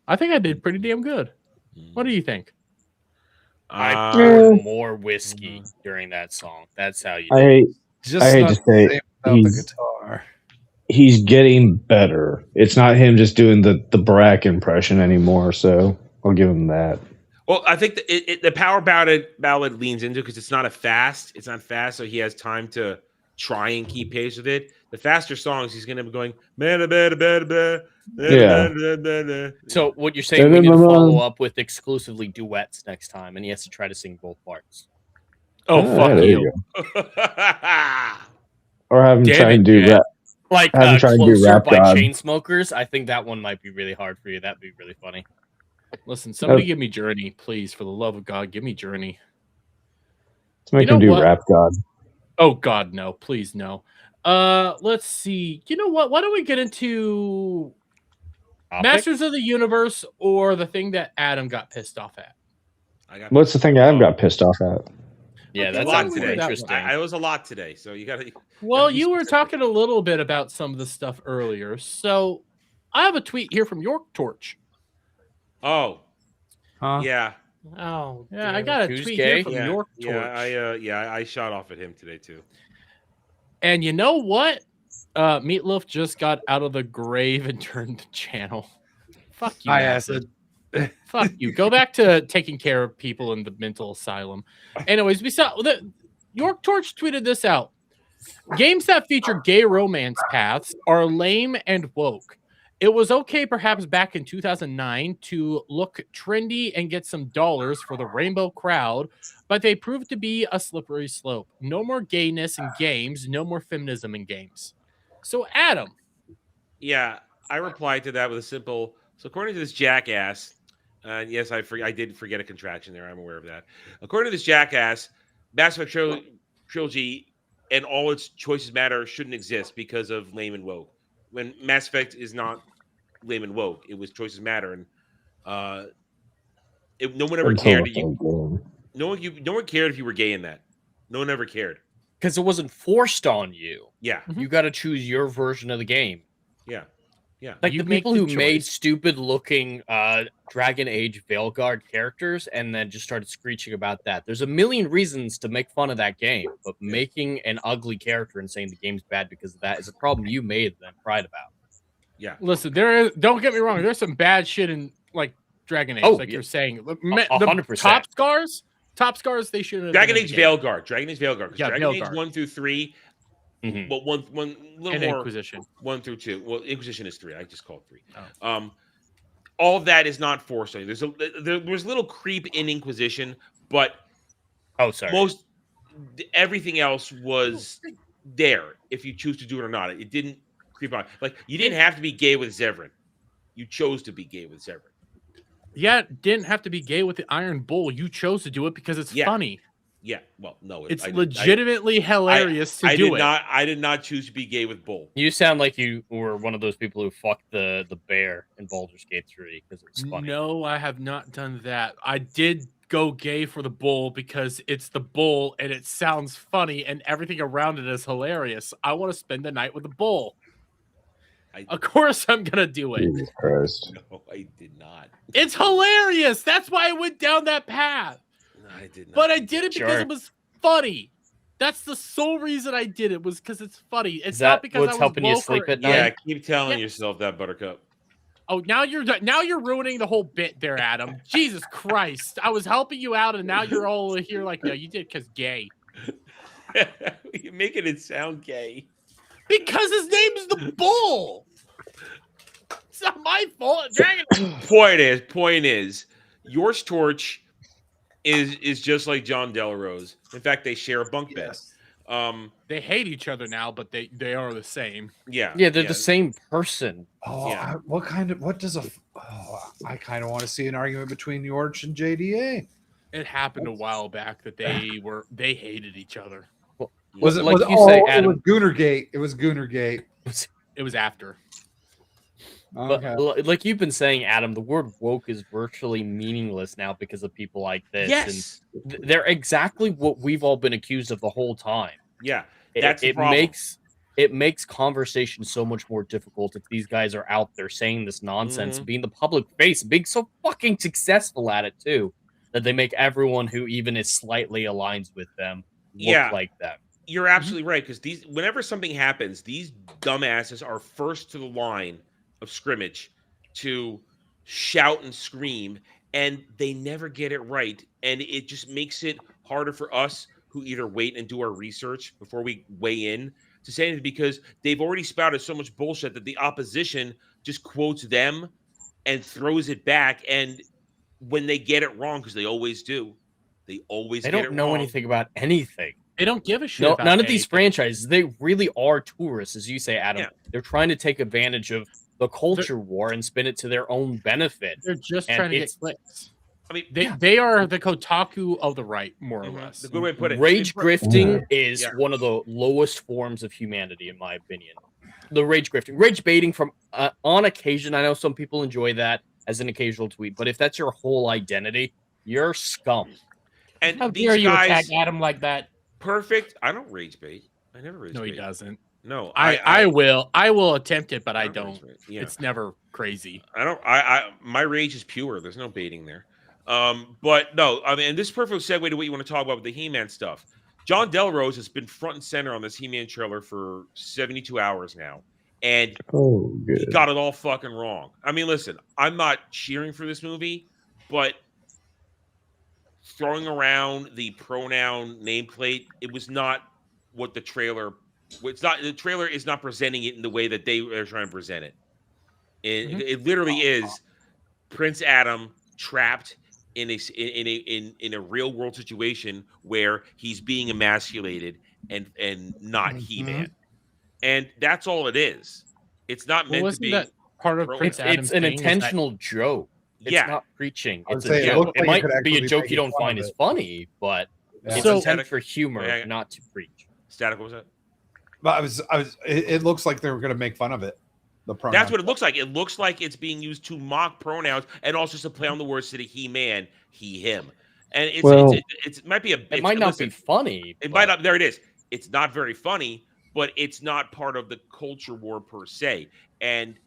Speaker 9: I think I did pretty damn good. What do you think?
Speaker 12: I poured more whiskey during that song. That's how you.
Speaker 7: I hate
Speaker 8: Just
Speaker 7: I hate
Speaker 8: not
Speaker 7: to
Speaker 8: the
Speaker 7: say
Speaker 8: same without the
Speaker 7: he's,
Speaker 8: guitar.
Speaker 7: he's getting better. It's not him just doing the Brack impression anymore. So I'll give him that.
Speaker 3: Well, I think the power ballad leans into because it's not fast, so he has time to try and keep pace with it. The faster songs, he's going to be going.
Speaker 12: So what you're saying? We need to follow up with exclusively duets next time, and he has to try to sing both parts.
Speaker 9: Oh, fuck
Speaker 7: there
Speaker 9: you!
Speaker 7: Or have him
Speaker 9: Damn
Speaker 7: try and
Speaker 9: it,
Speaker 7: do
Speaker 9: Jet.
Speaker 7: rap.
Speaker 12: Like
Speaker 7: Have him try and do
Speaker 12: Closer
Speaker 7: Rap
Speaker 12: by
Speaker 7: God.
Speaker 12: Chainsmokers. I think that one might be really hard for you. That'd be really funny.
Speaker 9: Listen, somebody give me Journey, please. For the love of God, give me Journey.
Speaker 7: Let's make
Speaker 9: You
Speaker 7: him
Speaker 9: know
Speaker 7: do
Speaker 9: what?
Speaker 7: Rap God.
Speaker 9: Oh God, no! Please, no. Let's see. You know what? Why don't we get into Masters of the Universe or the thing that Adam got pissed off at?
Speaker 7: What's the thing I've got pissed off at?
Speaker 12: Yeah,
Speaker 9: Okay,
Speaker 12: that's
Speaker 9: why don't
Speaker 12: actually
Speaker 9: we do that one?
Speaker 12: interesting.
Speaker 3: I was a lot today, so you got to.
Speaker 9: Well, you were talking a little bit about some of the stuff earlier, so I have a tweet here from York Torch.
Speaker 3: Oh,
Speaker 8: Huh?
Speaker 3: yeah.
Speaker 10: Oh,
Speaker 9: Yeah, I
Speaker 10: damn
Speaker 9: got a
Speaker 10: it.
Speaker 9: tweet here from
Speaker 3: Yeah,
Speaker 9: York
Speaker 3: yeah,
Speaker 9: Torch.
Speaker 3: I shot off at him today too.
Speaker 9: And you know what? Meatloaf just got out of the grave and turned the channel. Fuck you,
Speaker 8: Hi,
Speaker 9: Acid.
Speaker 8: Acid.
Speaker 9: Fuck you. Go back to taking care of people in the mental asylum. Anyways, we saw York Torch tweeted this out. Games that feature gay romance paths are lame and woke. It was okay perhaps back in 2009 to look trendy and get some dollars for the rainbow crowd, but they proved to be a slippery slope. No more gayness in games, no more feminism in games. So, Adam.
Speaker 3: Yeah, I replied to that with a simple. So according to this jackass, yes, I did forget a contraction there. I'm aware of that. According to this jackass, Mass Effect trilogy and all its choices matter shouldn't exist because of lame and woke. When Mass Effect is not lame and woke, it was choices matter, and no one ever cared. No one cared if you were gay in that. No one ever cared
Speaker 12: because it wasn't forced on you.
Speaker 3: Yeah,
Speaker 12: you got to choose your version of the game.
Speaker 3: Yeah, yeah.
Speaker 12: Like
Speaker 3: You
Speaker 12: the
Speaker 3: make
Speaker 12: people
Speaker 3: the
Speaker 12: who made
Speaker 3: choice.
Speaker 12: stupid-looking Dragon Age Veilguard characters and then just started screeching about that. There's a million reasons to make fun of that game, but making an ugly character and saying the game's bad because of that is a problem you made and cried about.
Speaker 3: Yeah.
Speaker 9: Listen, don't get me wrong. There's some bad shit in like Dragon Age, you're saying. The
Speaker 12: 100%.
Speaker 9: Top scars, they should have.
Speaker 3: Dragon Age Veilguard. Dragon Age Veilguard.
Speaker 9: Yeah,
Speaker 3: Dragon Age
Speaker 9: Veilguard.
Speaker 3: 1 through 3. Well, one little
Speaker 9: And
Speaker 3: more.
Speaker 9: Inquisition.
Speaker 3: 1 through 2. Well, Inquisition is 3. I just called 3. All of that is not forced on you. There was a little creep in Inquisition, but everything else was there if you choose to do it or not. It didn't creep on. Like you didn't have to be gay with Zevran. You chose to be gay with Zevran.
Speaker 9: Yeah, it didn't have to be gay with the Iron Bull. You chose to do it because it's funny.
Speaker 3: Yeah, well, no,
Speaker 9: It's legitimately hilarious to do it.
Speaker 3: I did not choose to be gay with Bull.
Speaker 12: You sound like you were one of those people who fucked the bear in Baldur's Gate 3 because it's funny.
Speaker 9: No, I have not done that. I did go gay for the bull because it's the bull and it sounds funny and everything around it is hilarious. I want to spend the night with the bull. Of course I'm going to do it.
Speaker 7: Jesus Christ.
Speaker 3: No, I did not.
Speaker 9: It's hilarious. That's why I went down that path.
Speaker 3: No, I did not.
Speaker 9: But I did it because it was funny. That's the sole reason I did it, was because it's funny. It's not because I was
Speaker 12: helping you
Speaker 9: woke
Speaker 12: sleep
Speaker 9: or-
Speaker 12: at night?
Speaker 3: Yeah, keep telling yourself that, Buttercup.
Speaker 9: Oh, now you're ruining the whole bit there, Adam. Jesus Christ. I was helping you out and now you're all here like, no, you did because gay.
Speaker 3: You're making it sound gay.
Speaker 9: Because his name's the Bull. It's not my fault. Dragon.
Speaker 3: Point is, Yours Torch is just like John Delarose. In fact, they share a bunk bed.
Speaker 9: They hate each other now, but they are the same.
Speaker 3: Yeah.
Speaker 12: Yeah, they're the same person.
Speaker 8: Oh,
Speaker 3: Yeah.
Speaker 8: I kind of want to see an argument between Yorch and JDA.
Speaker 9: It happened a while back that they hated each other.
Speaker 8: Was it
Speaker 12: like
Speaker 8: was,
Speaker 12: you
Speaker 8: oh,
Speaker 12: say,
Speaker 8: it
Speaker 12: Adam?
Speaker 8: was Goonergate. It was Goonergate.
Speaker 9: It was after.
Speaker 12: But
Speaker 8: Okay.
Speaker 12: like you've been saying, Adam, the word woke is virtually meaningless now because of people like this.
Speaker 3: Yes.
Speaker 12: And they're exactly what we've all been accused of the whole time.
Speaker 3: Yeah. That's the
Speaker 12: it
Speaker 3: problem.
Speaker 12: makes conversation so much more difficult if these guys are out there saying this nonsense,
Speaker 3: Mhm.
Speaker 12: being the public face, being so fucking successful at it too, that they make everyone who even is slightly aligns with them look like them.
Speaker 3: You're absolutely right, because whenever something happens, these dumbasses are first to the line of scrimmage to shout and scream, and they never get it right. And it just makes it harder for us who either wait and do our research before we weigh in to say anything, because they've already spouted so much bullshit that the opposition just quotes them and throws it back. And when they get it wrong, because they always do, they
Speaker 12: don't know anything about anything.
Speaker 9: They don't give a shit.
Speaker 12: No,
Speaker 9: about
Speaker 12: none of these
Speaker 9: anything.
Speaker 12: franchises, they really are tourists, as you say, Adam.
Speaker 3: Yeah.
Speaker 12: They're trying to take advantage of the culture war and spin it to their own benefit.
Speaker 9: They're just
Speaker 12: And
Speaker 9: trying to get
Speaker 12: it's-
Speaker 9: clicks.
Speaker 3: I mean,
Speaker 9: They are the Kotaku of the right, more or less.
Speaker 3: the good way to put it.
Speaker 12: Rage grifting is
Speaker 3: Yeah.
Speaker 12: one of the lowest forms of humanity, in my opinion. The rage grifting, rage baiting from on occasion. I know some people enjoy that as an occasional tweet, but if that's your whole identity, you're scum.
Speaker 3: And
Speaker 10: How
Speaker 3: these
Speaker 10: dare you
Speaker 3: guys,
Speaker 10: attack Adam like that?
Speaker 3: perfect. I don't rage bait. I never rage
Speaker 9: No,
Speaker 3: bait.
Speaker 9: he doesn't.
Speaker 3: No,
Speaker 9: I will attempt it, but I
Speaker 3: I'm
Speaker 9: don't.
Speaker 3: right. Yeah.
Speaker 9: It's never crazy.
Speaker 3: I don't. My rage is pure. There's no baiting there. But no, I mean, and this is a perfect segue to what you want to talk about with the He-Man stuff. John Delrose has been front and center on this He-Man trailer for 72 hours now, and
Speaker 7: Oh,
Speaker 3: he
Speaker 7: good.
Speaker 3: got it all fucking wrong. I mean, listen, I'm not cheering for this movie, but throwing around the pronoun nameplate, it was not what the trailer. It's not the trailer is not presenting it in the way that they are trying to present it. It literally is Prince Adam trapped in a real world situation where he's being emasculated and not He-Man, and that's all it is. It's not meant to
Speaker 9: wasn't
Speaker 3: be.
Speaker 9: that part of Prince Adam's
Speaker 12: It's an
Speaker 9: thing is that-
Speaker 12: intentional joke. It's
Speaker 3: Yeah.
Speaker 12: not preaching.
Speaker 8: I would
Speaker 12: It's
Speaker 8: say
Speaker 12: a
Speaker 8: it
Speaker 12: joke.
Speaker 8: looked
Speaker 12: It
Speaker 8: like it
Speaker 12: might
Speaker 8: could
Speaker 12: be a
Speaker 8: actually
Speaker 12: joke
Speaker 8: make
Speaker 12: you don't
Speaker 8: fun
Speaker 12: find
Speaker 8: of
Speaker 12: as
Speaker 8: it.
Speaker 12: funny, but
Speaker 8: Yeah.
Speaker 12: it's
Speaker 9: So-
Speaker 12: intended for humor,
Speaker 3: Yeah.
Speaker 12: not to preach.
Speaker 3: Static, what was that?
Speaker 8: But it looks like they were going to make fun of it. The pronoun.
Speaker 3: That's what it looks like. It looks like it's being used to mock pronouns and also to play on the words to the he-man, he, him. And it might be
Speaker 12: It might not be funny.
Speaker 3: It might not. There it is. It's not very funny, but it's not part of the culture war per se. And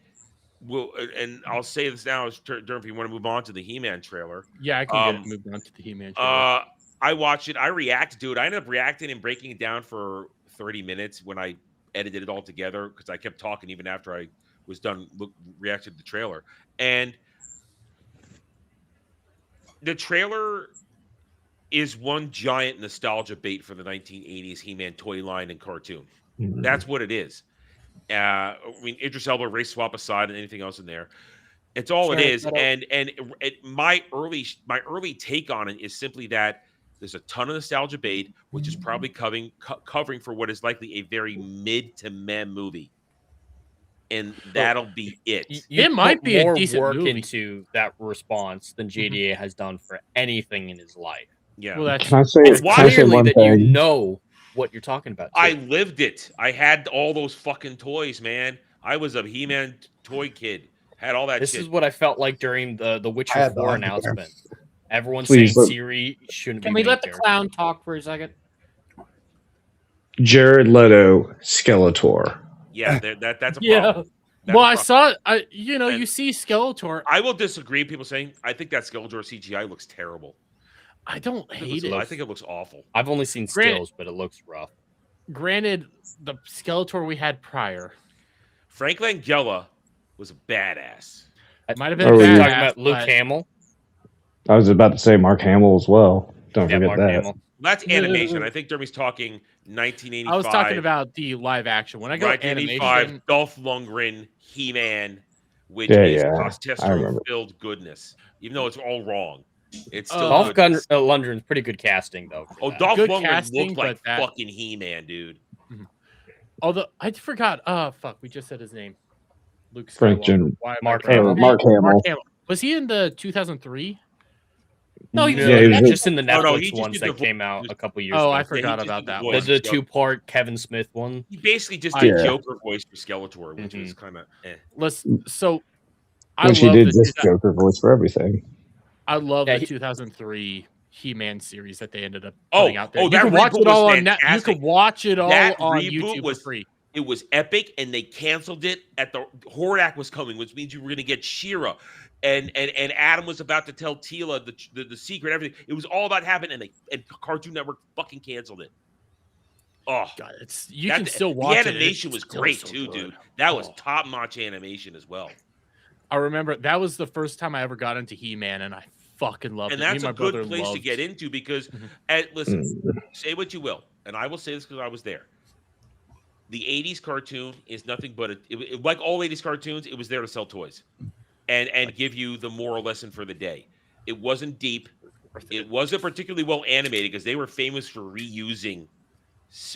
Speaker 3: I'll say this now, Durham, if you want to move on to the He-Man trailer.
Speaker 9: Yeah, I can get moved on to the He-Man trailer.
Speaker 3: I watched it. I reacted to it. I ended up reacting and breaking it down for 30 minutes when I edited it all together because I kept talking even after I was done reacted to the trailer. And the trailer is one giant nostalgia bait for the 1980s He-Man toy line and cartoon. That's what it is. I mean, Idris Elba, race swap aside, and anything else in there. It's all it is. And my early take on it is simply that there's a ton of nostalgia bait, which is probably covering for what is likely a very mid to meh movie. And that'll be it.
Speaker 9: It might be a
Speaker 12: more
Speaker 9: decent
Speaker 12: work
Speaker 9: movie.
Speaker 12: into that response than JDA has done for anything in his life.
Speaker 3: Yeah.
Speaker 9: Well,
Speaker 7: Can I say,
Speaker 12: It's
Speaker 7: can I say
Speaker 12: clearly
Speaker 7: one
Speaker 12: that you
Speaker 7: thing?
Speaker 12: know what you're talking about. too.
Speaker 3: I lived it. I had all those fucking toys, man. I was a He-Man toy kid. Had all that
Speaker 12: This
Speaker 3: shit.
Speaker 12: is what I felt like during the
Speaker 8: I
Speaker 12: Witcher
Speaker 8: had
Speaker 12: 4
Speaker 8: the
Speaker 12: announcement. Everyone's
Speaker 7: Please
Speaker 12: saying
Speaker 7: let-
Speaker 12: Siri shouldn't
Speaker 10: Can
Speaker 12: be
Speaker 10: we
Speaker 12: main
Speaker 10: let the
Speaker 12: character.
Speaker 10: clown talk for a second?
Speaker 7: Jared Leto, Skeletor.
Speaker 3: Yeah, that's a
Speaker 9: Yeah.
Speaker 3: problem. That's
Speaker 9: Well,
Speaker 3: a
Speaker 9: I
Speaker 3: problem.
Speaker 9: saw. You see Skeletor.
Speaker 3: I will disagree. People saying I think that Skeletor CGI looks terrible.
Speaker 9: I don't hate it.
Speaker 3: I think it looks awful.
Speaker 12: I've only seen
Speaker 9: Grant-
Speaker 12: stills, but it looks rough.
Speaker 9: Granted, the Skeletor we had prior
Speaker 3: Frank Langella was a badass.
Speaker 9: might have been
Speaker 7: Oh,
Speaker 12: You're
Speaker 7: yeah.
Speaker 12: talking
Speaker 9: badass,
Speaker 12: about Luke
Speaker 9: but-
Speaker 12: Hamill?
Speaker 7: I was about to say Mark Hamill as well. Don't
Speaker 12: Yeah,
Speaker 7: forget
Speaker 12: Mark
Speaker 7: that.
Speaker 12: Hamill.
Speaker 3: That's animation. I think Dermy's talking 1985.
Speaker 9: I was talking about the live action. When I go
Speaker 3: 1985,
Speaker 9: animation,
Speaker 3: Dolph Lundgren, He-Man, which
Speaker 7: Yeah,
Speaker 3: is
Speaker 7: yeah, I
Speaker 3: testosterone
Speaker 7: remember.
Speaker 3: filled goodness. Even though it's all wrong, it's still
Speaker 12: Dolph
Speaker 3: goodness.
Speaker 12: Lundgren's pretty good casting, though. for
Speaker 3: Oh,
Speaker 12: that.
Speaker 3: Dolph
Speaker 9: Good
Speaker 3: Lundgren
Speaker 9: casting,
Speaker 3: looked like
Speaker 9: but that-
Speaker 3: fucking He-Man, dude.
Speaker 9: although I forgot. Fuck, we just said his name. Luke
Speaker 7: Frank
Speaker 9: Skywalker.
Speaker 7: Jim-
Speaker 9: Why am I
Speaker 12: Mark
Speaker 9: blanking?
Speaker 12: Hamill.
Speaker 7: Mark Hamill.
Speaker 9: Was he in the 2003?
Speaker 10: No, he
Speaker 12: No,
Speaker 7: Yeah, he was
Speaker 12: just in the
Speaker 3: No, no, he
Speaker 12: Netflix
Speaker 3: just
Speaker 12: ones
Speaker 3: did
Speaker 12: that
Speaker 3: the
Speaker 12: came
Speaker 3: vo-
Speaker 12: out a couple years
Speaker 9: Oh,
Speaker 12: ago.
Speaker 9: I
Speaker 3: he
Speaker 9: forgot
Speaker 3: just
Speaker 9: about
Speaker 3: did the
Speaker 9: that
Speaker 3: voice.
Speaker 9: one.
Speaker 12: The two-part Kevin Smith one.
Speaker 3: He basically just
Speaker 9: I-
Speaker 3: did
Speaker 7: Yeah.
Speaker 3: Joker voice for Skeletor, which was kind of
Speaker 9: I
Speaker 7: Which he
Speaker 9: love
Speaker 7: did
Speaker 9: the
Speaker 7: just Joker voice for everything.
Speaker 9: I love
Speaker 12: Yeah,
Speaker 9: the
Speaker 12: he-
Speaker 9: 2003 He-Man series that they ended up
Speaker 3: Oh,
Speaker 9: putting out there.
Speaker 3: oh,
Speaker 9: You
Speaker 3: that
Speaker 9: can watch
Speaker 3: reboot
Speaker 9: it all
Speaker 3: was
Speaker 9: on net. You
Speaker 3: fantastic.
Speaker 9: can watch it all
Speaker 3: That
Speaker 9: on
Speaker 3: reboot
Speaker 9: YouTube
Speaker 3: was-
Speaker 9: for free.
Speaker 3: It was epic, and they canceled it at the Hordak was coming, which means you were going to get She-Ra, and Adam was about to tell Tila the secret, everything. It was all about to happen, and Cartoon Network fucking canceled it. Oh,
Speaker 9: God, you can still watch
Speaker 3: the
Speaker 9: it.
Speaker 3: animation
Speaker 9: It's
Speaker 3: was
Speaker 9: still
Speaker 3: great
Speaker 9: so
Speaker 3: too,
Speaker 9: good.
Speaker 3: dude. That was
Speaker 9: Oh.
Speaker 3: top-notch animation as well.
Speaker 9: I remember that was the first time I ever got into He-Man, and I fucking loved
Speaker 3: And
Speaker 9: it. Me
Speaker 3: that's
Speaker 9: my
Speaker 3: a good
Speaker 9: brother
Speaker 3: place to
Speaker 9: loved-
Speaker 3: get into because,
Speaker 9: Mhm.
Speaker 3: listen, say what you will, and I will say this because I was there. The 80s cartoon is nothing but like all 80s cartoons, it was there to sell toys and give you the moral lesson for the day. It wasn't deep. It wasn't particularly well animated because they were famous for reusing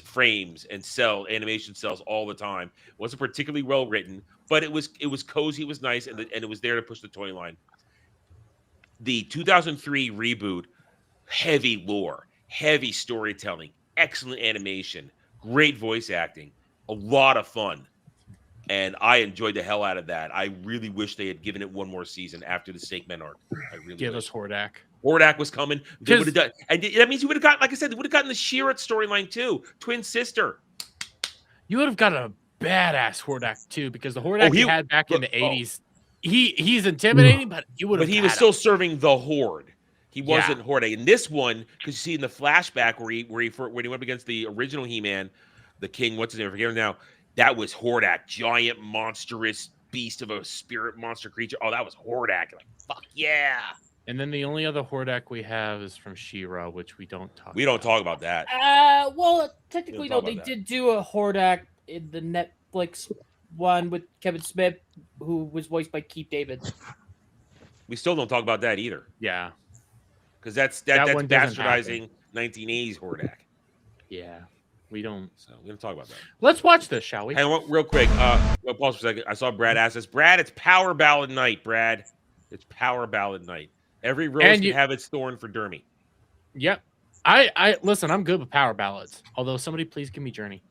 Speaker 3: frames and animation cells all the time. It wasn't particularly well written, but it was cozy, it was nice, and it was there to push the toy line. The 2003 reboot, heavy lore, heavy storytelling, excellent animation, great voice acting, a lot of fun. And I enjoyed the hell out of that. I really wish they had given it one more season after the Snake Men arc. I really
Speaker 9: Give
Speaker 3: wish.
Speaker 9: us Hordak.
Speaker 3: Hordak was coming. They
Speaker 9: 'Cause-
Speaker 3: would have done, and that means you would have got, like I said, they would have gotten the She-Ra storyline too, twin sister.
Speaker 9: You would have got a badass Hordak too, because the Hordak he had back in the 80s, he's intimidating, but you would have.
Speaker 3: But he was still serving the Horde. He wasn't Horde. In this one, because you see in the flashback where he went up against the original He-Man, the King, what's his name? I forget him now. That was Hordak, giant, monstrous beast of a spirit monster creature. Oh, that was Hordak. Like, fuck yeah.
Speaker 9: And then the only other Hordak we have is from She-Ra, which we don't talk.
Speaker 3: We don't talk about that.
Speaker 10: Well, technically, no. They did do a Hordak in the Netflix one with Kevin Smith, who was voiced by Keith David.
Speaker 3: We still don't talk about that either.
Speaker 9: Yeah,
Speaker 3: because that's bastardizing 1980s Hordak.
Speaker 9: Yeah, we don't.
Speaker 3: So we don't talk about that.
Speaker 9: Let's watch this, shall we?
Speaker 3: Hey, real quick. Pause for a second. I saw Brad ask this. Brad, it's Power Ballad Night. Brad, it's Power Ballad Night. Every rose can have its thorn for Dermy.
Speaker 9: Yep. I listen. I'm good with power ballads. Although somebody please give me Journey.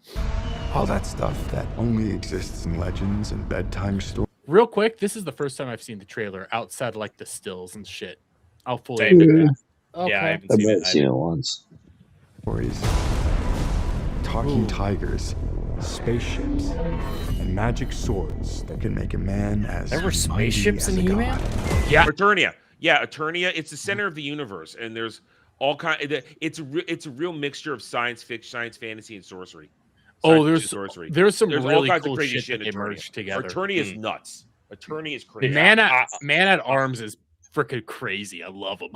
Speaker 14: All that stuff that only exists in legends and bedtime stories.
Speaker 9: Real quick, this is the first time I've seen the trailer outside of, like the stills and shit. I'll fully admit that.
Speaker 10: Okay.
Speaker 12: Yeah, I haven't
Speaker 7: seen it once.
Speaker 14: Stories, talking tigers, spaceships, and magic swords that can make a man as
Speaker 12: there were spaceships in
Speaker 14: He-Man.
Speaker 3: Yeah, Eternia. Yeah, Eternia. It's the center of the universe, and there's all kind. It's a real mixture of science fiction, science fantasy, and sorcery.
Speaker 9: There's some
Speaker 3: all
Speaker 9: really
Speaker 3: kinds
Speaker 9: cool
Speaker 3: of crazy
Speaker 9: shit that
Speaker 3: in
Speaker 9: they merged together.
Speaker 3: Eternia is nuts. Eternia is crazy.
Speaker 9: Man at Arms is freaking crazy. I love him.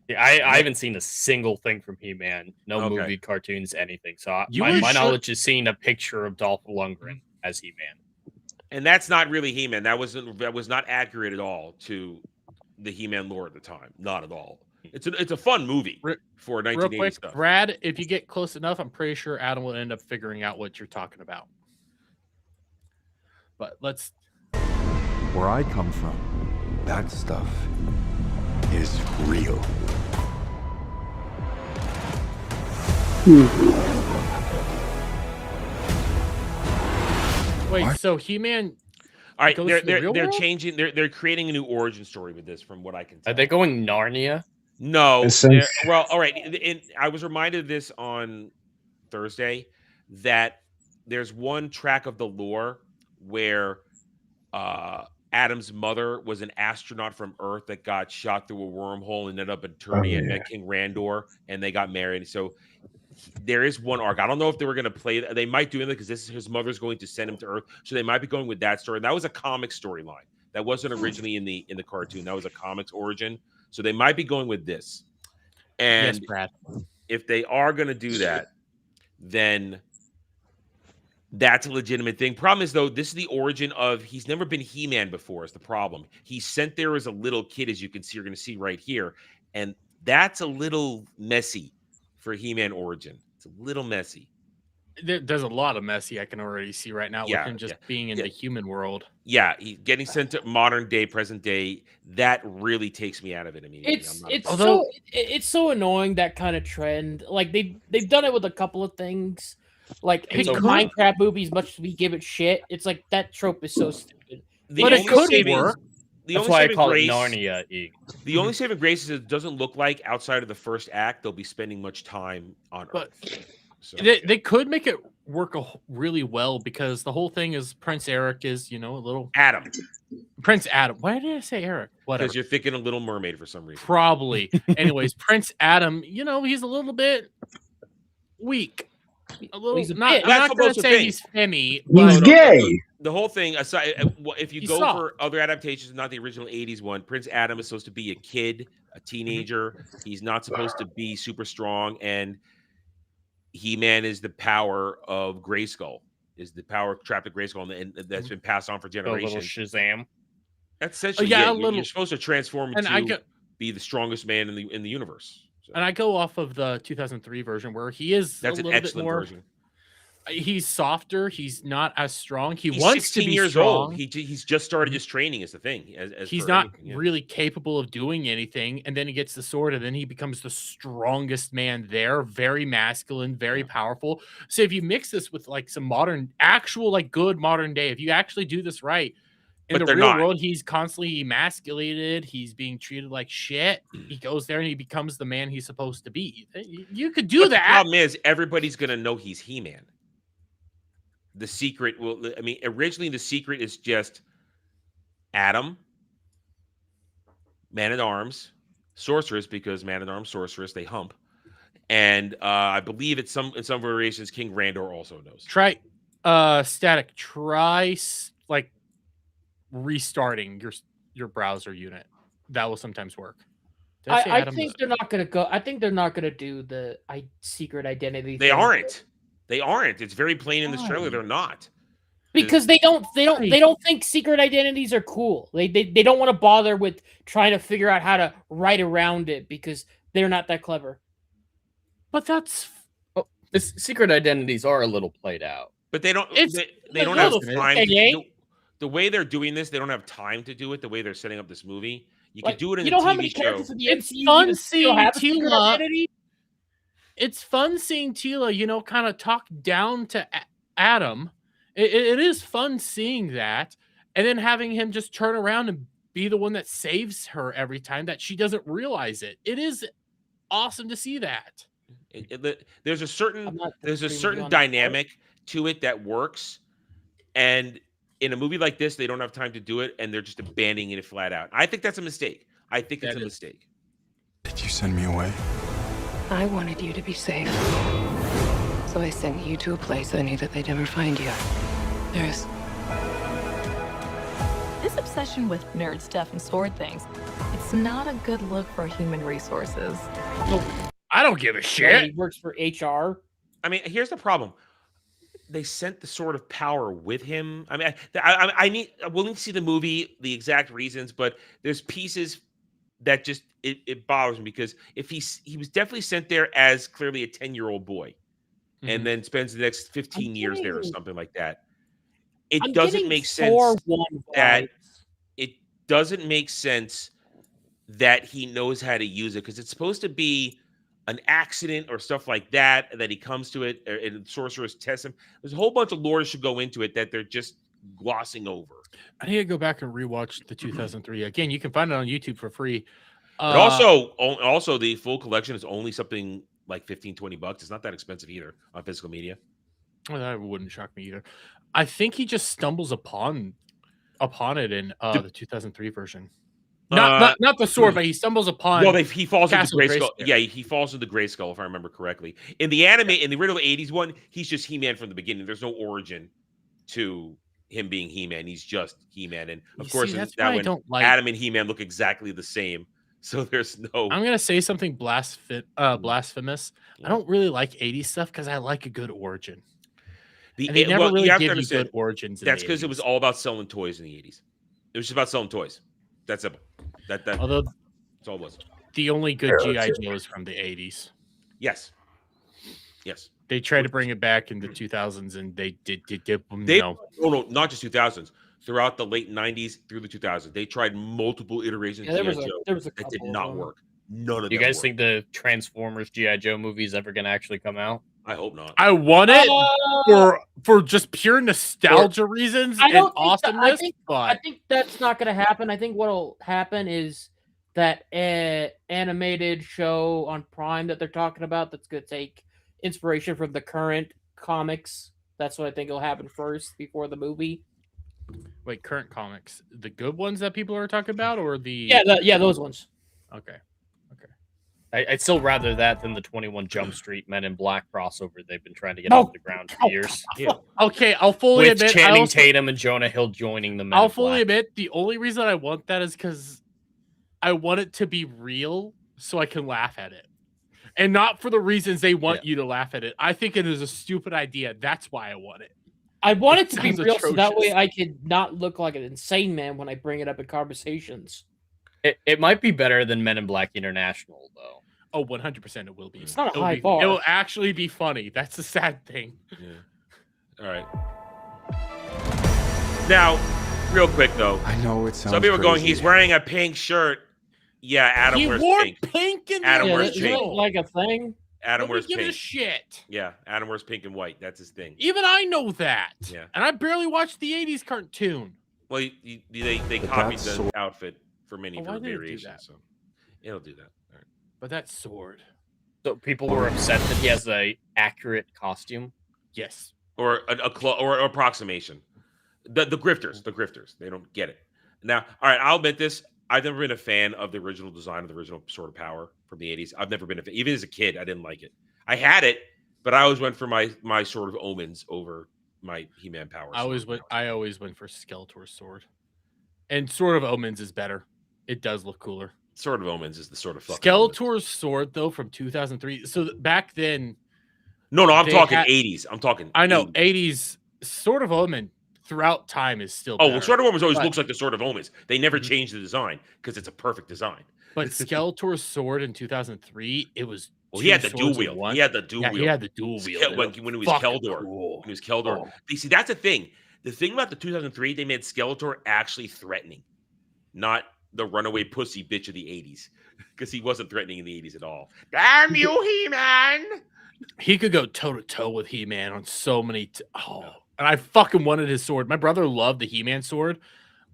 Speaker 12: Yeah, I haven't seen a single thing from He-Man. No movie, cartoons, anything. So my knowledge is seeing a picture of Dolph Lundgren as He-Man.
Speaker 3: And that's not really He-Man. That was not accurate at all to the He-Man lore at the time. Not at all. It's a fun movie for 1980
Speaker 9: Real quick,
Speaker 3: stuff.
Speaker 9: Brad, if you get close enough, I'm pretty sure Adam will end up figuring out what you're talking about. But let's.
Speaker 14: Where I come from, that stuff is real.
Speaker 9: Wait, so He-Man.
Speaker 3: All right,
Speaker 9: goes to the real
Speaker 3: they're
Speaker 9: world?
Speaker 3: changing. They're creating a new origin story with this, from what I can tell.
Speaker 12: Are they going Narnia?
Speaker 3: No.
Speaker 7: Essentially-
Speaker 3: Well, all right. And I was reminded of this on Thursday that there's one track of the lore where Adam's mother was an astronaut from Earth that got shot through a wormhole and ended up in Eternia and met King Randor, and they got married. So there is one arc. I don't know if they were going to play. They might do it because his mother's going to send him to Earth, so they might be going with that story. That was a comic storyline. That wasn't originally in the cartoon. That was a comics origin. So they might be going with this. And
Speaker 9: Yes, Brad.
Speaker 3: if they are going to do that, then that's a legitimate thing. Problem is, though, this is the origin of, he's never been He-Man before is the problem. He's sent there as a little kid, as you can see, you're going to see right here. And that's a little messy for He-Man origin. It's a little messy.
Speaker 9: There's a lot of messy I can already see right now with him just being in the human world.
Speaker 3: Yeah, getting sent to modern day, present day, that really takes me out of it immediately.
Speaker 10: It's so annoying, that kind of trend. Like they've done it with a couple of things. Like the Minecraft movies, much as we give it shit, it's like that trope is so stupid.
Speaker 3: But it could
Speaker 12: work. That's why I call it Narnia.
Speaker 3: The only saving grace is it doesn't look like outside of the first act they'll be spending much time on Earth. So.
Speaker 9: They could make it work really well, because the whole thing is Prince Eric is, a little
Speaker 3: Adam.
Speaker 9: Prince Adam. Why did I say Eric? Whatever.
Speaker 3: Because you're thinking a Little Mermaid for some reason.
Speaker 9: Probably. Anyways, Prince Adam, he's a little bit weak. A little. I'm not going to say he's femmy.
Speaker 7: He's gay.
Speaker 3: The whole thing aside, if you go for other adaptations, not the original 80s one, Prince Adam is supposed to be a kid, a teenager. He's not supposed to be super strong, and He-Man is the power of Grayskull, is the power trapped at Grayskull, and that's been passed on for generations.
Speaker 12: A little Shazam.
Speaker 3: That's essentially you're supposed to transform into be the strongest man in the universe. So.
Speaker 9: And I go off of the 2003 version where he is
Speaker 3: that's
Speaker 9: a
Speaker 3: an
Speaker 9: little
Speaker 3: excellent
Speaker 9: bit more.
Speaker 3: Version.
Speaker 9: He's softer. He's not as strong. He's
Speaker 3: wants
Speaker 9: 16
Speaker 3: to be
Speaker 9: years
Speaker 3: strong.
Speaker 9: old.
Speaker 3: He's just started his training. Is the thing.
Speaker 9: He's not really capable of doing anything, and then he gets the sword, and then he becomes the strongest man there. Very masculine, very powerful. So if you mix this with like some modern, actual like good modern day, if you actually do this right, in the real world, he's constantly emasculated. He's being treated like shit. He goes there and he becomes the man he's supposed to be. You could do that.
Speaker 3: The problem is everybody's gonna know he's He-Man. the secret will. I mean, originally the secret is just Adam, Man at Arms, Sorceress, because Man at Arms, Sorceress, they hump, and I believe in some variations, King Randor also knows.
Speaker 9: Try, Static. Try like restarting your browser unit. That will sometimes work.
Speaker 10: I think they're not gonna go. I think they're not gonna do the secret identity.
Speaker 3: They
Speaker 10: thing.
Speaker 3: aren't. They aren't. It's very plain in this trailer. They're not.
Speaker 10: Because they don't think secret identities are cool. They don't want to bother with trying to figure out how to write around it because they're not that clever.
Speaker 9: But that's
Speaker 12: the secret identities are a little played out.
Speaker 3: But they don't. They don't have time. The way they're doing this, they don't have time to do it. The way they're setting up this movie, you can do it in a TV show.
Speaker 9: It's fun seeing Tila. It's fun seeing Tila, kind of talk down to Adam. It is fun seeing that, and then having him just turn around and be the one that saves her every time that she doesn't realize it. It is awesome to see that.
Speaker 3: There's a certain dynamic to it that works, and in a movie like this, they don't have time to do it, and they're just abandoning it flat out. I think that's a mistake. I think it's a mistake.
Speaker 14: Did you send me away?
Speaker 15: I wanted you to be safe. So I sent you to a place I knew that they'd never find you. There's...
Speaker 16: This obsession with nerd stuff and sword things, it's not a good look for human resources.
Speaker 9: I don't give a shit.
Speaker 10: He works for HR.
Speaker 3: I mean, here's the problem. They sent the Sword of Power with him. I mean, I'm willing to see the movie, the exact reasons, but there's pieces that just it bothers me because if he was definitely sent there as clearly a 10-year-old boy, and then spends the next 15 years there or something like that. It doesn't make sense that it doesn't make sense that he knows how to use it because it's supposed to be an accident or stuff like that he comes to it and sorcerers test him. There's a whole bunch of lore that should go into it that they're just glossing over.
Speaker 9: I need to go back and rewatch the 2003 again. You can find it on YouTube for free.
Speaker 3: But also the full collection is only something like $15-20. It's not that expensive either on physical media.
Speaker 9: Well, that wouldn't shock me either. I think he just stumbles upon it in the 2003 version. Not the sword, but he stumbles upon.
Speaker 3: Well, he falls into Grayskull.
Speaker 9: Grayskull.
Speaker 3: Yeah, he falls into Grayskull if I remember correctly. In the original '80s one, he's just He-Man from the beginning. There's no origin to him being He-Man. He's just He-Man, and of course,
Speaker 9: that's
Speaker 3: that
Speaker 9: why I don't like
Speaker 3: Adam and He-Man look exactly the same. So there's no.
Speaker 9: I'm gonna say something blasphemous. I don't really like '80s stuff because I like a good origin. They never really give you good origins.
Speaker 3: That's because it was all about selling toys in the '80s. It was just about selling toys. That's simple.
Speaker 9: Although
Speaker 3: that's all it was.
Speaker 9: The only good G.I. Joe is from the '80s.
Speaker 3: Yes.
Speaker 9: They tried to bring it back in the 2000s, and they did.
Speaker 3: No, not just 2000s. Throughout the late '90s through the 2000s, they tried multiple iterations of G.I. Joe that did not work. None of them.
Speaker 12: You guys think the Transformers G.I. Joe movie is ever going to actually come out?
Speaker 3: I hope not.
Speaker 9: I want it for just pure nostalgia reasons and awesomeness.
Speaker 10: I think that's not going to happen. I think what'll happen is that animated show on Prime that they're talking about that's going to take inspiration from the current comics. That's what I think will happen first before the movie.
Speaker 9: Wait, current comics, the good ones that people are talking about, or the
Speaker 10: those ones.
Speaker 9: Okay.
Speaker 12: I'd still rather that than the 21 Jump Street Men in Black crossover they've been trying to get off the ground for years.
Speaker 9: Okay, I'll fully
Speaker 12: admit. With Channing Tatum and Jonah Hill joining the Men
Speaker 9: I'll
Speaker 12: in
Speaker 9: fully
Speaker 12: Black.
Speaker 9: admit the only reason I want that is because I want it to be real so I can laugh at it. And not for the reasons they want you to laugh at it. I think it is a stupid idea. That's why I want it.
Speaker 10: I want it to be real
Speaker 9: atrocious.
Speaker 10: so that way I could not look like an insane man when I bring it up in conversations.
Speaker 12: It might be better than Men in Black International, though.
Speaker 9: Oh, 100% it will be.
Speaker 10: It's not a
Speaker 9: It'll
Speaker 10: high
Speaker 9: be-
Speaker 10: bar.
Speaker 9: It will actually be funny. That's the sad thing.
Speaker 3: Yeah. All right. Now, real quick though,
Speaker 14: I know it sounds.
Speaker 3: some people are going,
Speaker 14: crazy.
Speaker 3: he's wearing a pink shirt. Yeah, Adam
Speaker 9: He
Speaker 3: wears
Speaker 9: wore
Speaker 3: pink.
Speaker 9: pink in
Speaker 3: Adam
Speaker 9: the
Speaker 3: wears
Speaker 10: Isn't it
Speaker 3: pink.
Speaker 10: like a thing?
Speaker 3: Adam
Speaker 9: Nobody
Speaker 3: wears
Speaker 9: gives a
Speaker 3: pink.
Speaker 9: shit.
Speaker 3: Yeah, Adam wears pink and white. That's his thing.
Speaker 9: Even I know that.
Speaker 3: Yeah.
Speaker 9: And I barely watched the 80s cartoon.
Speaker 3: Well, they
Speaker 14: But
Speaker 3: copied
Speaker 14: that's
Speaker 3: the
Speaker 14: so-
Speaker 3: outfit for many
Speaker 9: Oh, why did it do
Speaker 3: variations.
Speaker 9: that?
Speaker 3: So it'll do that. All right.
Speaker 9: But that sword.
Speaker 12: So people were upset that he has a accurate costume.
Speaker 9: Yes.
Speaker 3: or or approximation. The grifters, they don't get it. Now, all right, I'll admit this. I've never been a fan of the original design of the original Sword of Power from the 80s. I've never been a fan. Even as a kid, I didn't like it. I had it, but I always went for my Sword of Omens over my He-Man Power.
Speaker 9: I always went for Skeletor's sword. And Sword of Omens is better. It does look cooler.
Speaker 3: Sword of Omens is the sort of fucking
Speaker 9: Skeletor's sword, though, from 2003. So back then...
Speaker 3: No, I'm talking 80s. I'm talking
Speaker 9: I know, 80s. Sword of Omen throughout time is still
Speaker 3: well, Sword of Omens always looks like the Sword of Omens. They never changed the design because it's a perfect design.
Speaker 9: But Skeletor's sword in 2003, it was...
Speaker 3: Well, he had the dual wield. He had the dual wield.
Speaker 9: He had the dual wield.
Speaker 3: When he was Keldor.
Speaker 9: Cool.
Speaker 3: When he was Keldor. You see, that's the thing. The thing about the 2003, they made Skeletor actually threatening, not the runaway pussy bitch of the 80s, because he wasn't threatening in the 80s at all. Damn you, He-Man!
Speaker 9: He could go toe-to-toe with He-Man on so many... And I fucking wanted his sword. My brother loved the He-Man sword.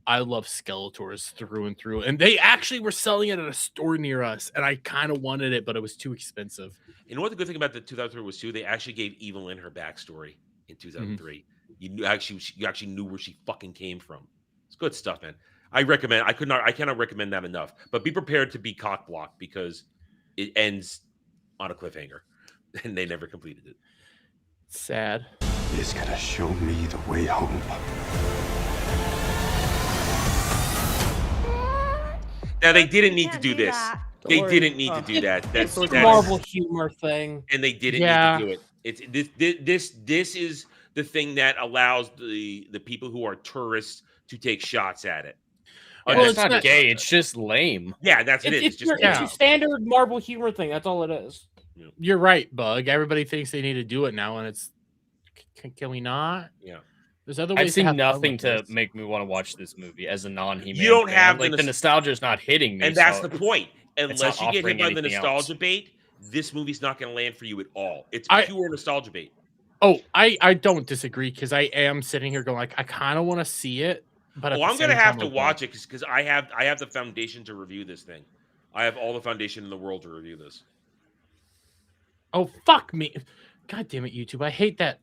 Speaker 9: I love Skeletor's through and through. And they actually were selling it at a store near us, and I kind of wanted it, but it was too expensive.
Speaker 3: You know what the good thing about the 2003 was, too? They actually gave Evelyn her backstory in 2003. You actually knew where she fucking came from. It's good stuff, man. I cannot recommend that enough. But be prepared to be cock-blocked because it ends on a cliffhanger. And they never completed it.
Speaker 9: Sad.
Speaker 14: He's gonna show me the way home.
Speaker 3: Now they didn't need to do this. They didn't need to do that.
Speaker 10: That's a Marvel humor thing.
Speaker 3: And they didn't need to do it. It's this is the thing that allows the people who are tourists to take shots at it.
Speaker 12: Well, it's not gay. It's just lame.
Speaker 3: Yeah, that's it.
Speaker 10: It's a standard Marvel humor thing. That's all it is.
Speaker 9: You're right, Bug. Everybody thinks they need to do it now, and it's can we not?
Speaker 3: Yeah.
Speaker 9: There's other ways.
Speaker 12: I've seen nothing to make me want to watch this movie as a non-He-Man.
Speaker 3: You don't
Speaker 12: fan.
Speaker 3: have
Speaker 12: the nostalgia is not hitting me,
Speaker 3: and that's the point. Unless you get hit by the
Speaker 12: anything
Speaker 3: nostalgia
Speaker 12: else.
Speaker 3: bait, this movie's not going to land for you at all. It's pure nostalgia bait.
Speaker 9: Oh, I don't disagree because I am sitting here going like I kind of want to see it, but
Speaker 3: Well, I'm going to have to watch it because I have the foundation to review this thing. I have all the foundation in the world to review this.
Speaker 9: Oh, fuck me. God damn it, YouTube. I hate that.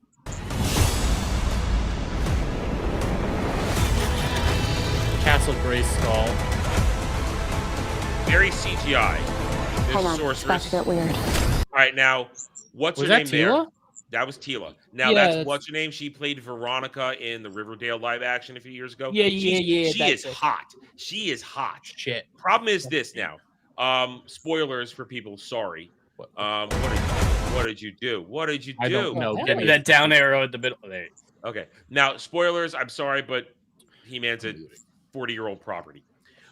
Speaker 9: Castle Grayskull.
Speaker 3: Very CGI.
Speaker 17: Hold on,
Speaker 3: Sorceress.
Speaker 17: it's about to get weird.
Speaker 3: All right, now, what's
Speaker 9: Was
Speaker 3: her
Speaker 9: that
Speaker 3: name there?
Speaker 9: Tila?
Speaker 3: That was Tila. Now,
Speaker 10: Yeah,
Speaker 3: that's
Speaker 10: that's-
Speaker 3: what's her name? She played Veronica in the Riverdale live action a few years ago.
Speaker 10: Yeah.
Speaker 3: She
Speaker 10: that's
Speaker 3: is
Speaker 10: it.
Speaker 3: hot. She is hot.
Speaker 9: Shit.
Speaker 3: Problem is this now. Spoilers for people. Sorry. What did you do? What did you do?
Speaker 9: I don't know.
Speaker 12: Get me that down arrow at the middle. There.
Speaker 3: Okay. Now, spoilers. I'm sorry, but He-Man's a 40-year-old property.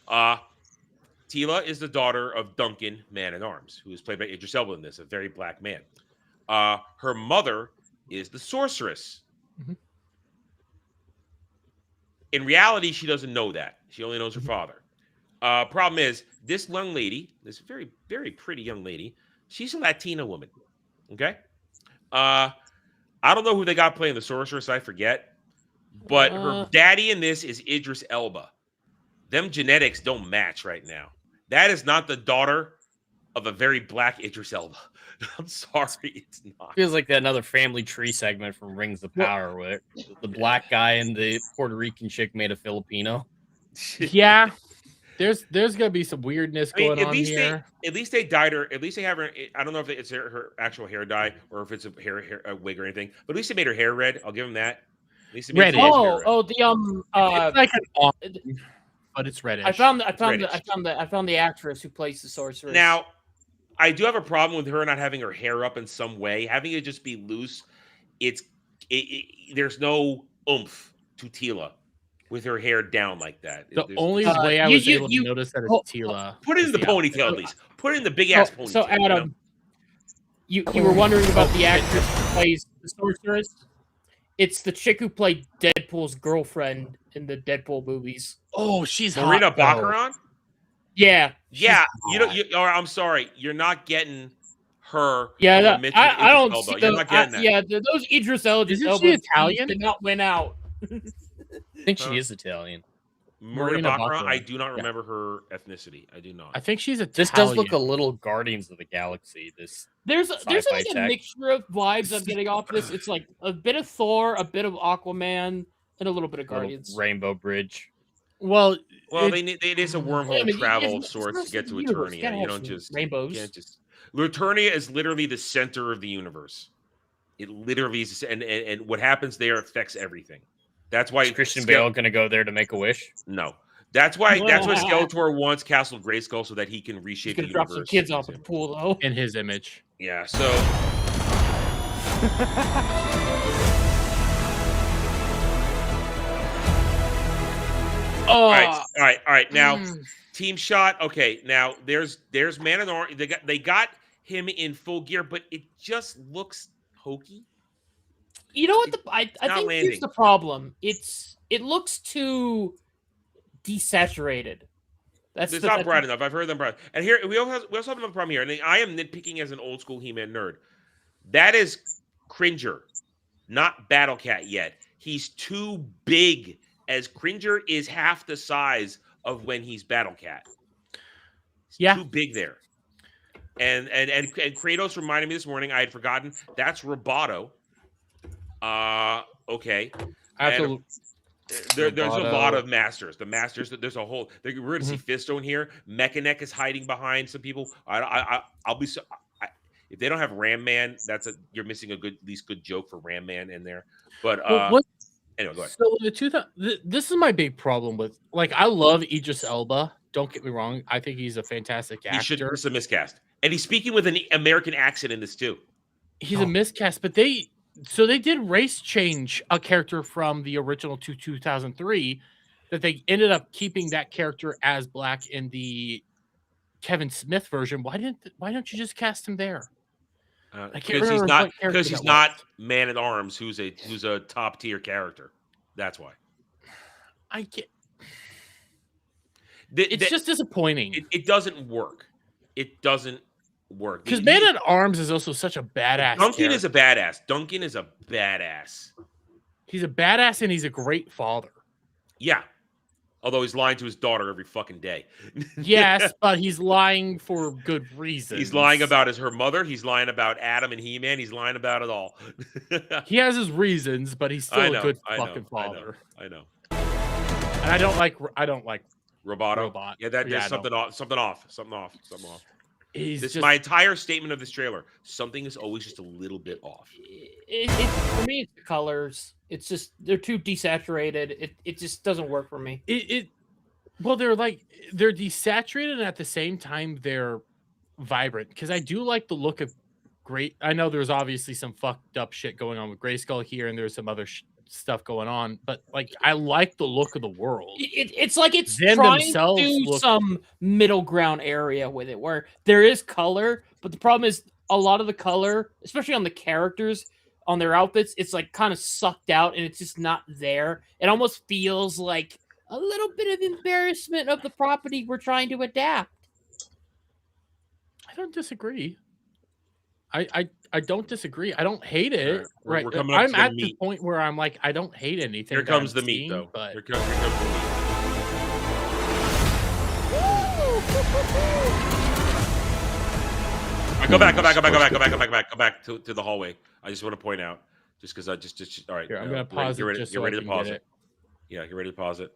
Speaker 3: Tila is the daughter of Duncan Man-at-Arms, who is played by Idris Elba in this, a very black man. Her mother is the sorceress.
Speaker 9: Mhm.
Speaker 3: In reality, she doesn't know that. She only knows her father. Problem is, this young lady, this very, very pretty young lady, she's a Latina woman. Okay? I don't know who they got playing the sorceress, I forget. But her daddy in this is Idris Elba. Them genetics don't match right now. That is not the daughter of a very black Idris Elba. I'm sorry, it's not.
Speaker 12: Feels like another family tree segment from Rings of Power, where the black guy and the Puerto Rican chick made a Filipino.
Speaker 9: Yeah. There's gonna be some weirdness going on here.
Speaker 3: At least they dyed her. At least they have her. I don't know if it's her actual hair dye or if it's a wig or anything. But at least they made her hair red. I'll give them that. At least they made her hair red.
Speaker 9: It's like an auburn, but it's reddish.
Speaker 10: I found the actress who plays the sorceress.
Speaker 3: Now, I do have a problem with her not having her hair up in some way. Having it just be loose, there's no oomph to Tila with her hair down like that.
Speaker 9: The only way I was able to notice that it's Tila.
Speaker 3: Put it in the ponytail at least. Put it in the big ass ponytail.
Speaker 10: So Adam, you were wondering about the actress who plays the sorceress. It's the chick who played Deadpool's girlfriend in the Deadpool movies.
Speaker 9: Oh, she's
Speaker 3: Marina
Speaker 9: hot, though.
Speaker 3: Baccarin?
Speaker 10: Yeah.
Speaker 3: Yeah. I'm sorry. You're not getting her.
Speaker 10: Yeah,
Speaker 3: over
Speaker 10: I don't
Speaker 3: Elba.
Speaker 10: see
Speaker 3: You're
Speaker 10: those.
Speaker 3: not getting that.
Speaker 10: Yeah, those Idris Elba
Speaker 9: Isn't she Italian?
Speaker 10: did not win out.
Speaker 12: I think she is Italian.
Speaker 3: Marina Baccarat, I do not
Speaker 6: Yeah.
Speaker 3: remember her ethnicity. I do not.
Speaker 9: I think she's Italian.
Speaker 12: This does look a little Guardians of the Galaxy. This
Speaker 10: There's
Speaker 12: sci-fi
Speaker 10: like a
Speaker 12: tech.
Speaker 10: mixture of vibes I'm getting off this. It's like a bit of Thor, a bit of Aquaman, and a little bit of
Speaker 12: Little
Speaker 10: Guardians.
Speaker 12: Rainbow Bridge.
Speaker 9: Well,
Speaker 3: it is a wormhole
Speaker 10: I mean,
Speaker 3: travel of
Speaker 10: it's
Speaker 3: sorts to get to
Speaker 10: universe.
Speaker 3: Eternia.
Speaker 10: Gotta
Speaker 3: You
Speaker 10: have
Speaker 3: don't
Speaker 10: some
Speaker 3: just
Speaker 10: rainbows.
Speaker 3: You can't just. Eternia is literally the center of the universe. It literally is, and what happens there affects everything. That's why
Speaker 12: Is Christian Bale going to go there to make a wish?
Speaker 3: No. That's why Skeletor wants Castle Grayskull so that he can reshape the
Speaker 10: He's gonna
Speaker 3: universe.
Speaker 10: drop some kids off at the pool though.
Speaker 9: In his image.
Speaker 3: Yeah, so
Speaker 10: Oh,
Speaker 3: all right. Now, team shot. Okay, now there's Man in the Orange. They got him in full gear, but it just looks hokey.
Speaker 10: you know what? I
Speaker 3: not
Speaker 10: think
Speaker 3: landing.
Speaker 10: here's the problem. It looks too desaturated.
Speaker 3: It's not bright enough. I've heard them bright. And here we also have another problem here. And I am nitpicking as an old school He-Man nerd. That is Cringer, not Battle Cat yet. He's too big. As Cringer is half the size of when he's Battle Cat.
Speaker 9: Yeah,
Speaker 3: too big there. And Kratos reminded me this morning. I had forgotten that's Roboto. Okay.
Speaker 9: Absolutely.
Speaker 3: There's a lot of masters. The masters. There's a whole. We're going to see Fisto in here. Mechanic is hiding behind some people. I'll be so. If they don't have Ram Man, you're missing at least good joke for Ram Man in there. But anyway, go ahead.
Speaker 9: So this is my big problem with I love Idris Elba. Don't get me wrong. I think he's a fantastic actor.
Speaker 3: It's a miscast, and he's speaking with an American accent in this too.
Speaker 9: He's a miscast, but they did race change a character from the original to 2003 that they ended up keeping that character as black in the Kevin Smith version. Why don't you just cast him there? I can't remember
Speaker 3: because he's not Man at Arms, who's a top tier character. That's why.
Speaker 9: I get. It's just disappointing.
Speaker 3: It doesn't work. It doesn't work
Speaker 9: because Man at Arms is also such a badass.
Speaker 3: Duncan is a badass. Duncan is a badass.
Speaker 9: He's a badass and he's a great father.
Speaker 3: Yeah. Although he's lying to his daughter every fucking day.
Speaker 9: Yes, but he's lying for good reasons.
Speaker 3: He's lying about her mother. He's lying about Adam and He-Man. He's lying about it all.
Speaker 9: He has his reasons, but he's still a good fucking father.
Speaker 3: I know.
Speaker 9: And I don't like
Speaker 3: Roboto.
Speaker 9: Robot.
Speaker 3: Yeah, there's something off.
Speaker 9: He's
Speaker 3: my entire statement of this trailer. Something is always just a little bit off.
Speaker 10: For me, it's the colors. It's just they're too desaturated. It just doesn't work for me.
Speaker 9: Well, they're desaturated and at the same time they're vibrant because I do like the look of Great. I know there's obviously some fucked up shit going on with Grayskull here, and there's some other stuff going on, but I like the look of the world.
Speaker 10: It's like it's trying to do some middle ground area with it where there is color, but the problem is a lot of the color, especially on the characters, on their outfits, it's kind of sucked out and it's just not there. It almost feels like a little bit of embarrassment of the property we're trying to adapt.
Speaker 9: I don't disagree. I don't disagree. I don't hate it. Right.
Speaker 3: I'm
Speaker 9: at the point where I'm I don't hate anything.
Speaker 3: Here comes the meat, though.
Speaker 9: But...
Speaker 3: Here comes the meat. Go back to the hallway. I just want to point out, just because all right.
Speaker 9: Here, I'm gonna pause it.
Speaker 3: You're ready to pause it. Yeah, you're ready to pause it.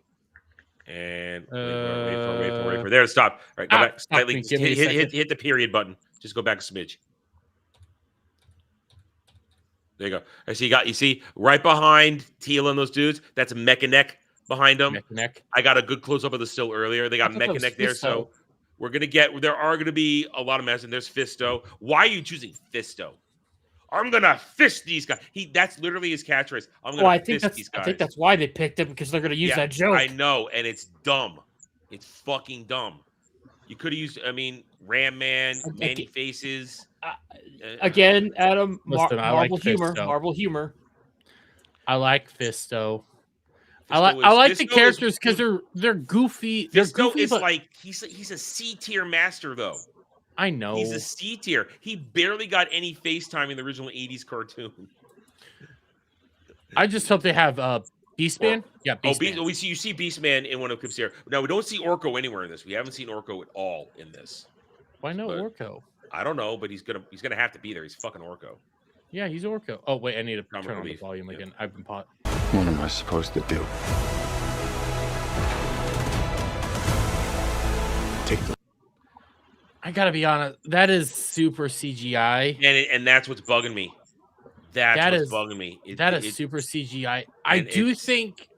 Speaker 3: And wait for there. Stop. All right, go back slightly. Hit the period button. Just go back a smidge. There you go. I see. You see right behind Teal and those dudes. That's Mechanic behind them.
Speaker 9: Mechanic.
Speaker 3: I got a good close up of the still earlier. They got Mechanic there, so we're gonna get. There are gonna be a lot of mess, and there's Fisto. Why are you choosing Fisto? I'm gonna fist these guys. That's literally his catchphrase. I'm gonna fist these guys.
Speaker 10: I think that's why they picked him because they're gonna use that joke.
Speaker 3: I know, and it's dumb. It's fucking dumb. You could have used. Ram Man, Many Faces.
Speaker 10: Again, Adam,
Speaker 9: Listen,
Speaker 10: Marvel humor. Marvel humor.
Speaker 9: I like Fisto. I like the characters because they're goofy. They're goofy,
Speaker 3: is
Speaker 9: but
Speaker 3: he's a C tier master though.
Speaker 9: I know
Speaker 3: he's a C tier. He barely got any face time in the original '80s cartoon.
Speaker 9: I just hope they have Beastman? Yeah, Beastman.
Speaker 3: We see you see Beastman in one of the clips here. Now we don't see Orko anywhere in this. We haven't seen Orko at all in this.
Speaker 9: Why no Orko?
Speaker 3: I don't know, but he's gonna have to be there. He's fucking Orko.
Speaker 9: Yeah, he's Orko. Oh wait, I need to turn on the volume again. I've been pot.
Speaker 14: What am I supposed to do? Take the
Speaker 9: I gotta be honest. That is super CGI,
Speaker 3: and that's what's bugging me. That's what's bugging me.
Speaker 9: That is super CGI. I do think.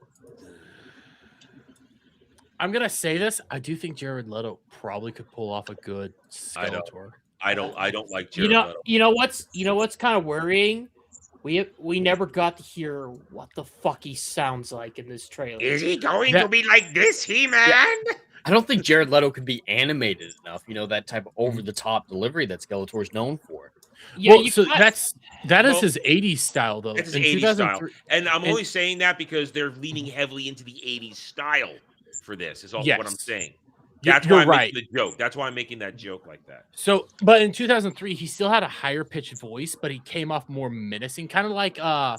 Speaker 9: I'm gonna say this. I do think Jared Leto probably could pull off a good Skeletor.
Speaker 3: I don't like Jared Leto.
Speaker 10: You know what's kind of worrying? We never got to hear what the fuck he sounds like in this trailer.
Speaker 3: Is he going to be like this, He-Man?
Speaker 12: Yeah. I don't think Jared Leto could be animated enough. You know, that type of over-the-top delivery that Skeletor's known for.
Speaker 9: Yeah, well, so that is his 80s style, though.
Speaker 3: It's his 80s style. And I'm only saying that because they're leaning heavily into the 80s style for this, is all what I'm saying. That's why I'm making the joke. That's why I'm making that joke like that.
Speaker 9: So, but in 2003, he still had a higher pitched voice, but he came off more menacing, kind of like I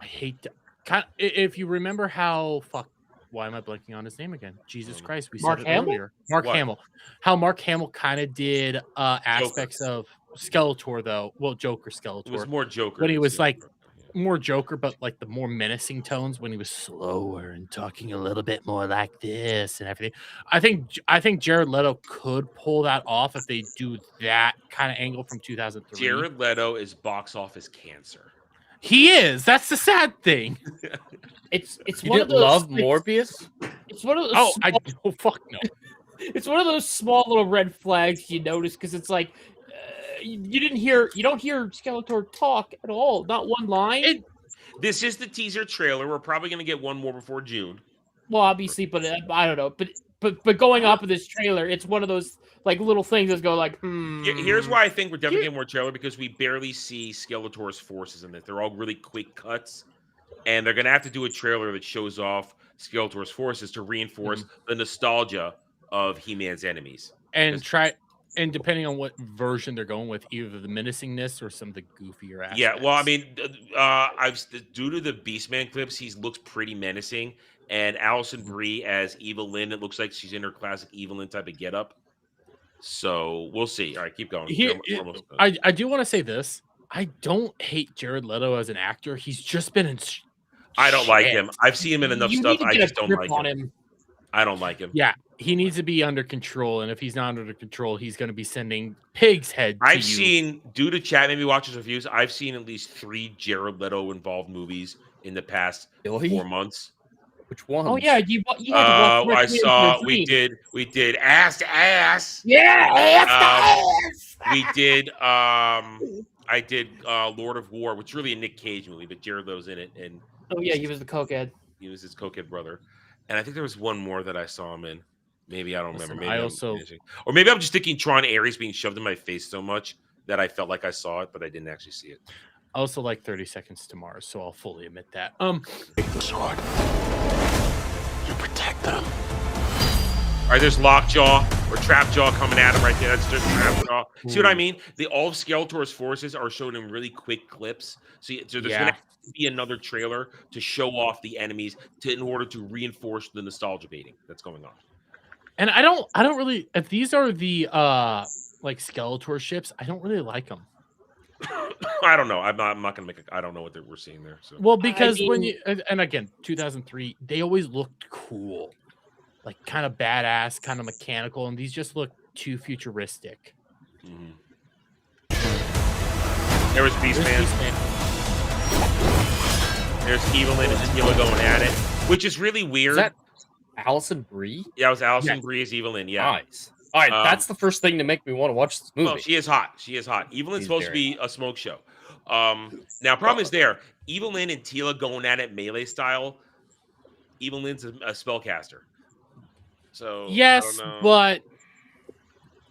Speaker 9: hate to, if you remember how why am I blanking on his name again? Jesus Christ, we
Speaker 10: Mark
Speaker 9: said it
Speaker 10: Hamill?
Speaker 9: earlier. Mark Hamill. How Mark Hamill kind of did aspects of Skeletor, though. Well, Joker Skeletor.
Speaker 3: It was more Joker.
Speaker 9: When he was like more Joker, but like the more menacing tones when he was slower and talking a little bit more like this and everything. I think Jared Leto could pull that off if they do that kind of angle from 2003.
Speaker 3: Jared Leto is box office cancer.
Speaker 9: He is. That's the sad thing.
Speaker 10: It's
Speaker 12: You
Speaker 10: one of
Speaker 12: didn't
Speaker 10: those.
Speaker 12: love Morbius?
Speaker 10: It's one of those.
Speaker 9: Fuck no.
Speaker 10: It's one of those small little red flags you notice because it's like you don't hear Skeletor talk at all, not one line.
Speaker 3: This is the teaser trailer. We're probably going to get one more before June.
Speaker 10: Well, obviously, but I don't know. But going off of this trailer, it's one of those like little things that go like.
Speaker 3: Here's why I think we're definitely getting more trailer, because we barely see Skeletor's forces in this. They're all really quick cuts, and they're going to have to do a trailer that shows off Skeletor's forces to reinforce the nostalgia of He-Man's enemies.
Speaker 9: And depending on what version they're going with, either the menacingness or some of the goofier aspects.
Speaker 3: Yeah, well, I mean, due to the Beastman clips, he looks pretty menacing. And Allison Brie as Evelyn, it looks like she's in her classic Evelyn type of getup. So we'll see. All right, keep going.
Speaker 9: I do want to say this. I don't hate Jared Leto as an actor. He's just been in.
Speaker 3: I don't like him. I've seen him in enough stuff. I just don't like him. I don't like him.
Speaker 9: Yeah, he needs to be under control, and if he's not under control, he's going to be sending Pig's head.
Speaker 3: I've seen, due to chat, maybe watch his reviews, I've seen at least 3 Jared Leto involved movies in the past 4 months.
Speaker 12: Which one?
Speaker 10: Oh yeah, you had to watch.
Speaker 3: I saw. We did Ass to Ass.
Speaker 10: Yeah, Ass to Ass.
Speaker 3: We did. I did Lord of War, which is really a Nick Cage movie, but Jared Leto's in it, and
Speaker 10: oh yeah, he was the cokehead.
Speaker 3: He was his cokehead brother. And I think there was one more that I saw him in. Maybe I don't remember. Maybe or maybe I'm just thinking Tron Ares being shoved in my face so much that I felt like I saw it, but I didn't actually see it.
Speaker 9: I also like 30 Seconds to Mars, so I'll fully admit that.
Speaker 14: Take the sword. You protect them.
Speaker 3: All right, there's Lockjaw or Trapjaw coming at him right there. That's just Trapjaw. See what I mean? All of Skeletor's forces are shown in really quick clips. So there's going to have to be another trailer to show off the enemies in order to reinforce the nostalgia baiting that's going on.
Speaker 9: And I don't really. If these are the like Skeletor ships, I don't really like them.
Speaker 3: I don't know. I'm not gonna make. I don't know what we're seeing there. So.
Speaker 9: Well, because when you and again, 2003, they always looked cool, like kind of badass, kind of mechanical, and these just look too futuristic.
Speaker 3: Mm-hmm. There was Beastman. There's Evelyn and Teela going at it, which is really weird.
Speaker 12: Is that Allison Brie?
Speaker 3: Yeah, it was Allison Brie as Evelyn. Yeah.
Speaker 12: Nice. All right, that's the first thing to make me want to watch this movie.
Speaker 3: Well, she is hot. She is hot. Evelyn's supposed to be a smoke show. Now, problem is there. Evelyn and Teela going at it melee style. Evelyn's a spellcaster. So
Speaker 9: yes,
Speaker 3: I don't know.
Speaker 9: but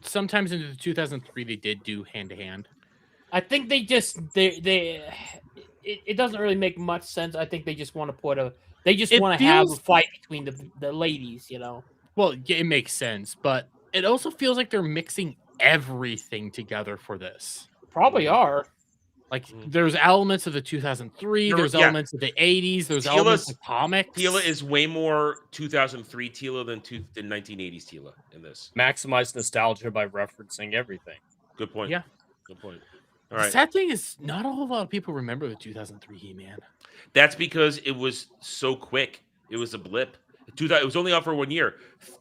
Speaker 9: sometimes in 2003 they did do hand to hand.
Speaker 10: I think it doesn't really make much sense. I think they just want to have a fight between the ladies, you know.
Speaker 9: Well, yeah, it makes sense, but it also feels like they're mixing everything together for this.
Speaker 10: Probably are.
Speaker 9: Like there's elements of the 2003, there's elements of the 80s, there's elements of comics.
Speaker 3: Tila is way more 2003 Tila than 1980s Tila in this.
Speaker 12: Maximize nostalgia by referencing everything.
Speaker 3: Good point.
Speaker 9: Yeah.
Speaker 3: Good point.
Speaker 9: The
Speaker 3: All right.
Speaker 9: sad thing is, not a whole lot of people remember the 2003 He-Man.
Speaker 3: That's because it was so quick. It was a blip. It was only out for 1 year.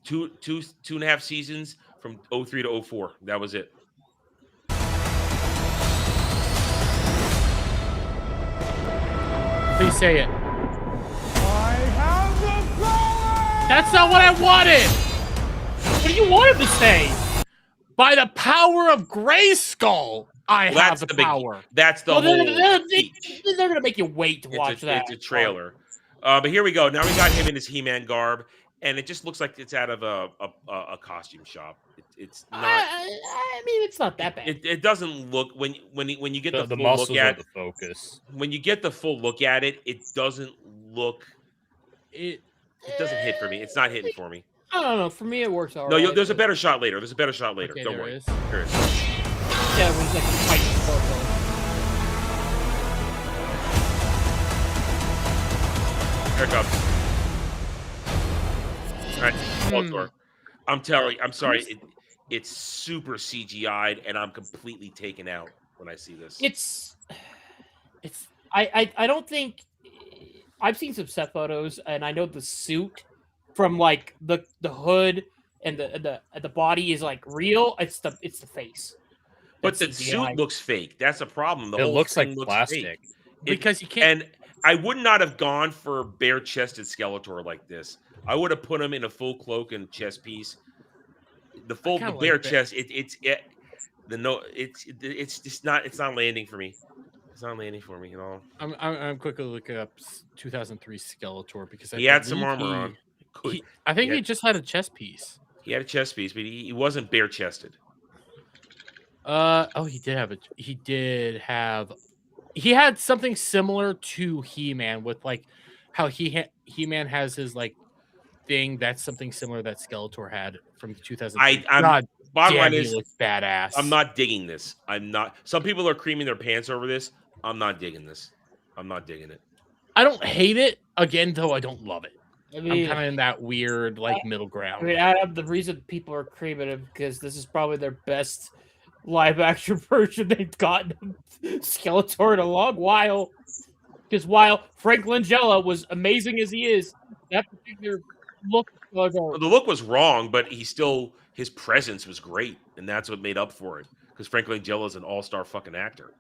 Speaker 3: Two and a half seasons from 03 to 04. That was it.
Speaker 9: Please say it. That's not what I wanted. What do you want him to say? By the power of Grayskull, I have the power.
Speaker 3: That's the
Speaker 9: Well,
Speaker 3: whole.
Speaker 9: they're gonna make you wait to watch that.
Speaker 3: It's a trailer. But here we go. Now we got him in his He-Man garb, and it just looks like it's out of a costume shop. It's not.
Speaker 10: I mean, it's not that bad.
Speaker 3: It doesn't look when you get the full
Speaker 12: muscles
Speaker 3: look at
Speaker 12: are the focus.
Speaker 3: When you get the full look at it, it doesn't look. It doesn't hit for me. It's not hitting for me.
Speaker 10: I don't know. For me, it works all
Speaker 3: No,
Speaker 10: right.
Speaker 3: there's a better shot later. There's a better shot later.
Speaker 9: Okay,
Speaker 3: Don't
Speaker 9: there
Speaker 3: worry.
Speaker 9: is.
Speaker 3: There is.
Speaker 10: Yeah, when he's like fighting purple.
Speaker 3: Here it comes. All right, Skeletor. I'm telling you, I'm sorry. It's super CGI'd, and I'm completely taken out when I see this.
Speaker 10: I don't think I've seen some set photos, and I know the suit from like the hood and the body is like real. It's the face.
Speaker 3: But the
Speaker 10: That's
Speaker 3: suit
Speaker 10: CGI.
Speaker 3: looks fake. That's a problem. The
Speaker 12: It
Speaker 3: whole
Speaker 12: looks
Speaker 3: thing
Speaker 12: like
Speaker 3: looks
Speaker 12: plastic.
Speaker 3: fake.
Speaker 9: Because you can't.
Speaker 3: And I would not have gone for bare-chested Skeletor like this. I would have put him in a full cloak and chest piece. The bare
Speaker 9: like that.
Speaker 3: chest. It's just not. It's not landing for me. It's not landing for me at all.
Speaker 9: I'm quickly looking up 2003 Skeletor because
Speaker 3: He had some armor on.
Speaker 9: I think
Speaker 3: He
Speaker 9: he
Speaker 3: had-
Speaker 9: just had a chest piece.
Speaker 3: He had a chest piece, but he wasn't bare-chested.
Speaker 9: He had something similar to He-Man with like how He-Man has his like thing. That's something similar that Skeletor had from 2003.
Speaker 3: Bottom line
Speaker 9: he
Speaker 3: is,
Speaker 9: looks badass.
Speaker 3: I'm not digging this. I'm not. Some people are creaming their pants over this. I'm not digging this. I'm not digging it.
Speaker 9: I don't hate it. Again, though, I don't love it.
Speaker 10: I
Speaker 9: I'm
Speaker 10: mean,
Speaker 9: kind of in that weird like middle ground.
Speaker 10: I mean, Adam, the reason people are creaming it because this is probably their best live action version they've gotten of Skeletor in a long while. Because while Frank Langella was amazing as he is, that particular look.
Speaker 3: Well, the look was wrong, but his presence was great, and that's what made up for it. Because Frank Langella is an all-star fucking actor.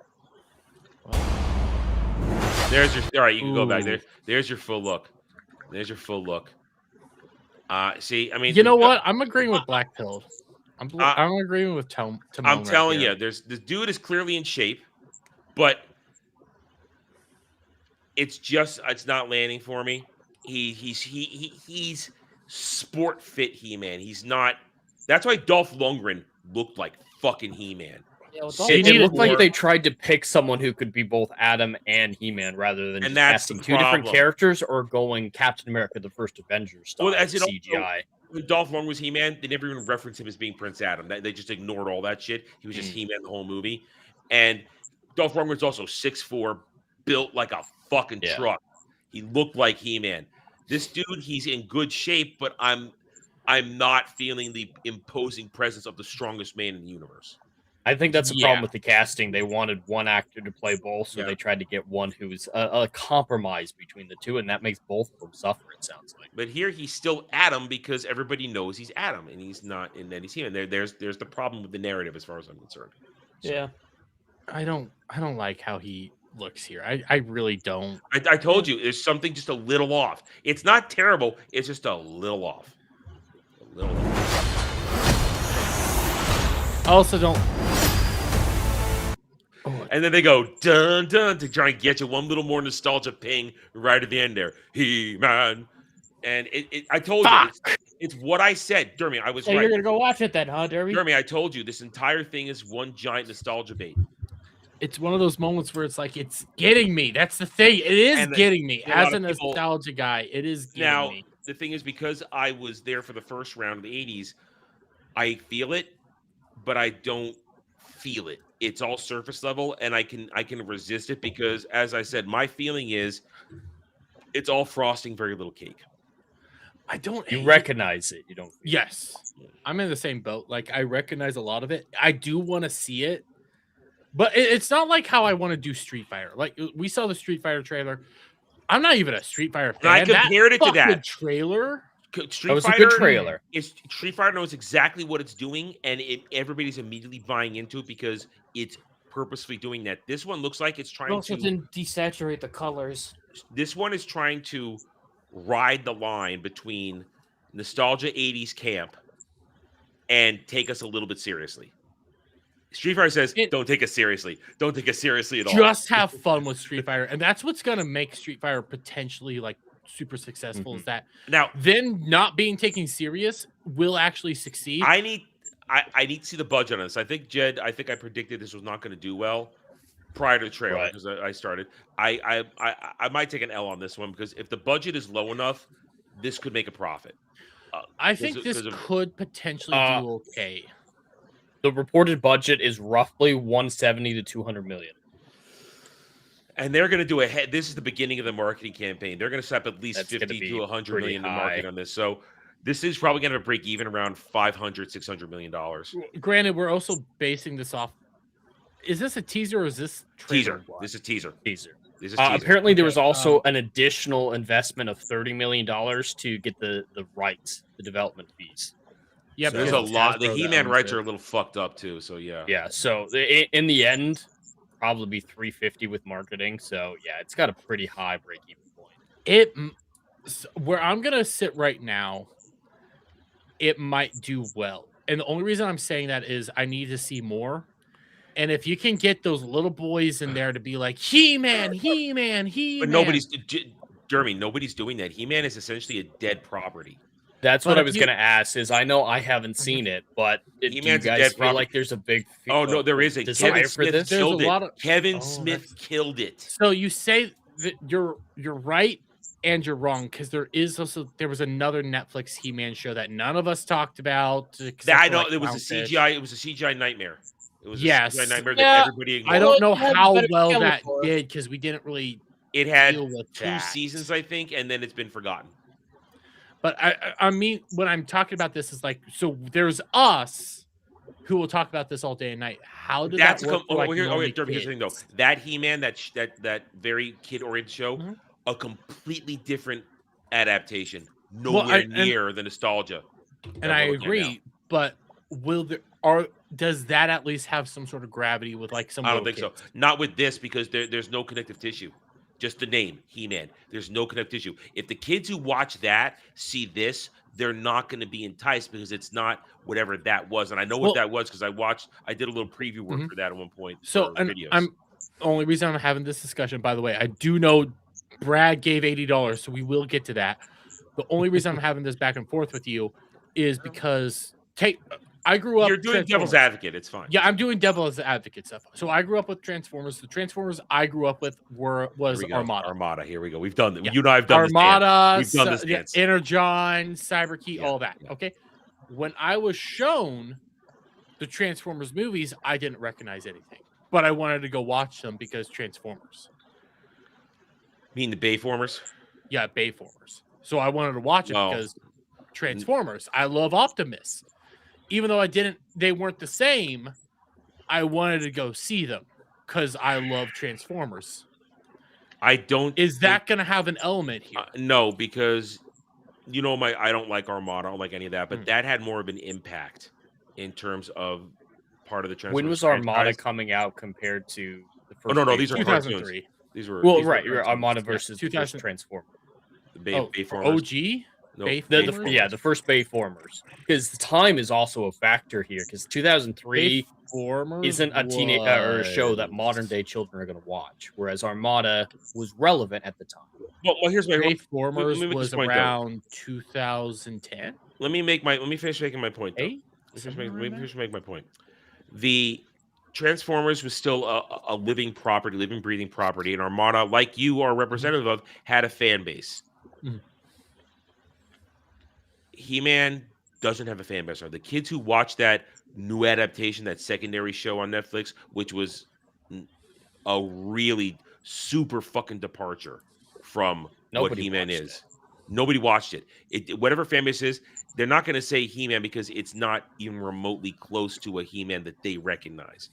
Speaker 3: There's your. All right, you can go back there. There's your full look. There's your full look. See, I mean,
Speaker 9: You know what? I'm agreeing with Black Pill. I'm agreeing with Tom.
Speaker 3: I'm telling you, this dude is clearly in shape, but it's not landing for me. He's sport fit He-Man. He's not. That's why Dolph Lundgren looked like fucking He-Man.
Speaker 12: It looked like they tried to pick someone who could be both Adam and He-Man rather than just casting two different characters or going Captain America: The First Avenger style CGI.
Speaker 3: When Dolph Lundgren was He-Man, they never even referenced him as being Prince Adam. They just ignored all that shit. He was just He-Man the whole movie. And Dolph Lundgren's also 6'4", built like a fucking truck. He looked like He-Man. This dude, he's in good shape, but I'm not feeling the imposing presence of the strongest man in the universe.
Speaker 12: I think that's the problem with the casting. They wanted one actor to play both, so they tried to get one who's a compromise between the two, and that makes both of them suffer, it sounds like.
Speaker 3: But here he's still Adam because everybody knows he's Adam, and he's not, and then he's He-Man. There's the problem with the narrative as far as I'm concerned. So.
Speaker 10: Yeah.
Speaker 9: I don't like how he looks here. I really don't.
Speaker 3: I told you, there's something just a little off. It's not terrible. It's just a little off. A little off.
Speaker 9: I also don't.
Speaker 3: And then they go dun dun to try and get you one little more nostalgia ping right at the end there. He-Man. And I told you, it's what I said. Dermy, I was
Speaker 10: So
Speaker 3: right.
Speaker 10: you're going to go watch it then, huh, Derby?
Speaker 3: Dermy, I told you, this entire thing is one giant nostalgia bait.
Speaker 9: It's one of those moments where it's like, it's getting me. That's the thing. It is getting me. As a nostalgia guy, it is getting me.
Speaker 3: The thing is, because I was there for the first round of the 80s, I feel it, but I don't feel it. it's all surface level, and I can resist it because, as I said, my feeling is it's all frosting, very little cake.
Speaker 9: I don't.
Speaker 12: You recognize it. You don't.
Speaker 9: Yes, I'm in the same boat. Like I recognize a lot of it. I do want to see it, but it's not like how I want to do Street Fighter. Like we saw the Street Fighter trailer. I'm not even a Street Fighter fan.
Speaker 3: And I compared it to that
Speaker 9: trailer.
Speaker 3: Street
Speaker 12: Fighter, a good trailer.
Speaker 3: Street Fighter knows exactly what it's doing, and everybody's immediately buying into it because it's purposefully doing that. This one looks like it's trying
Speaker 10: Also
Speaker 3: to
Speaker 10: didn't desaturate the colors.
Speaker 3: This one is trying to ride the line between nostalgia 80s camp and take us a little bit seriously. Street Fighter says, don't take us seriously. Don't take us seriously at all.
Speaker 9: Just have fun with Street Fighter. And that's what's going to make Street Fighter potentially like super successful is that
Speaker 3: now
Speaker 9: then not being taken serious will actually succeed.
Speaker 3: I need to see the budget on this. I think I predicted this was not going to do well prior to the trailer because I started. I might take an L on this one because if the budget is low enough, this could make a profit.
Speaker 9: I think this could potentially do okay.
Speaker 12: The reported budget is roughly 170 to 200 million.
Speaker 3: And they're going to do this is the beginning of the marketing campaign. They're going to set up at least 50 to 100 million to market on this. So this is probably going to break even around $500-600 million.
Speaker 9: Granted, we're also basing this off. Is this a teaser or is this
Speaker 3: teaser? This is teaser.
Speaker 12: Teaser.
Speaker 3: This is teaser.
Speaker 12: Apparently, there was also an additional investment of $30 million to get the rights, the development fees.
Speaker 9: Yeah,
Speaker 3: so there's a lot. The He-Man rights are a little fucked up too. So yeah.
Speaker 12: Yeah. So in the end, probably be 350 with marketing. So yeah, it's got a pretty high break-even point.
Speaker 9: Where I'm gonna sit right now, it might do well, and the only reason I'm saying that is I need to see more. And if you can get those little boys in there to be like He-Man,
Speaker 3: but nobody's Jeremy. Nobody's doing that. He-Man is essentially a dead property.
Speaker 12: That's what I was going to ask. Is I know I haven't seen it, but do you guys feel like there's a big?
Speaker 3: Oh no, there is a Kevin Smith killed it. Kevin Smith killed it.
Speaker 9: So you say that you're right and you're wrong because there was another Netflix He-Man show that none of us talked about.
Speaker 3: I know it was a CGI. It was a CGI nightmare. It was a CGI nightmare that everybody ignored.
Speaker 9: I don't know how well that did because we didn't really.
Speaker 3: It had
Speaker 9: deal with
Speaker 3: 2 seasons, I think, and then it's been forgotten.
Speaker 9: But I mean, when I'm talking about this, is like, so there's us who will talk about this all day and night. How did that work?
Speaker 3: Here's the thing, though. That He-Man, that very kid-oriented show, a completely different adaptation. Nowhere near the nostalgia.
Speaker 9: And I agree, but does that at least have some sort of gravity with like some?
Speaker 3: I don't think so. Not with this because there's no connective tissue. Just the name, He-Man. There's no connective tissue. If the kids who watch that see this, they're not going to be enticed because it's not whatever that was. And I know what that was because I did a little preview work for that at one point.
Speaker 9: So the only reason I'm having this discussion, by the way, I do know Brad gave $80, so we will get to that. The only reason I'm having this back and forth with you is because I grew up.
Speaker 3: You're doing devil's advocate. It's fine.
Speaker 9: Yeah, I'm doing devil's advocate stuff. So I grew up with Transformers. The Transformers I grew up with was Armada.
Speaker 3: Armada. Here we go. We've done. You and I have done
Speaker 9: Armada.
Speaker 3: We've done this dance.
Speaker 9: Energon, Cyberkey, all that. Yeah. Okay. When I was shown the Transformers movies, I didn't recognize anything, but I wanted to go watch them because Transformers.
Speaker 3: You mean the Bayformers?
Speaker 9: Yeah, Bayformers. So I wanted to watch it because Transformers. I love Optimus. Even though they weren't the same, I wanted to go see them because I love Transformers. Is that going to have an element here?
Speaker 3: No, because I don't like Armada, I don't like any of that, but that had more of an impact in terms of part of the Transformers.
Speaker 12: When was Armada coming out compared to the first?
Speaker 3: No, these are
Speaker 9: 2003.
Speaker 3: Cartoons. These were
Speaker 12: Armada versus
Speaker 9: 2000
Speaker 12: Transformers.
Speaker 3: The Bayformers.
Speaker 9: OG.
Speaker 3: No,
Speaker 12: the first Bayformers, because the time is also a factor here. Because 2003 isn't a teenage or a show that modern day children are going to watch, whereas Armada was relevant at the time.
Speaker 3: Well, here's my
Speaker 9: Bayformers was around 2010.
Speaker 3: Let me finish making my point. Let me finish making my point. The Transformers was still a living property, living, breathing property, and Armada, like you are representative of, had a fan base.
Speaker 9: Mm-hmm.
Speaker 3: He-Man doesn't have a fan base. The kids who watch that new adaptation, that secondary show on Netflix, which was a really super fucking departure from what
Speaker 12: Nobody
Speaker 3: He-Man
Speaker 12: watched
Speaker 3: is. Nobody watched it. Whatever fan base is, they're not going to say He-Man because it's not even remotely close to a He-Man that they recognize.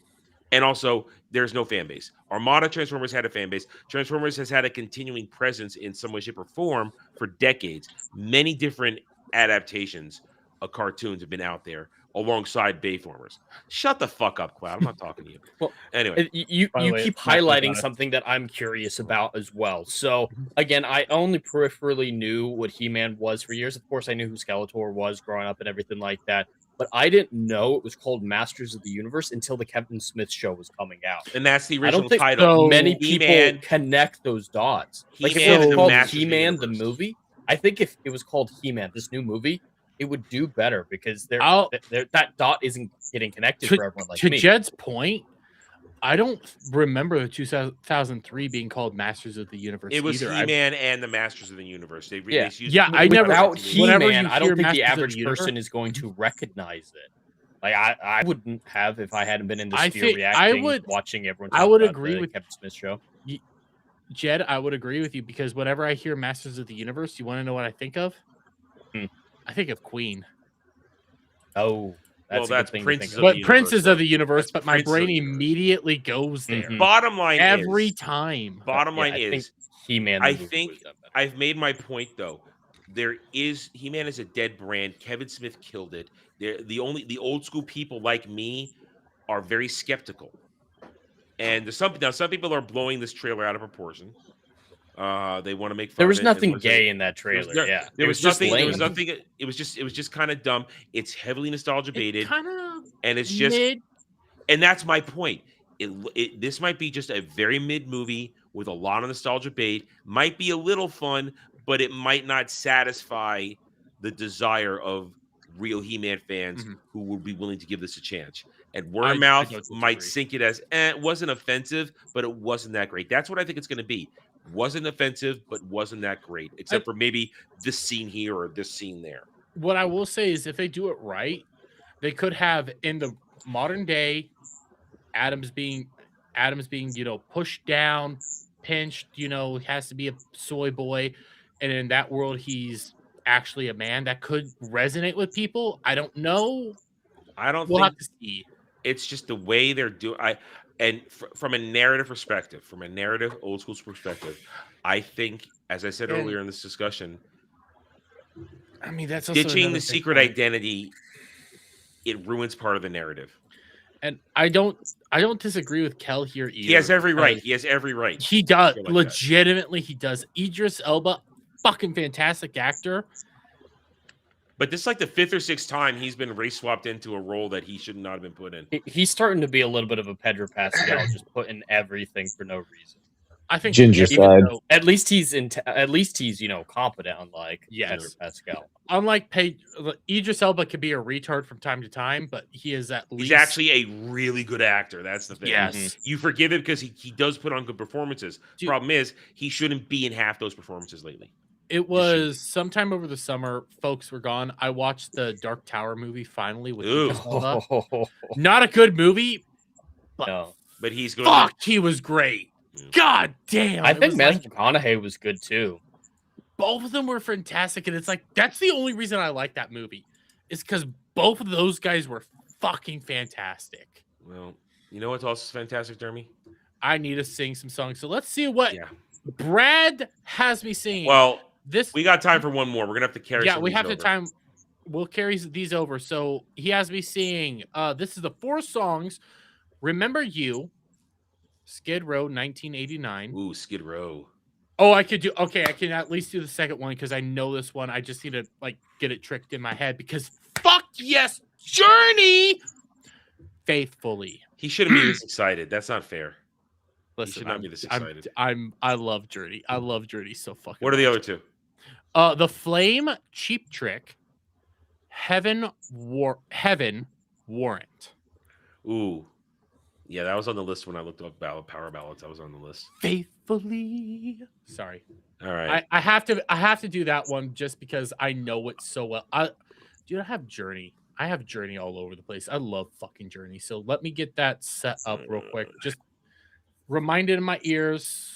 Speaker 3: And also, there's no fan base. Armada Transformers had a fan base. Transformers has had a continuing presence in some way, shape, or form for decades. Many different adaptations of cartoons have been out there alongside Bayformers. Shut the fuck up, Cloud. I'm not talking to you.
Speaker 12: Well,
Speaker 3: anyway,
Speaker 12: you keep highlighting something that I'm curious about as well. So again, I only peripherally knew what He-Man was for years. Of course, I knew who Skeletor was growing up and everything like that. But I didn't know it was called Masters of the Universe until the Kevin Smith show was coming out.
Speaker 3: And that's the
Speaker 12: I don't
Speaker 3: original
Speaker 12: think
Speaker 3: title.
Speaker 12: many people
Speaker 3: He-Man.
Speaker 12: connect those dots. Like if
Speaker 3: He-Man
Speaker 12: it
Speaker 3: and
Speaker 12: was
Speaker 3: the
Speaker 12: called
Speaker 3: Masters of the
Speaker 12: He-Man the
Speaker 3: Universe.
Speaker 12: movie, I think if it was called He-Man, this new movie, it would do better because that dot isn't getting connected for everyone like
Speaker 9: to
Speaker 12: me.
Speaker 9: Jed's point, I don't remember the 2003 being called Masters of the Universe.
Speaker 3: It was
Speaker 9: either.
Speaker 3: He-Man and the Masters of the Universe. They
Speaker 12: Yeah,
Speaker 9: I never.
Speaker 12: Without
Speaker 9: whenever
Speaker 12: He-Man,
Speaker 9: you
Speaker 12: I don't
Speaker 9: hear
Speaker 12: think
Speaker 9: Masters
Speaker 12: the
Speaker 9: of
Speaker 12: average
Speaker 9: Universe-
Speaker 12: person is going to recognize it. Like I wouldn't have if I hadn't been in the
Speaker 9: I
Speaker 12: sphere
Speaker 9: think-
Speaker 12: reacting, watching everyone.
Speaker 9: I
Speaker 12: talk
Speaker 9: would
Speaker 12: about
Speaker 9: agree
Speaker 12: the
Speaker 9: with
Speaker 12: Kevin Smith show.
Speaker 9: Jed, I would agree with you because whenever I hear Masters of the Universe, you want to know what I think of? I think of Queen.
Speaker 12: Oh,
Speaker 3: Well, that's Princes of
Speaker 9: but
Speaker 3: the Universe.
Speaker 9: Princes of the Universe, but my
Speaker 3: Princes of
Speaker 9: brain
Speaker 3: the Universe.
Speaker 9: immediately goes there.
Speaker 3: Bottom line
Speaker 9: every
Speaker 3: is,
Speaker 9: time.
Speaker 3: Bottom line
Speaker 12: I think
Speaker 3: is,
Speaker 12: He-Man.
Speaker 3: I think I've made my point though. There is He-Man is a dead brand. Kevin Smith killed it. The old school people like me are very skeptical. And some people are blowing this trailer out of proportion. They want to make fun
Speaker 12: There was
Speaker 3: of it and
Speaker 12: nothing
Speaker 3: want to
Speaker 12: gay
Speaker 3: say-
Speaker 12: in that trailer.
Speaker 3: There,
Speaker 12: Yeah,
Speaker 3: there
Speaker 12: It
Speaker 3: was
Speaker 12: just
Speaker 3: nothing. There was
Speaker 12: lame.
Speaker 3: nothing. It was just kind of dumb. It's heavily nostalgia baited,
Speaker 9: Kind of
Speaker 3: and it's just
Speaker 9: mid.
Speaker 3: and that's my point. This might be just a very mid movie with a lot of nostalgia bait. Might be a little fun, but it might not satisfy the desire of real He-Man fans who would be willing to give this a chance. And word of
Speaker 9: I
Speaker 3: mouth
Speaker 9: don't
Speaker 3: might
Speaker 9: disagree.
Speaker 3: sink it as it wasn't offensive, but it wasn't that great. That's what I think it's going to be. Wasn't offensive, but wasn't that great, except for maybe this scene here or this scene there.
Speaker 9: What I will say is if they do it right, they could have in the modern day Adams being pushed down, pinched, he has to be a soy boy, and in that world he's actually a man. That could resonate with people. I don't know.
Speaker 3: We'll
Speaker 9: think
Speaker 3: have to see. It's just the way they're doing. From a narrative perspective, old school perspective, I think, as I said
Speaker 9: And-
Speaker 3: earlier in this discussion,
Speaker 9: I mean, that's also
Speaker 3: ditching
Speaker 9: another
Speaker 3: the
Speaker 9: big
Speaker 3: secret
Speaker 9: point.
Speaker 3: identity, it ruins part of the narrative.
Speaker 9: And I don't disagree with Kel here either.
Speaker 3: He has every right.
Speaker 9: because
Speaker 3: He has every right.
Speaker 9: He does.
Speaker 3: to feel like that.
Speaker 9: Legitimately, he does. Idris Elba, fucking fantastic actor.
Speaker 3: But this is like the 5th or 6th time he's been race swapped into a role that he should not have been put in.
Speaker 12: He's starting to be a little bit of a Pedro Pascal, just putting everything for no reason.
Speaker 9: I think
Speaker 7: Ginger side.
Speaker 12: At least he's competent, unlike Pedro
Speaker 9: Yes.
Speaker 12: Pascal.
Speaker 9: Unlike Idris Elba could be a retard from time to time, but he is at least
Speaker 3: He's actually a really good actor. That's the thing.
Speaker 9: Yes.
Speaker 3: You forgive him because he does put on good performances.
Speaker 9: Dude.
Speaker 3: Problem is, he shouldn't be in half those performances lately.
Speaker 9: It was sometime over the summer. Folks were gone. I watched the Dark Tower movie finally with Idris Elba. Not a good movie, but
Speaker 3: But he's good.
Speaker 9: fuck, he was great. God damn.
Speaker 12: I
Speaker 9: it
Speaker 12: think
Speaker 9: was
Speaker 12: Matthew McConaughey was good too.
Speaker 9: both of them were fantastic, and it's like that's the only reason I like that movie is because both of those guys were fucking fantastic.
Speaker 3: Well, you know what's also fantastic, Jeremy?
Speaker 9: I need to sing some songs, so let's see what Brad has me singing.
Speaker 3: Well,
Speaker 9: we
Speaker 3: got time for one more. We're gonna have to carry.
Speaker 9: Yeah,
Speaker 3: some of
Speaker 9: we
Speaker 3: these
Speaker 9: have the
Speaker 3: over.
Speaker 9: time. We'll carry these over. So he has me singing. This is the 4 songs. Remember You, Skid Row, 1989.
Speaker 3: Ooh, Skid Row.
Speaker 9: Oh, I could do. Okay, I can at least do the second one because I know this one. I just need to get it tricked in my head because fuck yes, Journey. Faithfully.
Speaker 3: He shouldn't be this excited. That's not fair.
Speaker 9: Listen,
Speaker 3: he should not be this excited.
Speaker 9: I love Journey. I love Journey so fucking.
Speaker 3: What are the other two?
Speaker 9: The Flame, Cheap Trick, Heaven Warrant.
Speaker 3: Ooh, yeah, that was on the list when I looked up power ballads. I was on the list.
Speaker 9: Faithfully. Sorry.
Speaker 3: All right.
Speaker 9: I have to do that one just because I know it so well. I have Journey. I have Journey all over the place. I love fucking Journey. So let me get that set up real quick. Just remind it in my ears.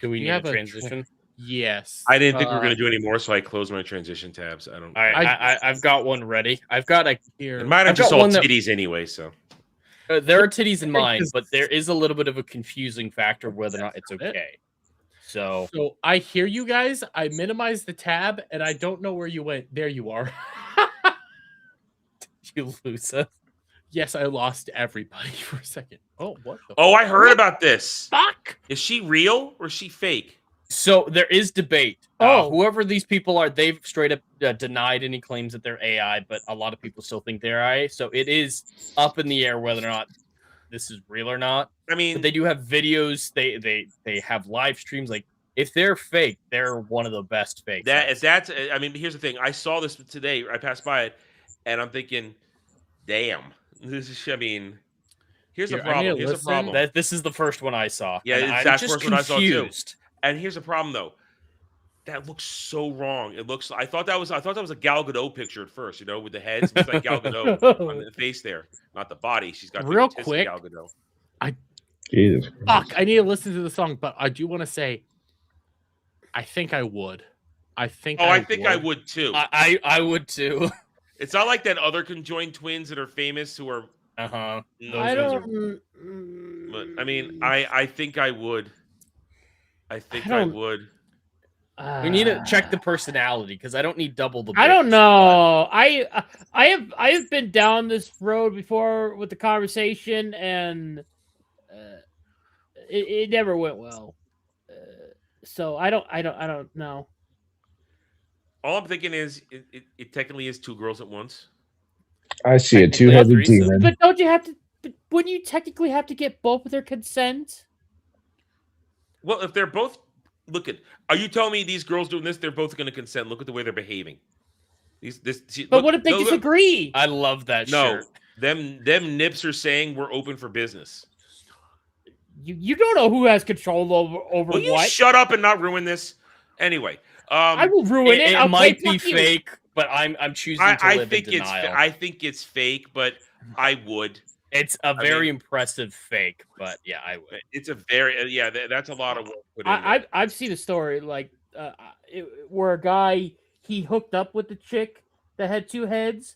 Speaker 12: Do we
Speaker 9: You
Speaker 12: need a
Speaker 9: have
Speaker 12: transition?
Speaker 9: Yes.
Speaker 3: I didn't think we were going to do any more, so I closed my transition tabs. I don't.
Speaker 12: All right, I've got one ready. I've got a.
Speaker 3: It might have
Speaker 12: I've
Speaker 3: just
Speaker 12: got
Speaker 3: all
Speaker 12: one that-
Speaker 3: titties anyway. So
Speaker 12: there are titties in mine, but there is a little bit of a confusing factor whether or not it's okay. So
Speaker 9: I hear you guys. I minimized the tab, and I don't know where you went. There you are.
Speaker 12: You lose us.
Speaker 9: Yes, I lost everybody for a second. Oh, what?
Speaker 3: I heard about this.
Speaker 9: Fuck.
Speaker 3: Is she real or is she fake?
Speaker 12: So there is debate. Whoever these people are, they've straight up denied any claims that they're AI, but a lot of people still think they're AI. So it is up in the air whether or not this is real or not.
Speaker 3: I mean,
Speaker 12: but they do have videos. They have live streams. Like if they're fake, they're one of the best fakes.
Speaker 3: That's. I mean, here's the thing. I saw this today. I passed by it, and I'm thinking, damn. This is. I mean, here's the problem. Here's the problem.
Speaker 12: This is the first one I saw.
Speaker 3: Yeah, that's the first one I saw too. And here's the problem, though. That looks so wrong. It looks. I thought that was a Gal Gadot picture at first. You know, with the heads. It's like Gal Gadot on the face there, not the body. She's got
Speaker 9: real
Speaker 3: big tits
Speaker 9: quick.
Speaker 3: Gal Gadot.
Speaker 7: Jesus.
Speaker 9: Fuck! I need to listen to the song, but I do want to say, I think I would. I think.
Speaker 3: I think I would too.
Speaker 12: I would too.
Speaker 3: It's not like that other conjoined twins that are famous who are.
Speaker 12: I
Speaker 3: don't. But I mean, I think I would. I think I would.
Speaker 12: We need to check the personality because I don't need double the.
Speaker 10: I don't know. I have been down this road before with the conversation, and it never went well. So I don't know.
Speaker 3: All I'm thinking is it technically is two girls at once.
Speaker 7: I see a two-headed demon.
Speaker 10: But don't you have to? Wouldn't you technically have to get both of their consent?
Speaker 3: Well, if they're both are you telling me these girls doing this? They're both going to consent. Look at the way they're behaving.
Speaker 10: But what if they disagree?
Speaker 12: I love that.
Speaker 3: No,
Speaker 12: shirt.
Speaker 3: them nips are saying we're open for business.
Speaker 10: You don't know who has control over
Speaker 3: Will you
Speaker 10: what.
Speaker 3: shut up and not ruin this? Anyway,
Speaker 10: I will ruin it.
Speaker 12: It might be fake, but I'm choosing to live in denial.
Speaker 3: I think it's fake, but I would.
Speaker 12: It's a very impressive fake, but yeah, I would.
Speaker 3: It's a very that's a lot of work put in.
Speaker 10: I've seen a story like where a guy he hooked up with the chick that had two heads,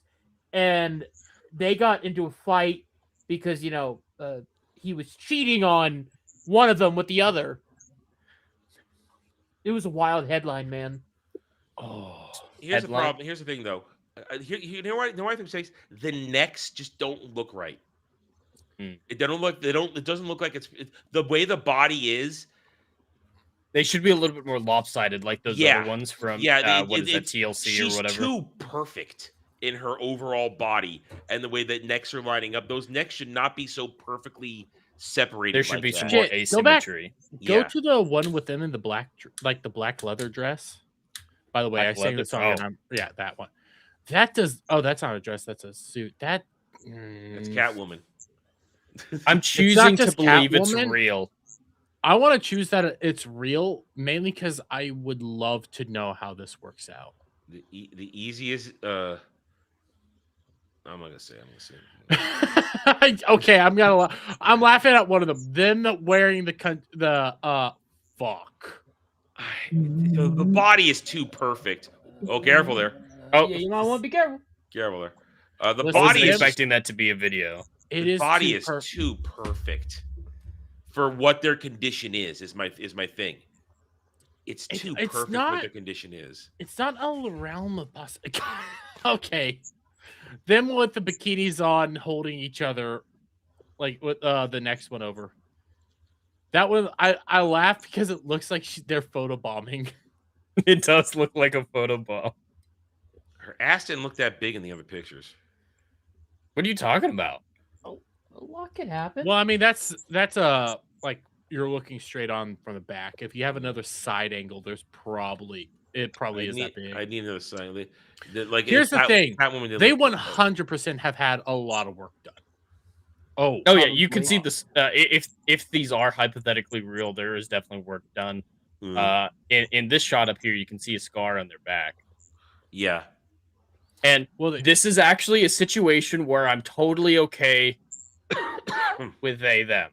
Speaker 10: and they got into a fight because he was cheating on one of them with the other. It was a wild headline, man.
Speaker 3: Oh, here's the problem. Here's the thing, though. You know what I think says the necks just don't look right. It doesn't look like it's the way the body is.
Speaker 12: They should be a little bit more lopsided, like those other ones from TLC or whatever.
Speaker 3: She's too perfect in her overall body and the way that necks are lining up. Those necks should not be so perfectly separated.
Speaker 12: There should be some more asymmetry.
Speaker 9: Go to the one with them in the black, like the black leather dress. By the way, I sang the song. That one. That does. Oh, that's not a dress. That's a suit. That's
Speaker 3: Catwoman.
Speaker 12: I'm choosing to believe it's real.
Speaker 9: I want to choose that it's real, mainly because I would love to know how this works out.
Speaker 3: The easiest. I'm not gonna say.
Speaker 9: Okay, I'm laughing at one of them. Them wearing the fuck.
Speaker 3: The body is too perfect. Oh, careful there. Oh,
Speaker 10: yeah, you might want to be careful.
Speaker 3: Careful there. The
Speaker 12: I
Speaker 3: body
Speaker 12: wasn't
Speaker 3: is
Speaker 12: expecting that to be a video.
Speaker 3: The body is too perfect for what their condition is my thing. It's too perfect what their condition is.
Speaker 9: It's not a realm of possibility. Okay. Them with the bikinis on holding each other like with the next one over. That one I laugh because it looks like they're photobombing.
Speaker 12: It does look like a photobomb.
Speaker 3: Her ass didn't look that big in the other pictures.
Speaker 12: What are you talking about?
Speaker 10: A lot can happen.
Speaker 9: Well, I mean that's like you're looking straight on from the back. If you have another side angle, it probably is that big.
Speaker 3: I need another side.
Speaker 9: Here's the thing: they 100% have had a lot of work done.
Speaker 12: Oh yeah, you can see this. If these are hypothetically real, there is definitely work done.
Speaker 3: Mm.
Speaker 12: In this shot up here, you can see a scar on their back.
Speaker 3: Yeah.
Speaker 12: And this is actually a situation where I'm totally okay with they them.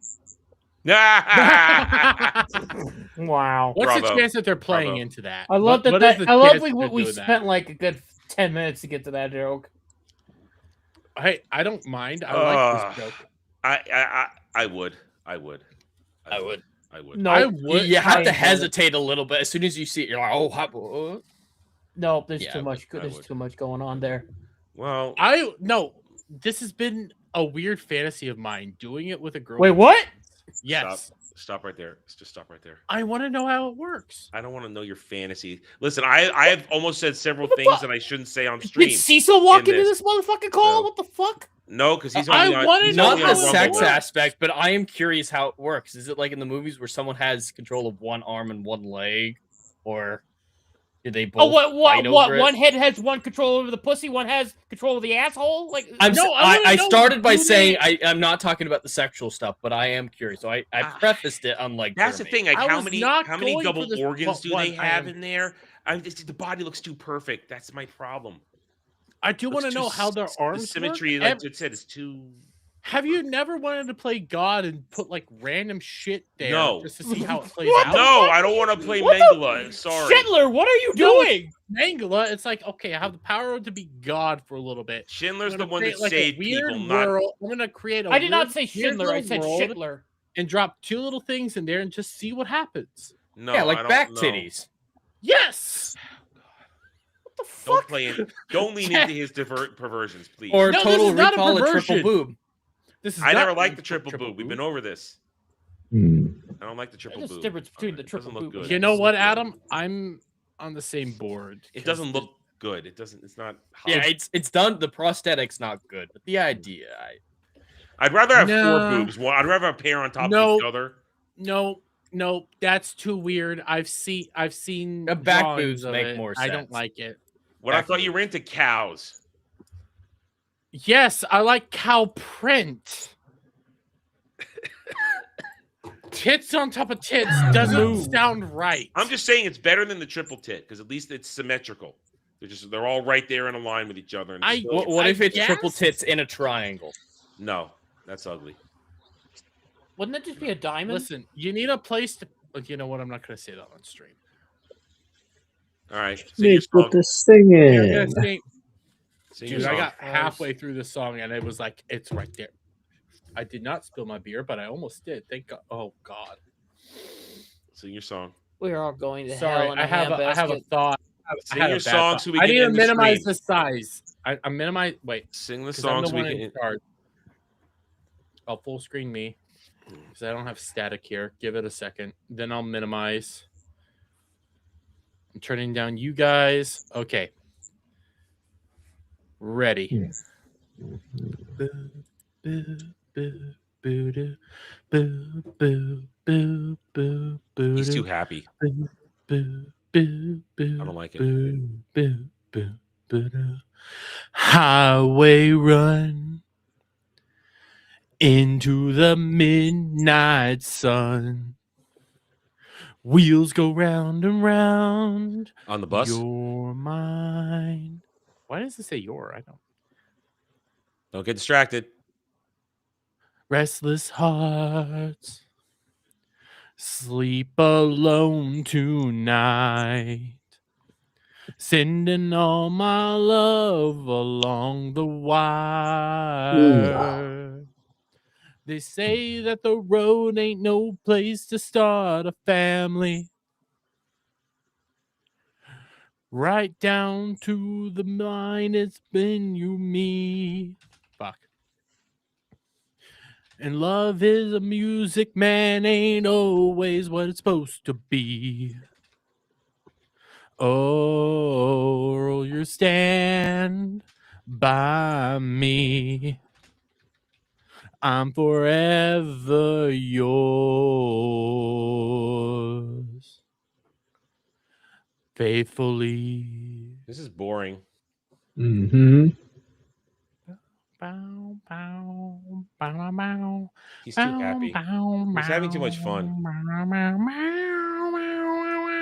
Speaker 10: Wow.
Speaker 9: What's the
Speaker 3: Bravo.
Speaker 9: chance that they're playing
Speaker 3: Bravo.
Speaker 9: into that?
Speaker 10: I love
Speaker 9: What
Speaker 10: that.
Speaker 9: is the
Speaker 10: I love
Speaker 9: chance
Speaker 10: we
Speaker 9: that they're
Speaker 10: we
Speaker 9: doing
Speaker 10: spent
Speaker 9: that?
Speaker 10: like a good 10 minutes to get to that joke.
Speaker 9: Hey, I don't mind. I like this joke.
Speaker 3: I would.
Speaker 10: No,
Speaker 9: I would.
Speaker 12: You have to
Speaker 10: I-
Speaker 12: hesitate a little bit as soon as you see it. You're like, oh,
Speaker 10: No, there's
Speaker 12: Yeah,
Speaker 10: too
Speaker 12: I
Speaker 10: much.
Speaker 3: would. I
Speaker 10: There's
Speaker 3: would.
Speaker 10: too much going on there.
Speaker 3: Well,
Speaker 9: No. This has been a weird fantasy of mine. Doing it with a girl.
Speaker 10: Wait, what?
Speaker 9: Yes.
Speaker 3: Stop right there. Just stop right there.
Speaker 9: I want to know how it works.
Speaker 3: I don't want to know your fantasy. Listen, I have almost said several things that I shouldn't say on stream.
Speaker 10: Did Cecil walk
Speaker 3: in
Speaker 10: into this motherfucking call?
Speaker 3: So-
Speaker 10: What the fuck?
Speaker 3: No, because he's
Speaker 9: I
Speaker 3: only on,
Speaker 9: wanna
Speaker 3: he's
Speaker 9: know
Speaker 3: only
Speaker 12: not
Speaker 3: on
Speaker 12: the
Speaker 9: how it
Speaker 3: Rumble
Speaker 12: sex
Speaker 3: now.
Speaker 12: aspect, but I am curious how it works. Is it like in the movies where someone has control of one arm and one leg, or do they both?
Speaker 10: Oh, what?
Speaker 12: fight over it?
Speaker 10: One head has one control over the pussy, one has control of the asshole. Like,
Speaker 12: I
Speaker 10: know
Speaker 12: started by
Speaker 10: who
Speaker 12: saying
Speaker 10: they-
Speaker 12: I'm not talking about the sexual stuff, but I am curious. So I prefaced it unlike
Speaker 3: That's the
Speaker 12: Jeremy.
Speaker 3: thing. Like,
Speaker 9: I
Speaker 3: how
Speaker 9: was
Speaker 3: many
Speaker 9: not
Speaker 3: how many
Speaker 9: going
Speaker 3: double
Speaker 9: for this
Speaker 3: organs do they
Speaker 9: one. I
Speaker 3: have
Speaker 9: am-
Speaker 3: in there? The body looks too perfect. That's my problem.
Speaker 9: I do want to
Speaker 3: Looks
Speaker 9: know
Speaker 3: too
Speaker 9: how their arms
Speaker 3: The symmetry,
Speaker 9: work.
Speaker 3: like you said, is too.
Speaker 9: Have you never wanted to play God and put like random shit there
Speaker 3: No.
Speaker 9: just to see how it plays
Speaker 10: What
Speaker 9: out?
Speaker 10: the
Speaker 3: No, I don't want to play
Speaker 10: What the-
Speaker 3: Mengele. Sorry.
Speaker 10: Schindler, what are you
Speaker 9: No,
Speaker 10: doing?
Speaker 9: Mangala, it's like, okay, I have the power to be God for a little bit.
Speaker 3: Schindler's
Speaker 9: I'm
Speaker 3: the
Speaker 9: gonna
Speaker 3: one
Speaker 9: create,
Speaker 3: that
Speaker 9: like, a
Speaker 3: saved
Speaker 9: weird
Speaker 3: people, not.
Speaker 9: world. I'm gonna create a
Speaker 10: I did not
Speaker 9: weird-
Speaker 10: say
Speaker 9: weird
Speaker 10: Schindler. I
Speaker 9: little
Speaker 10: said
Speaker 9: world
Speaker 10: Schindler.
Speaker 9: and drop two little things in there and just see what happens.
Speaker 3: No,
Speaker 12: Yeah,
Speaker 3: I
Speaker 12: like
Speaker 3: don't
Speaker 12: back
Speaker 3: know.
Speaker 12: titties.
Speaker 9: Yes.
Speaker 10: What the
Speaker 3: Don't
Speaker 10: fuck?
Speaker 3: play in. Don't lean into his perversions, please.
Speaker 12: Or
Speaker 9: No, this
Speaker 12: total
Speaker 9: is not a
Speaker 12: recall a triple
Speaker 9: perversion.
Speaker 12: boob.
Speaker 9: This is
Speaker 3: I
Speaker 9: not
Speaker 3: never liked the triple boob. We've been over this. I don't like the triple
Speaker 10: There's a
Speaker 3: boob.
Speaker 10: difference between the
Speaker 3: It doesn't
Speaker 10: triple
Speaker 3: look
Speaker 10: boob.
Speaker 3: good.
Speaker 9: You
Speaker 3: It
Speaker 9: know
Speaker 3: doesn't
Speaker 9: what,
Speaker 3: look good.
Speaker 9: Adam? I'm on the same board.
Speaker 3: It
Speaker 9: 'cause
Speaker 3: doesn't look good. It doesn't. It's not.
Speaker 12: Yeah,
Speaker 3: hot.
Speaker 12: it's done. The prosthetic's not good, but the idea.
Speaker 3: I'd rather have
Speaker 9: No.
Speaker 3: four boobs. Well, I'd rather have a pair on top
Speaker 9: No.
Speaker 3: of each other.
Speaker 9: No, that's too weird. I've seen
Speaker 12: Back
Speaker 9: drawings
Speaker 12: boobs
Speaker 9: of
Speaker 12: make
Speaker 9: it.
Speaker 12: more
Speaker 9: I don't
Speaker 12: sense.
Speaker 9: like it.
Speaker 3: What I thought you were into cows.
Speaker 9: Yes, I like cow print. Tits on top of tits doesn't sound right.
Speaker 3: I'm just saying it's better than the triple tit because at least it's symmetrical. They're all right there in a line with each other. And it's still-
Speaker 12: What if it's
Speaker 9: guess?
Speaker 12: triple tits in a triangle?
Speaker 3: No, that's ugly.
Speaker 10: Wouldn't that just be a diamond?
Speaker 9: Listen, you need a place to. You know what? I'm not going to say that on stream.
Speaker 3: All right. Sing your
Speaker 7: Nick
Speaker 3: song.
Speaker 7: with the singing.
Speaker 9: You're gonna sing-
Speaker 3: Sing your
Speaker 9: Dude, I
Speaker 3: song.
Speaker 9: got halfway through the song and it was like, it's right there. I did not spill my beer, but I almost did. Thank God. Oh God.
Speaker 3: Sing your song.
Speaker 10: We're all going to
Speaker 9: Sorry,
Speaker 10: hell in a
Speaker 9: I have a
Speaker 10: handbasket.
Speaker 9: thought.
Speaker 3: Sing
Speaker 9: I had
Speaker 3: your
Speaker 9: a bad
Speaker 3: song
Speaker 9: thought.
Speaker 3: so we
Speaker 9: I
Speaker 3: can
Speaker 9: need to
Speaker 3: end the
Speaker 9: minimize
Speaker 3: stream.
Speaker 9: the size. I minimize. Wait.
Speaker 3: Sing the
Speaker 9: 'cause I'm
Speaker 3: song
Speaker 9: the
Speaker 3: so we
Speaker 9: one
Speaker 3: can.
Speaker 9: in charge. I'll full screen me because I don't have static here. Give it a second. Then I'll minimize. I'm turning down you guys. Okay. Ready.
Speaker 3: He's too happy. I don't like it.
Speaker 9: Highway run into the midnight sun. Wheels go round and round.
Speaker 3: On the bus?
Speaker 9: You're mine. Why does it say your? I
Speaker 3: Don't get distracted.
Speaker 9: Restless hearts sleep alone tonight. Sending all my love along the wire. They say that the road ain't no place to start a family. Right down to the line, it's been you, me. Fuck. And love is a music, man, ain't always what it's supposed to be. Oh, you stand by me. I'm forever yours. Faithfully.
Speaker 3: This is boring.
Speaker 7: Mm-hmm.
Speaker 9: Bow, bow, bow, bow.
Speaker 3: He's too happy. He's having too much fun.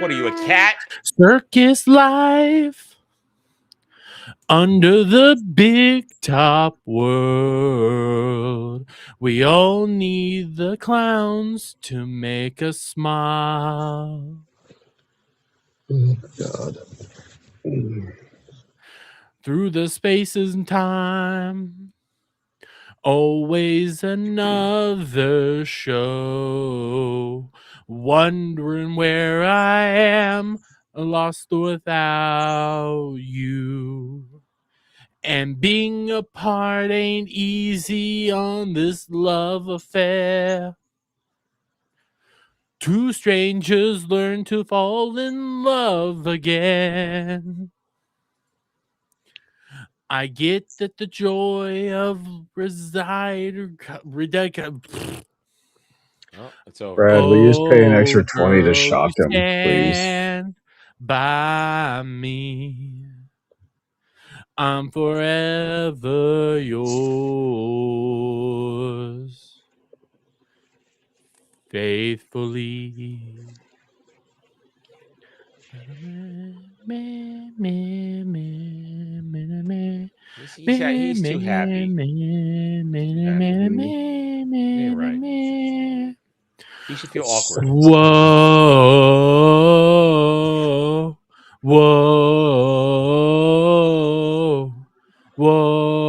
Speaker 3: What are you, a cat?
Speaker 9: Circus life Under the big top world, we all need the clowns to make us smile.
Speaker 7: Oh, God.
Speaker 9: Through the spaces and time, always another show. Wondering where I am, lost without you. And being apart ain't easy on this love affair. Two strangers learn to fall in love again. I get that the joy of
Speaker 3: Oh, it's over.
Speaker 7: Brad, will you just pay an extra 20 to
Speaker 9: girl,
Speaker 7: shock
Speaker 9: you
Speaker 7: him, please?
Speaker 9: stand by me. I'm forever yours, faithfully.
Speaker 3: He's too happy. Ain't right. He should feel awkward.
Speaker 9: Whoa, whoa, whoa.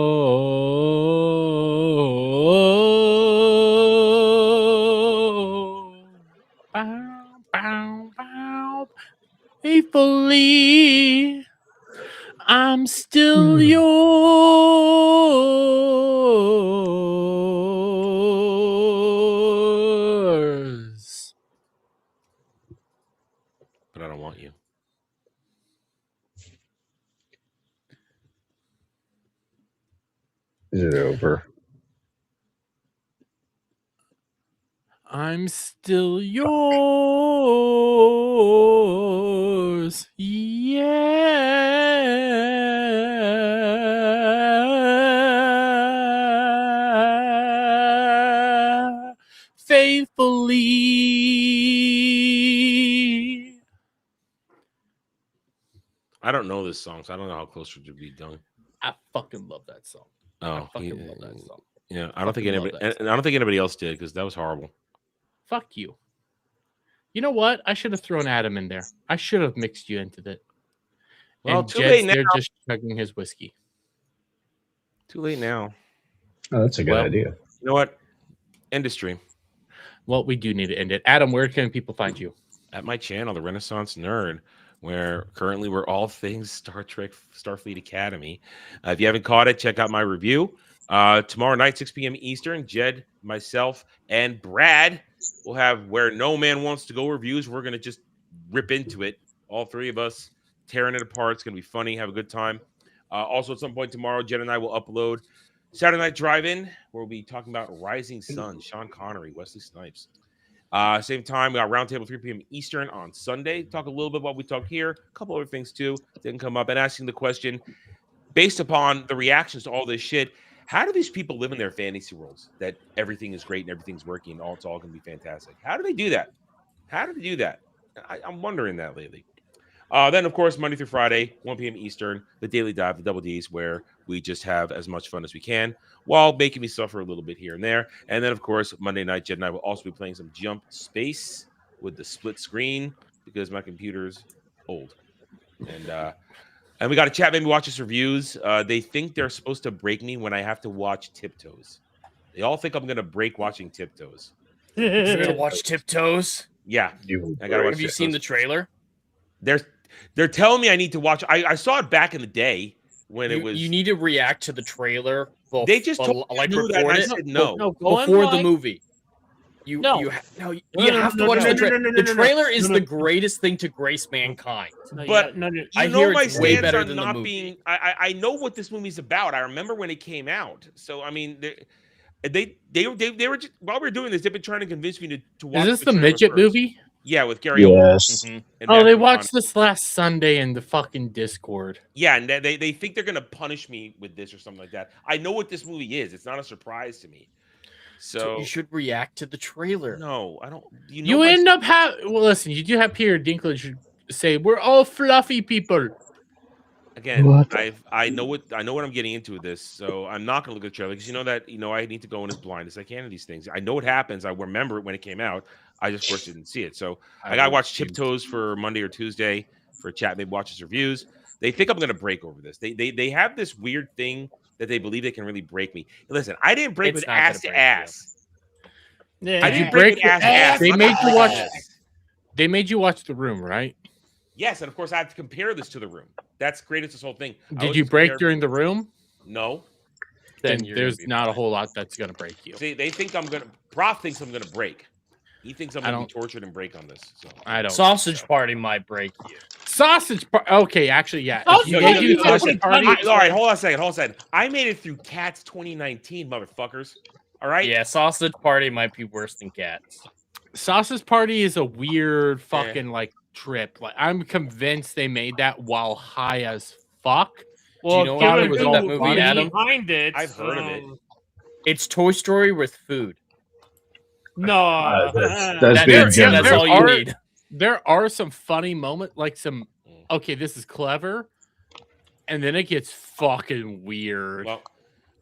Speaker 9: Bow, bow, bow. Faithfully, I'm still yours.
Speaker 3: But I don't want you.
Speaker 7: Is it over?
Speaker 9: I'm still yours. Yeah. Faithfully.
Speaker 3: I don't know this song, so I don't know how close it would be done.
Speaker 9: I fucking love that song.
Speaker 3: Oh,
Speaker 9: I fucking love that song.
Speaker 3: Yeah, I don't think anybody else did because that was horrible.
Speaker 9: Fuck you. You know what? I should have thrown Adam in there. I should have mixed you into that.
Speaker 3: Well,
Speaker 9: and
Speaker 3: too
Speaker 9: Jed's
Speaker 3: late
Speaker 9: there
Speaker 3: now.
Speaker 9: just chugging his whiskey.
Speaker 3: Too late now.
Speaker 7: Oh, that's a good idea.
Speaker 3: You know what? Industry.
Speaker 9: Well, we do need to end it. Adam, where can people find you?
Speaker 3: At my channel, The Renaissance Nerd, where currently we're all things Star Trek Starfleet Academy. If you haven't caught it, check out my review. Tomorrow night, 6 p.m. Eastern, Jed, myself, and Brad will have Where No Man Wants to Go reviews. We're going to just rip into it. All three of us tearing it apart. It's going to be funny. Have a good time. Also, at some point tomorrow, Jed and I will upload Saturday Night Drive-In, where we'll be talking about Rising Sun, Sean Connery, Wesley Snipes. Same time, we got Roundtable 3 p.m. Eastern on Sunday. Talk a little bit about what we talk here. A couple other things, too, didn't come up. And asking the question, based upon the reactions to all this shit, how do these people live in their fantasy worlds that everything is great and everything's working and it's all going to be fantastic? How do they do that? How do they do that? I'm wondering that lately. Then, of course, Monday through Friday, 1 p.m. Eastern, the Daily Dive, the Double Ds, where we just have as much fun as we can while making me suffer a little bit here and there. And then, of course, Monday night, Jed and I will also be playing some Jump Space with the split screen because my computer's old. And we got to chat, maybe watch his reviews. They think they're supposed to break me when I have to watch Tiptoes. They all think I'm going to break watching Tiptoes.
Speaker 12: You're going to watch Tiptoes?
Speaker 3: Yeah.
Speaker 12: I gotta watch Have you seen the trailer?
Speaker 3: They're telling me I need to watch. I saw it back in the day when it was.
Speaker 12: You need to react to the trailer.
Speaker 3: They just told me to do that. And I said no.
Speaker 12: Before the movie. You have to watch the trailer. The trailer is the greatest thing to grace mankind.
Speaker 3: But
Speaker 12: I hear
Speaker 3: my
Speaker 12: it's way
Speaker 3: stance
Speaker 12: better
Speaker 3: on
Speaker 12: than the
Speaker 3: not
Speaker 12: movie.
Speaker 3: being. I know what this movie's about. I remember when it came out. So I mean, they were just, while we were doing this, they've been trying to convince me to watch.
Speaker 9: Is this the midget movie?
Speaker 3: Yeah, with Gary Oldman.
Speaker 7: Yes.
Speaker 9: Oh, they watched this last Sunday in the fucking Discord.
Speaker 3: Yeah, and they think they're gonna punish me with this or something like that. I know what this movie is. It's not a surprise to me. So
Speaker 12: you should react to the trailer.
Speaker 3: No, I don't.
Speaker 9: You end up having. Well, listen, you do have Peter Dinklage say we're all fluffy people.
Speaker 3: Again,
Speaker 7: What?
Speaker 3: I know what I'm getting into with this, so I'm not gonna look at the trailer because I need to go in as blind as I can to these things. I know what happens. I remember it when it came out. I just, of course, didn't see it. So I gotta watch Tiptoes for Monday or Tuesday for chat. Maybe watch his reviews. They think I'm gonna break over this. They have this weird thing that they believe they can really break me. Listen, I didn't break with ass to ass. I didn't break with ass to ass.
Speaker 9: They
Speaker 3: I'm
Speaker 9: made
Speaker 3: not
Speaker 9: you
Speaker 3: breaking
Speaker 9: watch.
Speaker 3: this.
Speaker 9: They made you watch The Room, right?
Speaker 3: Yes, and of course I have to compare this to The Room. That's created this whole thing.
Speaker 9: Did you break during The Room?
Speaker 3: No.
Speaker 9: Then there's not a whole lot that's gonna break you.
Speaker 3: See, they think I'm gonna. Prof thinks I'm gonna break. He thinks I'm gonna be tortured and break on this. So
Speaker 9: I don't.
Speaker 12: Sausage Party might break you.
Speaker 9: Sausage Party. Okay, actually, yeah.
Speaker 3: All right, hold on a second. I made it through Cats 2019, motherfuckers. All right.
Speaker 12: Yeah, Sausage Party might be worse than Cats.
Speaker 9: Sausage Party is a weird fucking trip. Like I'm convinced they made that while high as fuck.
Speaker 12: Well, do you know what was that movie, Adam?
Speaker 10: Behind it,
Speaker 3: I've heard of it.
Speaker 12: It's Toy Story with food.
Speaker 10: No,
Speaker 12: that's all you need.
Speaker 9: There are some funny moments, like some. Okay, this is clever, and then it gets fucking weird.
Speaker 3: Well,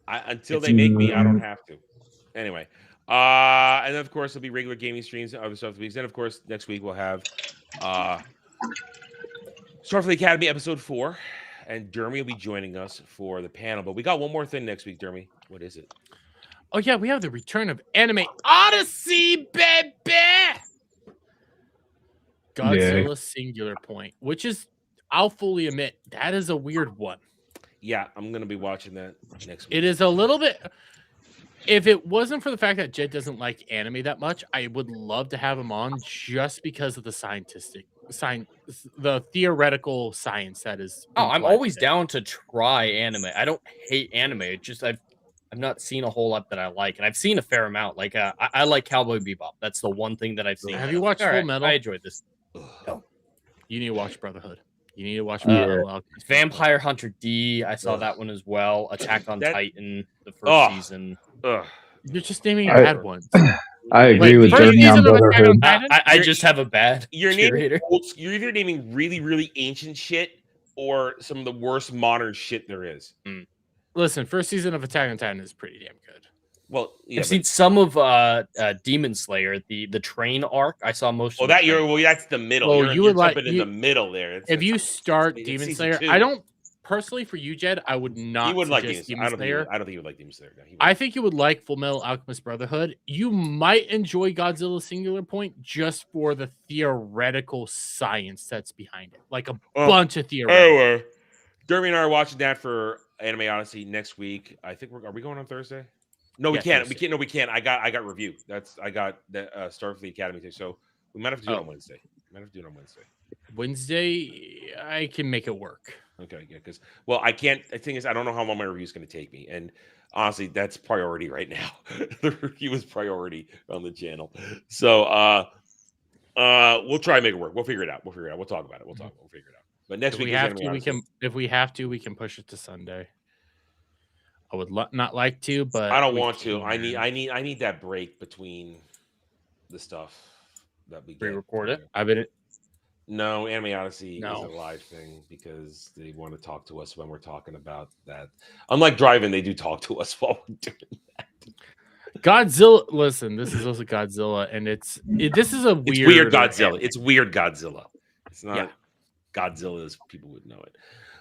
Speaker 3: until they make me, I don't have to. Anyway, and then of course there'll be regular gaming streams and other stuff. Then of course next week we'll have Starfleet Academy episode 4, and Dermy will be joining us for the panel. But we got one more thing next week, Dermy. What is it?
Speaker 9: Oh yeah, we have the return of Anime Odyssey, baby. Godzilla Singular Point, which is, I'll fully admit, that is a weird one.
Speaker 3: Yeah, I'm gonna be watching that next week.
Speaker 9: It is a little bit. If it wasn't for the fact that Jed doesn't like anime that much, I would love to have him on just because of the the theoretical science that is.
Speaker 12: Oh, I'm always down to try anime. I don't hate anime. It's just I've not seen a whole lot that I like, and I've seen a fair amount. Like I like Cowboy Bebop. That's the one thing that I've seen.
Speaker 9: Have you watched Full Metal?
Speaker 12: I enjoyed this.
Speaker 9: No. You need to watch Brotherhood. You need to watch
Speaker 12: Vampire Hunter D. I saw that one as well. Attack on Titan, the first season.
Speaker 9: You're just naming bad ones.
Speaker 7: I agree with Dermy on Brotherhood.
Speaker 12: I just have a bad.
Speaker 3: You're either naming really, really ancient shit or some of the worst modern shit there is.
Speaker 9: Listen, first season of Attack on Titan is pretty damn good.
Speaker 3: Well, yeah,
Speaker 12: I've seen some of Demon Slayer, the train arc. I saw most.
Speaker 3: Well,
Speaker 12: of
Speaker 3: that's the middle.
Speaker 9: Well, you would like
Speaker 3: in the middle there.
Speaker 9: If you start Demon Slayer, I don't personally for you, Jed. I would not.
Speaker 3: You would like
Speaker 9: Demon Slayer.
Speaker 3: I don't think you would like Demon Slayer. No,
Speaker 9: I think you would like Full Metal Alchemist Brotherhood. You might enjoy Godzilla Singular Point just for the theoretical science that's behind it, like a bunch of theoretical.
Speaker 3: Anyway, Dermy and I are watching that for Anime Odyssey next week. I think are we going on Thursday? No, we can't. We can't. No, we can't. I got review. I got the Starfleet Academy thing. So we might have to do it on Wednesday.
Speaker 9: Wednesday, I can make it work.
Speaker 3: Okay, yeah, because I can't. The thing is, I don't know how long my review is going to take me, and honestly, that's priority right now. The review is priority on the channel. So we'll try and make it work. We'll figure it out. We'll talk about it. We'll figure it out. But next week,
Speaker 9: if we have to, we can push it to Sunday. I would not like to, but
Speaker 3: I don't want to. I need that break between the stuff that we
Speaker 12: pre-record it.
Speaker 3: No, Anime Odyssey is a live thing because they want to talk to us when we're talking about that. Unlike driving, they do talk to us while we're doing that.
Speaker 9: Godzilla. Listen, this is also Godzilla, and this is a weird
Speaker 3: Godzilla. It's weird Godzilla. It's not Godzilla as people would know it.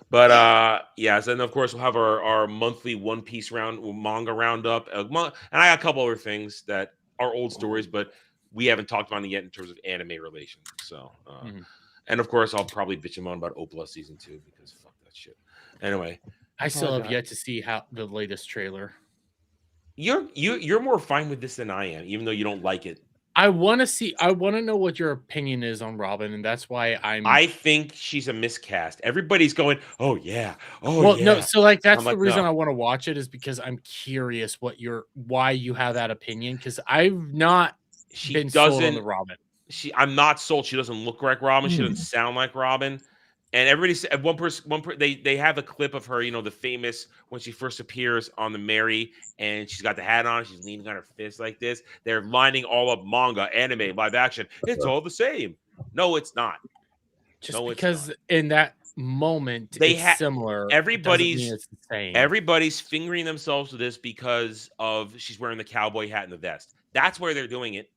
Speaker 3: But yes, and of course we'll have our monthly One Piece manga roundup, and I got a couple other things that are old stories, but we haven't talked about it yet in terms of anime relations. So, and of course I'll probably bitch and moan about Opla season 2 because fuck that shit. Anyway,
Speaker 9: I still have yet to see how the latest trailer.
Speaker 3: You're more fine with this than I am, even though you don't like it.
Speaker 9: I want to know what your opinion is on Robin, and that's why I
Speaker 3: think she's a miscast. Everybody's going, oh yeah,
Speaker 9: no. So that's the reason
Speaker 3: no.
Speaker 9: I want to watch it is because I'm curious why you have that opinion because I've not been sold on the Robin.
Speaker 3: I'm not sold. She doesn't look like Robin. She doesn't sound like Robin. And everybody said one person they have a clip of her, the famous when she first appears on the Mary and she's got the hat on, she's leaning on her fist like this. They're lining all up manga, anime, live action. It's all the same. No, it's not.
Speaker 9: Because in that moment
Speaker 3: They
Speaker 9: it's similar.
Speaker 3: Everybody's
Speaker 9: it's the same.
Speaker 3: Everybody's fingering themselves with this because of she's wearing the cowboy hat and the vest. That's where they're doing it.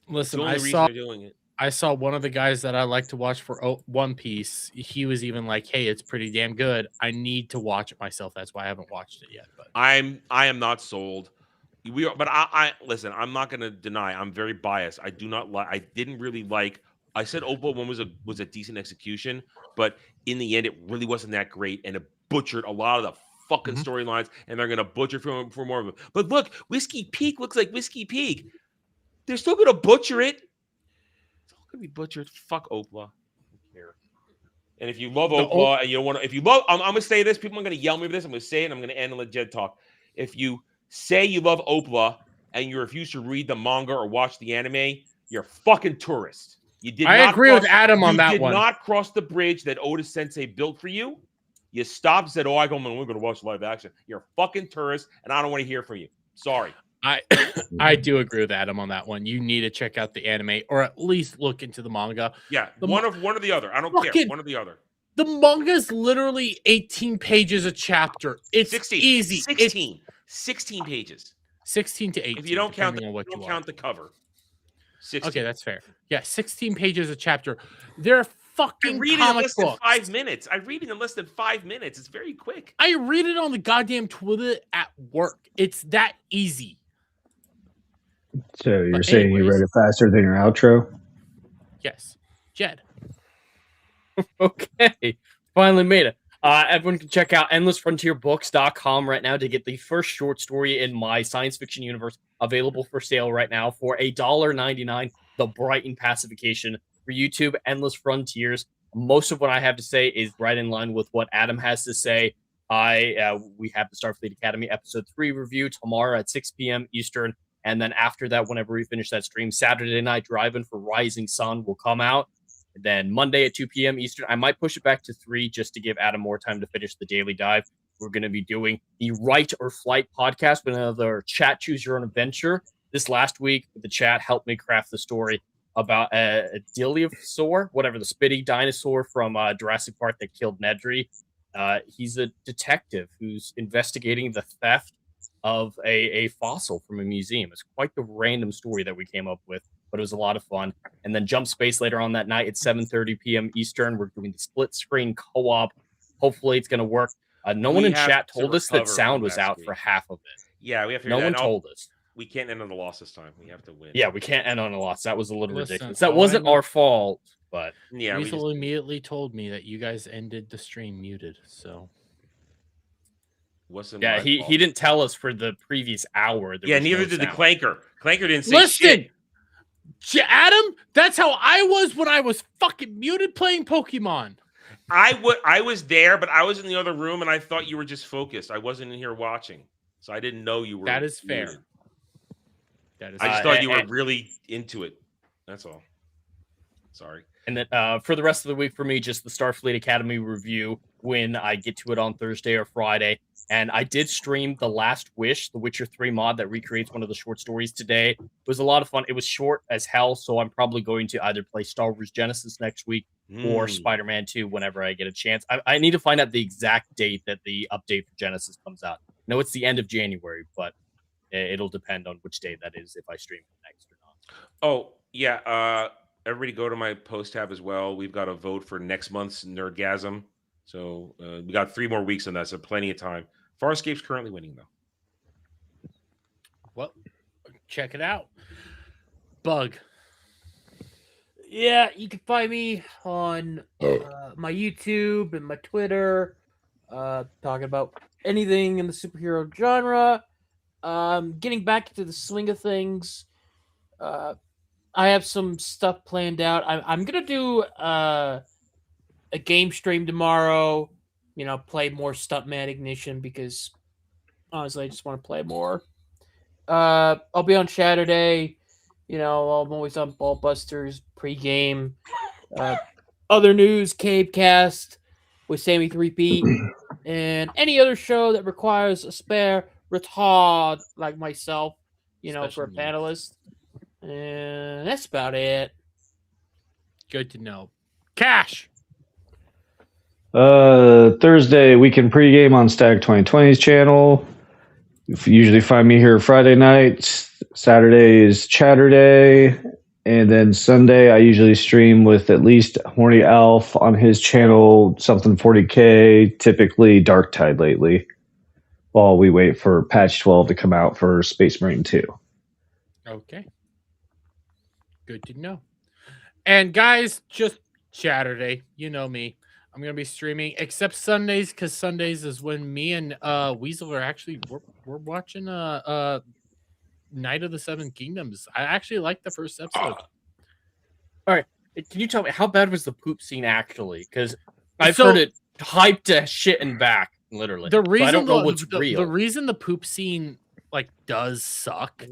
Speaker 9: Listen,
Speaker 3: the only
Speaker 9: I
Speaker 3: reason
Speaker 9: saw
Speaker 3: they're doing it.
Speaker 9: I saw one of the guys that I like to watch for One Piece. He was even like, "Hey, it's pretty damn good. I need to watch it myself. That's why I haven't watched it yet." But
Speaker 3: I am not sold. I listen. I'm not going to deny. I'm very biased. I do not like. I didn't really like. I said Opal one was a decent execution, but in the end, it really wasn't that great, and it butchered a lot of the fucking storylines, and they're going to butcher for more of them. But look, Whiskey Peak looks like Whiskey Peak. They're still going to butcher it. It's all going to be butchered. Fuck Opla. I don't care. And if you love Opla and you want to, if you love, I'm going to say this. People are going to yell me for this. I'm going to say it. And I'm going to end and let Jed talk. If you say you love Opla and you refuse to read the manga or watch the anime, you're a fucking tourist. You did.
Speaker 9: I agree with Adam on that one.
Speaker 3: You did not cross the bridge that Oda Sensei built for you. You stopped and said, "Oh, we're going to watch live action." You're a fucking tourist, and I don't want to hear from you. Sorry.
Speaker 9: I do agree with Adam on that one. You need to check out the anime or at least look into the manga.
Speaker 3: Yeah, one or the other. I don't care. One or the other.
Speaker 9: The manga is literally 18 pages a chapter. It's
Speaker 3: 16,
Speaker 9: easy.
Speaker 3: 16 pages.
Speaker 9: 16 to 18.
Speaker 3: If you don't count the cover. 16.
Speaker 9: Okay, that's fair. Yeah, 16 pages a chapter. They're fucking
Speaker 3: I read it in
Speaker 9: comic
Speaker 3: less than
Speaker 9: books.
Speaker 3: 5 minutes. I read it in less than 5 minutes. It's very quick.
Speaker 9: I read it on the goddamn toilet at work. It's that easy.
Speaker 7: So you're saying you read it faster than your outro?
Speaker 9: Yes. Jed.
Speaker 12: Okay. Finally made it. Everyone can check out endlessfrontierbooks.com right now to get the first short story in my science fiction universe available for sale right now for $1.99. The Brighton Pacification for YouTube, Endless Frontiers. Most of what I have to say is right in line with what Adam has to say. We have the Starfleet Academy episode 3 review tomorrow at 6 p.m. Eastern. And then after that, whenever we finish that stream, Saturday Night Drive-In for Rising Sun will come out. And then Monday at 2 p.m. Eastern, I might push it back to 3 just to give Adam more time to finish the daily dive. We're going to be doing the Right or Flight podcast with another chat Choose Your Own Adventure. This last week, the chat helped me craft the story about a Dilophosaur, whatever, the spitty dinosaur from Jurassic Park that killed Nedry. He's a detective who's investigating the theft of a fossil from a museum. It's quite the random story that we came up with, but it was a lot of fun. And then Jump Space later on that night at 7:30 p.m. Eastern. We're doing the split screen co-op. Hopefully it's going to work. No one in chat told us that sound was out for half of it.
Speaker 3: Yeah, we have to.
Speaker 12: No one told us.
Speaker 3: We can't end on the loss this time. We have to win.
Speaker 12: Yeah, we can't end on a loss. That was a little
Speaker 9: Listen,
Speaker 12: ridiculous. That wasn't our fault, but
Speaker 3: yeah,
Speaker 9: Weasel immediately told me that you guys ended the stream muted. So
Speaker 12: yeah, he didn't tell us for the previous hour.
Speaker 3: Yeah, neither did the Clanker. Clanker didn't say
Speaker 9: listen.
Speaker 3: shit.
Speaker 9: Adam, that's how I was when I was fucking muted playing Pokemon.
Speaker 3: I was there, but I was in the other room, and I thought you were just focused. I wasn't in here watching, so I didn't know you were.
Speaker 9: That is fair.
Speaker 3: muted.
Speaker 9: That is.
Speaker 3: I just thought you were really into it. That's all. Sorry.
Speaker 12: And then for the rest of the week for me, just the Starfleet Academy review when I get to it on Thursday or Friday. And I did stream The Last Wish, the Witcher 3 mod that recreates one of the short stories today. It was a lot of fun. It was short as hell, so I'm probably going to either play Star Wars Genesis next week or Spider-Man 2 whenever I get a chance. I need to find out the exact date that the update for Genesis comes out. No, it's the end of January, but it'll depend on which day that is, if I stream it next or not.
Speaker 3: Oh, yeah. Everybody go to my post tab as well. We've got a vote for next month's Nerdgasm. So we got 3 more weeks on that, so plenty of time. Farscape's currently winning, though.
Speaker 9: Well, check it out. Bug.
Speaker 10: Yeah, you can find me on my YouTube and my Twitter, talking about anything in the superhero genre. Getting back into the swing of things. I have some stuff planned out. I'm gonna do a game stream tomorrow. You know, play more Stuntman Ignition because honestly, I just want to play more. I'll be on Saturday. You know, I'm always on Ballbusters pregame. Other news, Cabecast with Sammy 3P, and any other show that requires a spare retard like myself, you know, for a panelist. And that's about it.
Speaker 9: Good to know. Cash.
Speaker 7: Thursday weekend pregame on Stag 2020's channel. You usually find me here Friday nights. Saturday is Chatter Day. And then Sunday, I usually stream with at least Horny Alf on his channel, something 40K, typically Dark Tide lately, while we wait for patch 12 to come out for Space Marine 2.
Speaker 9: Okay. Good to know. And guys, just Saturday, you know me. I'm gonna be streaming, except Sundays, because Sundays is when me and Weasel are actually we're watching Night of the Seven Kingdoms. I actually like the first episode.
Speaker 12: All right, can you tell me how bad was the poop scene actually? Because I've heard it hyped to shit and back, literally.
Speaker 9: The reason
Speaker 12: so I don't know what's real.
Speaker 9: The reason the poop scene like does suck,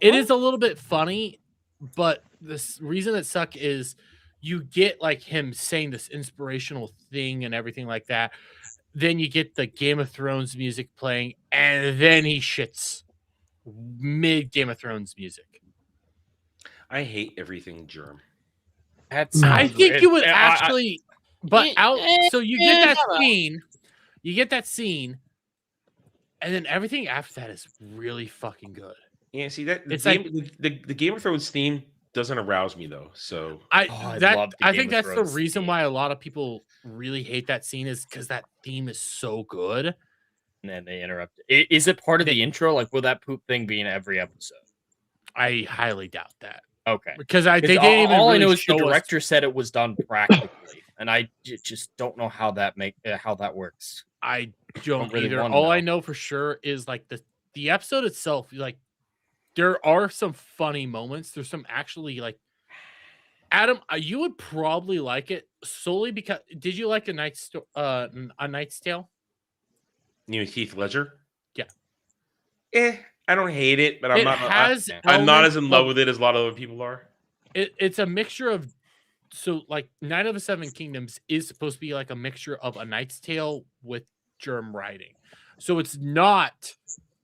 Speaker 9: it is a little bit funny, but the reason it suck is you get like him saying this inspirational thing and everything like that. Then you get the Game of Thrones music playing, and then he shits mid Game of Thrones music.
Speaker 3: I hate everything germ.
Speaker 9: I think you would actually, so you get that scene, and then everything after that is really fucking good.
Speaker 3: Yeah, see that
Speaker 9: it's
Speaker 3: the Game of Thrones theme doesn't arouse me though. So
Speaker 9: I think that's the reason why a lot of people really hate that scene is because that theme is so good.
Speaker 12: And then they interrupt. Is it part of the intro? Like, will that poop thing be in every episode?
Speaker 9: I highly doubt that.
Speaker 12: Okay,
Speaker 9: because they didn't even.
Speaker 12: All
Speaker 9: really
Speaker 12: I know is the
Speaker 9: show
Speaker 12: director said it was done practically, and I just don't know how that works.
Speaker 9: I don't
Speaker 12: really
Speaker 9: either.
Speaker 12: wanna
Speaker 9: All
Speaker 12: know.
Speaker 9: I know for sure is like the episode itself. Like, there are some funny moments. There's some actually like. Adam, you would probably like it solely because did you like A Knight's Tale?
Speaker 3: You know Heath Ledger?
Speaker 9: Yeah.
Speaker 3: I don't hate it, but I'm not as in love with it as a lot of other people are.
Speaker 9: It's a mixture of like Night of the Seven Kingdoms is supposed to be like a mixture of A Knight's Tale with germ writing. So it's not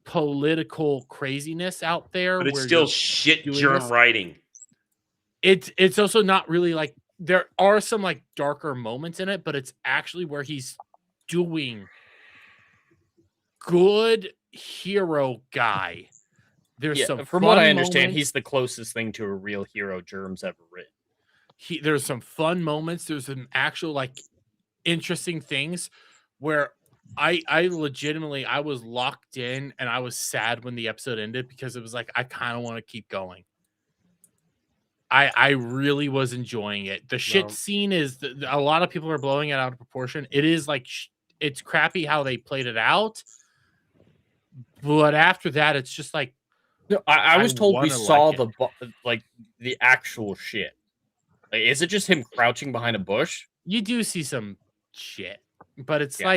Speaker 9: political craziness out there.
Speaker 3: But it's
Speaker 9: where
Speaker 3: still
Speaker 9: you're
Speaker 3: shit
Speaker 9: doing
Speaker 3: germ
Speaker 9: this.
Speaker 3: writing.
Speaker 9: It's also not really like there are some like darker moments in it, but it's actually where he's doing good hero guy. There's some
Speaker 12: from what I understand,
Speaker 9: moments.
Speaker 12: he's the closest thing to a real hero Germ's ever written.
Speaker 9: There's some fun moments. There's some actual like interesting things where I legitimately I was locked in and I was sad when the episode ended because it was like I kind of want to keep going. I really was enjoying it. The shit scene is a lot of people are blowing it out of proportion. It is like it's crappy how they played it out, but after that, it's just like
Speaker 12: no. I was told we saw
Speaker 9: like
Speaker 12: the actual shit. Like, is it just him crouching behind a bush?
Speaker 9: You do see some shit, but it's
Speaker 3: all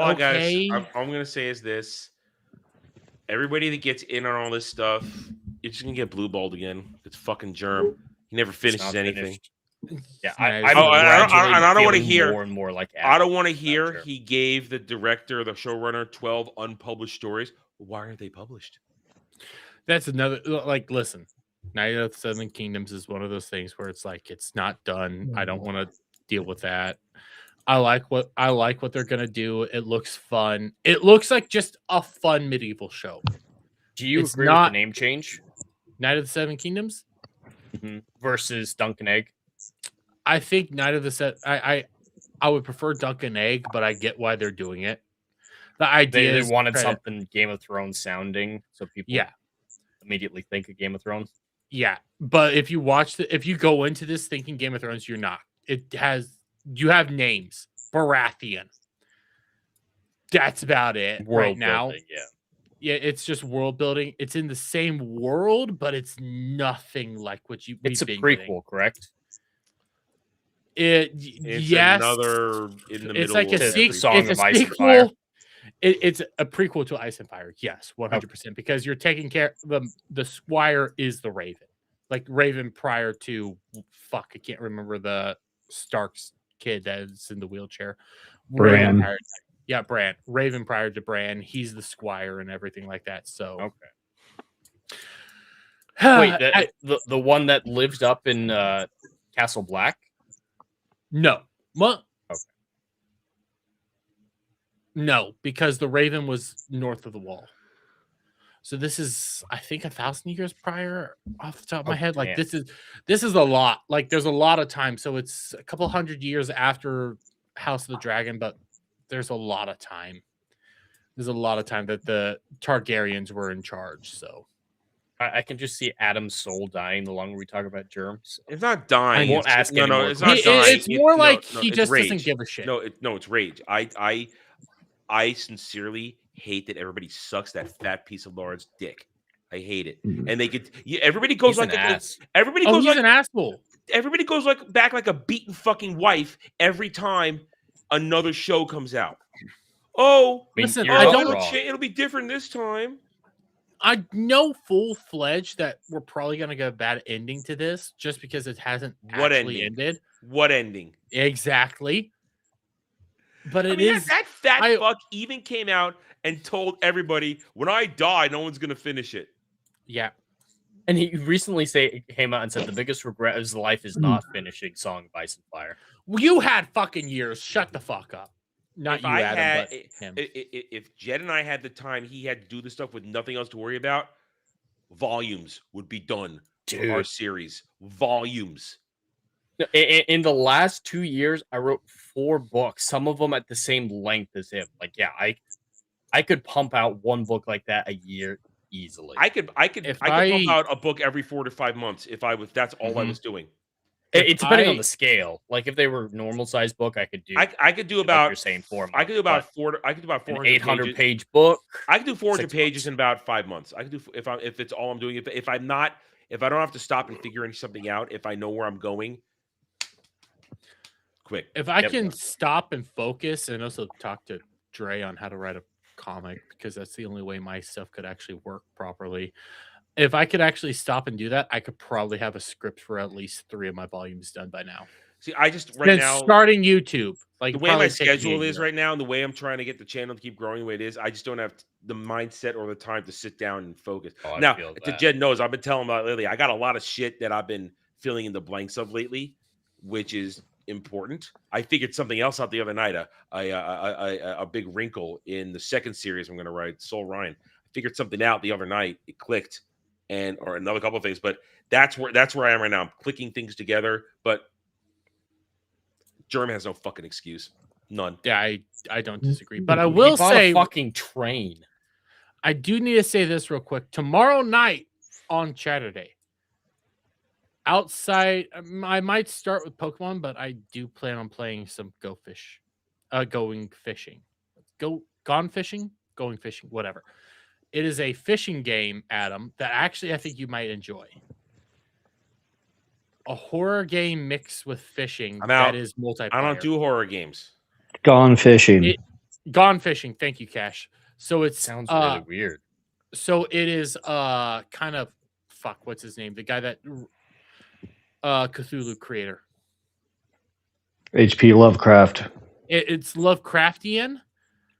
Speaker 3: I got. I'm gonna say is this: everybody that gets in on all this stuff, you're just gonna get blue balled again. It's fucking germ. He never finishes anything.
Speaker 12: Yeah,
Speaker 3: I don't want to hear
Speaker 12: more and more like.
Speaker 3: I don't want to hear he gave the director, the showrunner, 12 unpublished stories. Why aren't they published?
Speaker 9: That's another like. Listen, Night of the Seven Kingdoms is one of those things where it's like it's not done. I don't want to deal with that. I like what they're gonna do. It looks fun. It looks like just a fun medieval show.
Speaker 12: Do you agree with the name change?
Speaker 9: Night of the Seven Kingdoms
Speaker 12: versus Dunk and Egg.
Speaker 9: I think Night of the Seven. I would prefer Dunk and Egg, but I get why they're doing it. The idea
Speaker 12: they wanted something Game of Thrones sounding, so people immediately think of Game of Thrones.
Speaker 9: Yeah, but if you go into this thinking Game of Thrones, you're not. You have names. Baratheon. That's about it right now. Yeah, it's just world building. It's in the same world, but it's nothing like what you.
Speaker 12: It's a prequel, correct?
Speaker 3: It's
Speaker 9: yes.
Speaker 3: Another in the
Speaker 9: it's
Speaker 3: middle.
Speaker 9: Like
Speaker 3: of
Speaker 9: a sequel.
Speaker 12: Song
Speaker 9: it's
Speaker 12: of
Speaker 9: a
Speaker 12: Ice and
Speaker 9: sequel.
Speaker 12: Fire.
Speaker 9: It's a prequel to Ice and Fire. Yes, 100%. Because you're taking care. The Squire is the Raven, like Raven prior to I can't remember the Stark's kid that's in the wheelchair.
Speaker 7: Bran.
Speaker 9: Bran. Raven prior to Bran. He's the Squire and everything like that. So
Speaker 12: okay. Wait, the one that lived up in Castle Black?
Speaker 9: No. Well,
Speaker 12: okay.
Speaker 9: No, because the Raven was north of the wall. So this is, I think, 1,000 years prior, off the top of my head. Like this is a lot. Like there's a lot of time. So it's a couple hundred years after House of the Dragon, but there's a lot of time. There's a lot of time that the Targaryens were in charge. So
Speaker 12: I can just see Adam's soul dying the longer we talk about germs.
Speaker 3: It's not dying.
Speaker 12: I won't ask
Speaker 3: no,
Speaker 12: anymore.
Speaker 3: it's not dying.
Speaker 9: It's more like
Speaker 3: no,
Speaker 9: he
Speaker 3: it's
Speaker 9: just
Speaker 3: rage.
Speaker 9: doesn't give a shit.
Speaker 3: No, it's rage. I sincerely hate that everybody sucks that fat piece of Lawrence dick. I hate it. And they get everybody goes
Speaker 12: He's
Speaker 3: like
Speaker 12: an ass.
Speaker 3: everybody
Speaker 9: Oh,
Speaker 3: goes
Speaker 9: he's
Speaker 3: like
Speaker 9: an asshole.
Speaker 3: everybody goes like back like a beaten fucking wife every time another show comes out. Oh,
Speaker 9: Listen,
Speaker 3: I don't. It'll be different this time.
Speaker 9: I know full-fledged that we're probably gonna get a bad ending to this just because it hasn't
Speaker 3: What
Speaker 9: actually
Speaker 3: ending?
Speaker 9: ended.
Speaker 3: What ending?
Speaker 9: Exactly. But
Speaker 3: I
Speaker 9: it
Speaker 3: mean,
Speaker 9: is
Speaker 3: that fat fuck even came out and told everybody, when I die, no one's gonna finish it.
Speaker 9: Yeah.
Speaker 12: And he recently came out and said the biggest regret of his life is not finishing Song of Ice and Fire.
Speaker 9: You had fucking years. Shut the fuck up. Not
Speaker 3: If
Speaker 9: you,
Speaker 3: I
Speaker 9: Adam,
Speaker 3: had,
Speaker 9: but him.
Speaker 3: if Jed and I had the time he had to do this stuff with nothing else to worry about, volumes would be done to our
Speaker 12: Dude.
Speaker 3: series. Volumes.
Speaker 12: In the last 2 years, I wrote 4 books, some of them at the same length as him. Like, yeah, I could pump out one book like that a year easily.
Speaker 3: I could pump out a book every 4 to 5 months if that's all I was doing.
Speaker 12: It's depending on the scale. Like if they were normal size book, I could do.
Speaker 3: I could do
Speaker 12: like
Speaker 3: about
Speaker 12: you're saying 4 months.
Speaker 3: I could do about
Speaker 12: but
Speaker 3: 400
Speaker 12: 800
Speaker 3: pages.
Speaker 12: page book.
Speaker 3: I could do 400
Speaker 12: 6
Speaker 3: pages
Speaker 12: months.
Speaker 3: in about 5 months. I could do if it's all I'm doing. If I don't have to stop and figure something out. If I know where I'm going, quick.
Speaker 9: If I
Speaker 3: Yep.
Speaker 9: can stop and focus and also talk to Dre on how to write a comic, because that's the only way my stuff could actually work properly. If I could actually stop and do that, I could probably have a script for at least 3 of my volumes done by now.
Speaker 3: See, I just
Speaker 9: Since starting YouTube, like
Speaker 3: the way my
Speaker 9: probably taking me a
Speaker 3: schedule is
Speaker 9: year.
Speaker 3: right now, and the way I'm trying to get the channel to keep growing the way it is, I just don't have the mindset or the time to sit down and focus.
Speaker 12: I
Speaker 3: Now,
Speaker 12: feel
Speaker 3: to
Speaker 12: that.
Speaker 3: Jed knows, I've been telling him about lately. I got a lot of shit that I've been filling in the blanks of lately, which is important. I figured something else out the other night. A big wrinkle in the second series I'm going to write, Soul Ryan. I figured something out the other night. It clicked, or another couple of things, but that's where I am right now. I'm clicking things together, but Germ has no fucking excuse. None.
Speaker 9: Yeah, I don't disagree. But I will
Speaker 12: He bought
Speaker 9: say
Speaker 12: a fucking train.
Speaker 9: I do need to say this real quick. Tomorrow night on Saturday, outside, I might start with Pokemon, but I do plan on playing some going fishing, whatever. It is a fishing game, Adam, that actually I think you might enjoy. A horror game mixed with fishing
Speaker 3: I'm out.
Speaker 9: that is multiplayer.
Speaker 3: I don't do horror games.
Speaker 7: Gone fishing.
Speaker 9: Gone fishing. Thank you, Cash. So it
Speaker 12: Sounds really weird.
Speaker 9: So it is kind of what's his name? The guy that Cthulhu creator.
Speaker 7: H.P. Lovecraft.
Speaker 9: It's Lovecraftian.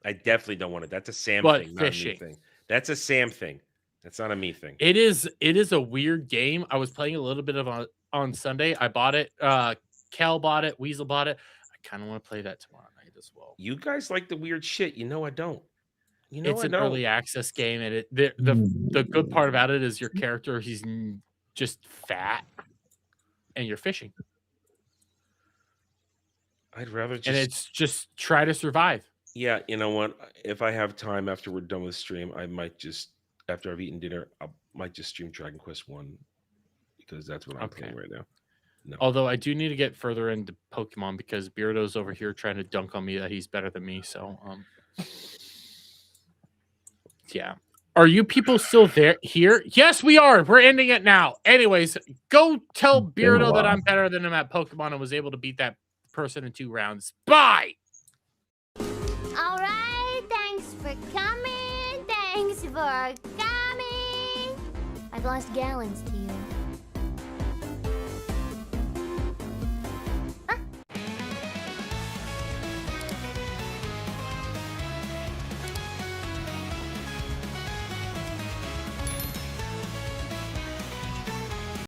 Speaker 3: I definitely don't want it. That's a Sam
Speaker 9: But
Speaker 3: thing, not a me
Speaker 9: fishing.
Speaker 3: thing. That's a Sam thing. That's not a me thing.
Speaker 9: It is a weird game. I was playing a little bit of on Sunday. I bought it. Cal bought it. Weasel bought it. I kind of want to play that tomorrow night as well.
Speaker 3: You guys like the weird shit. You know I don't. You know
Speaker 9: It's
Speaker 3: I
Speaker 9: an
Speaker 3: don't.
Speaker 9: early access game, and the good part about it is your character. He's just fat, and you're fishing,
Speaker 3: I'd rather just.
Speaker 9: and it's just try to survive.
Speaker 3: Yeah, you know what? If I have time after we're done with the stream, I might just after I've eaten dinner, I might just stream Dragon Quest 1 because that's what I'm playing right now. No.
Speaker 9: Although I do need to get further into Pokemon because Beardo's over here trying to dunk on me that he's better than me. So, yeah. Are you people still here? Yes, we are. We're ending it now. Anyways, go tell Beardo that I'm better than him at Pokemon and was able to beat that person in 2 rounds. Bye.
Speaker 5: All right, thanks for coming. Thanks for coming. I've lost gallons to you.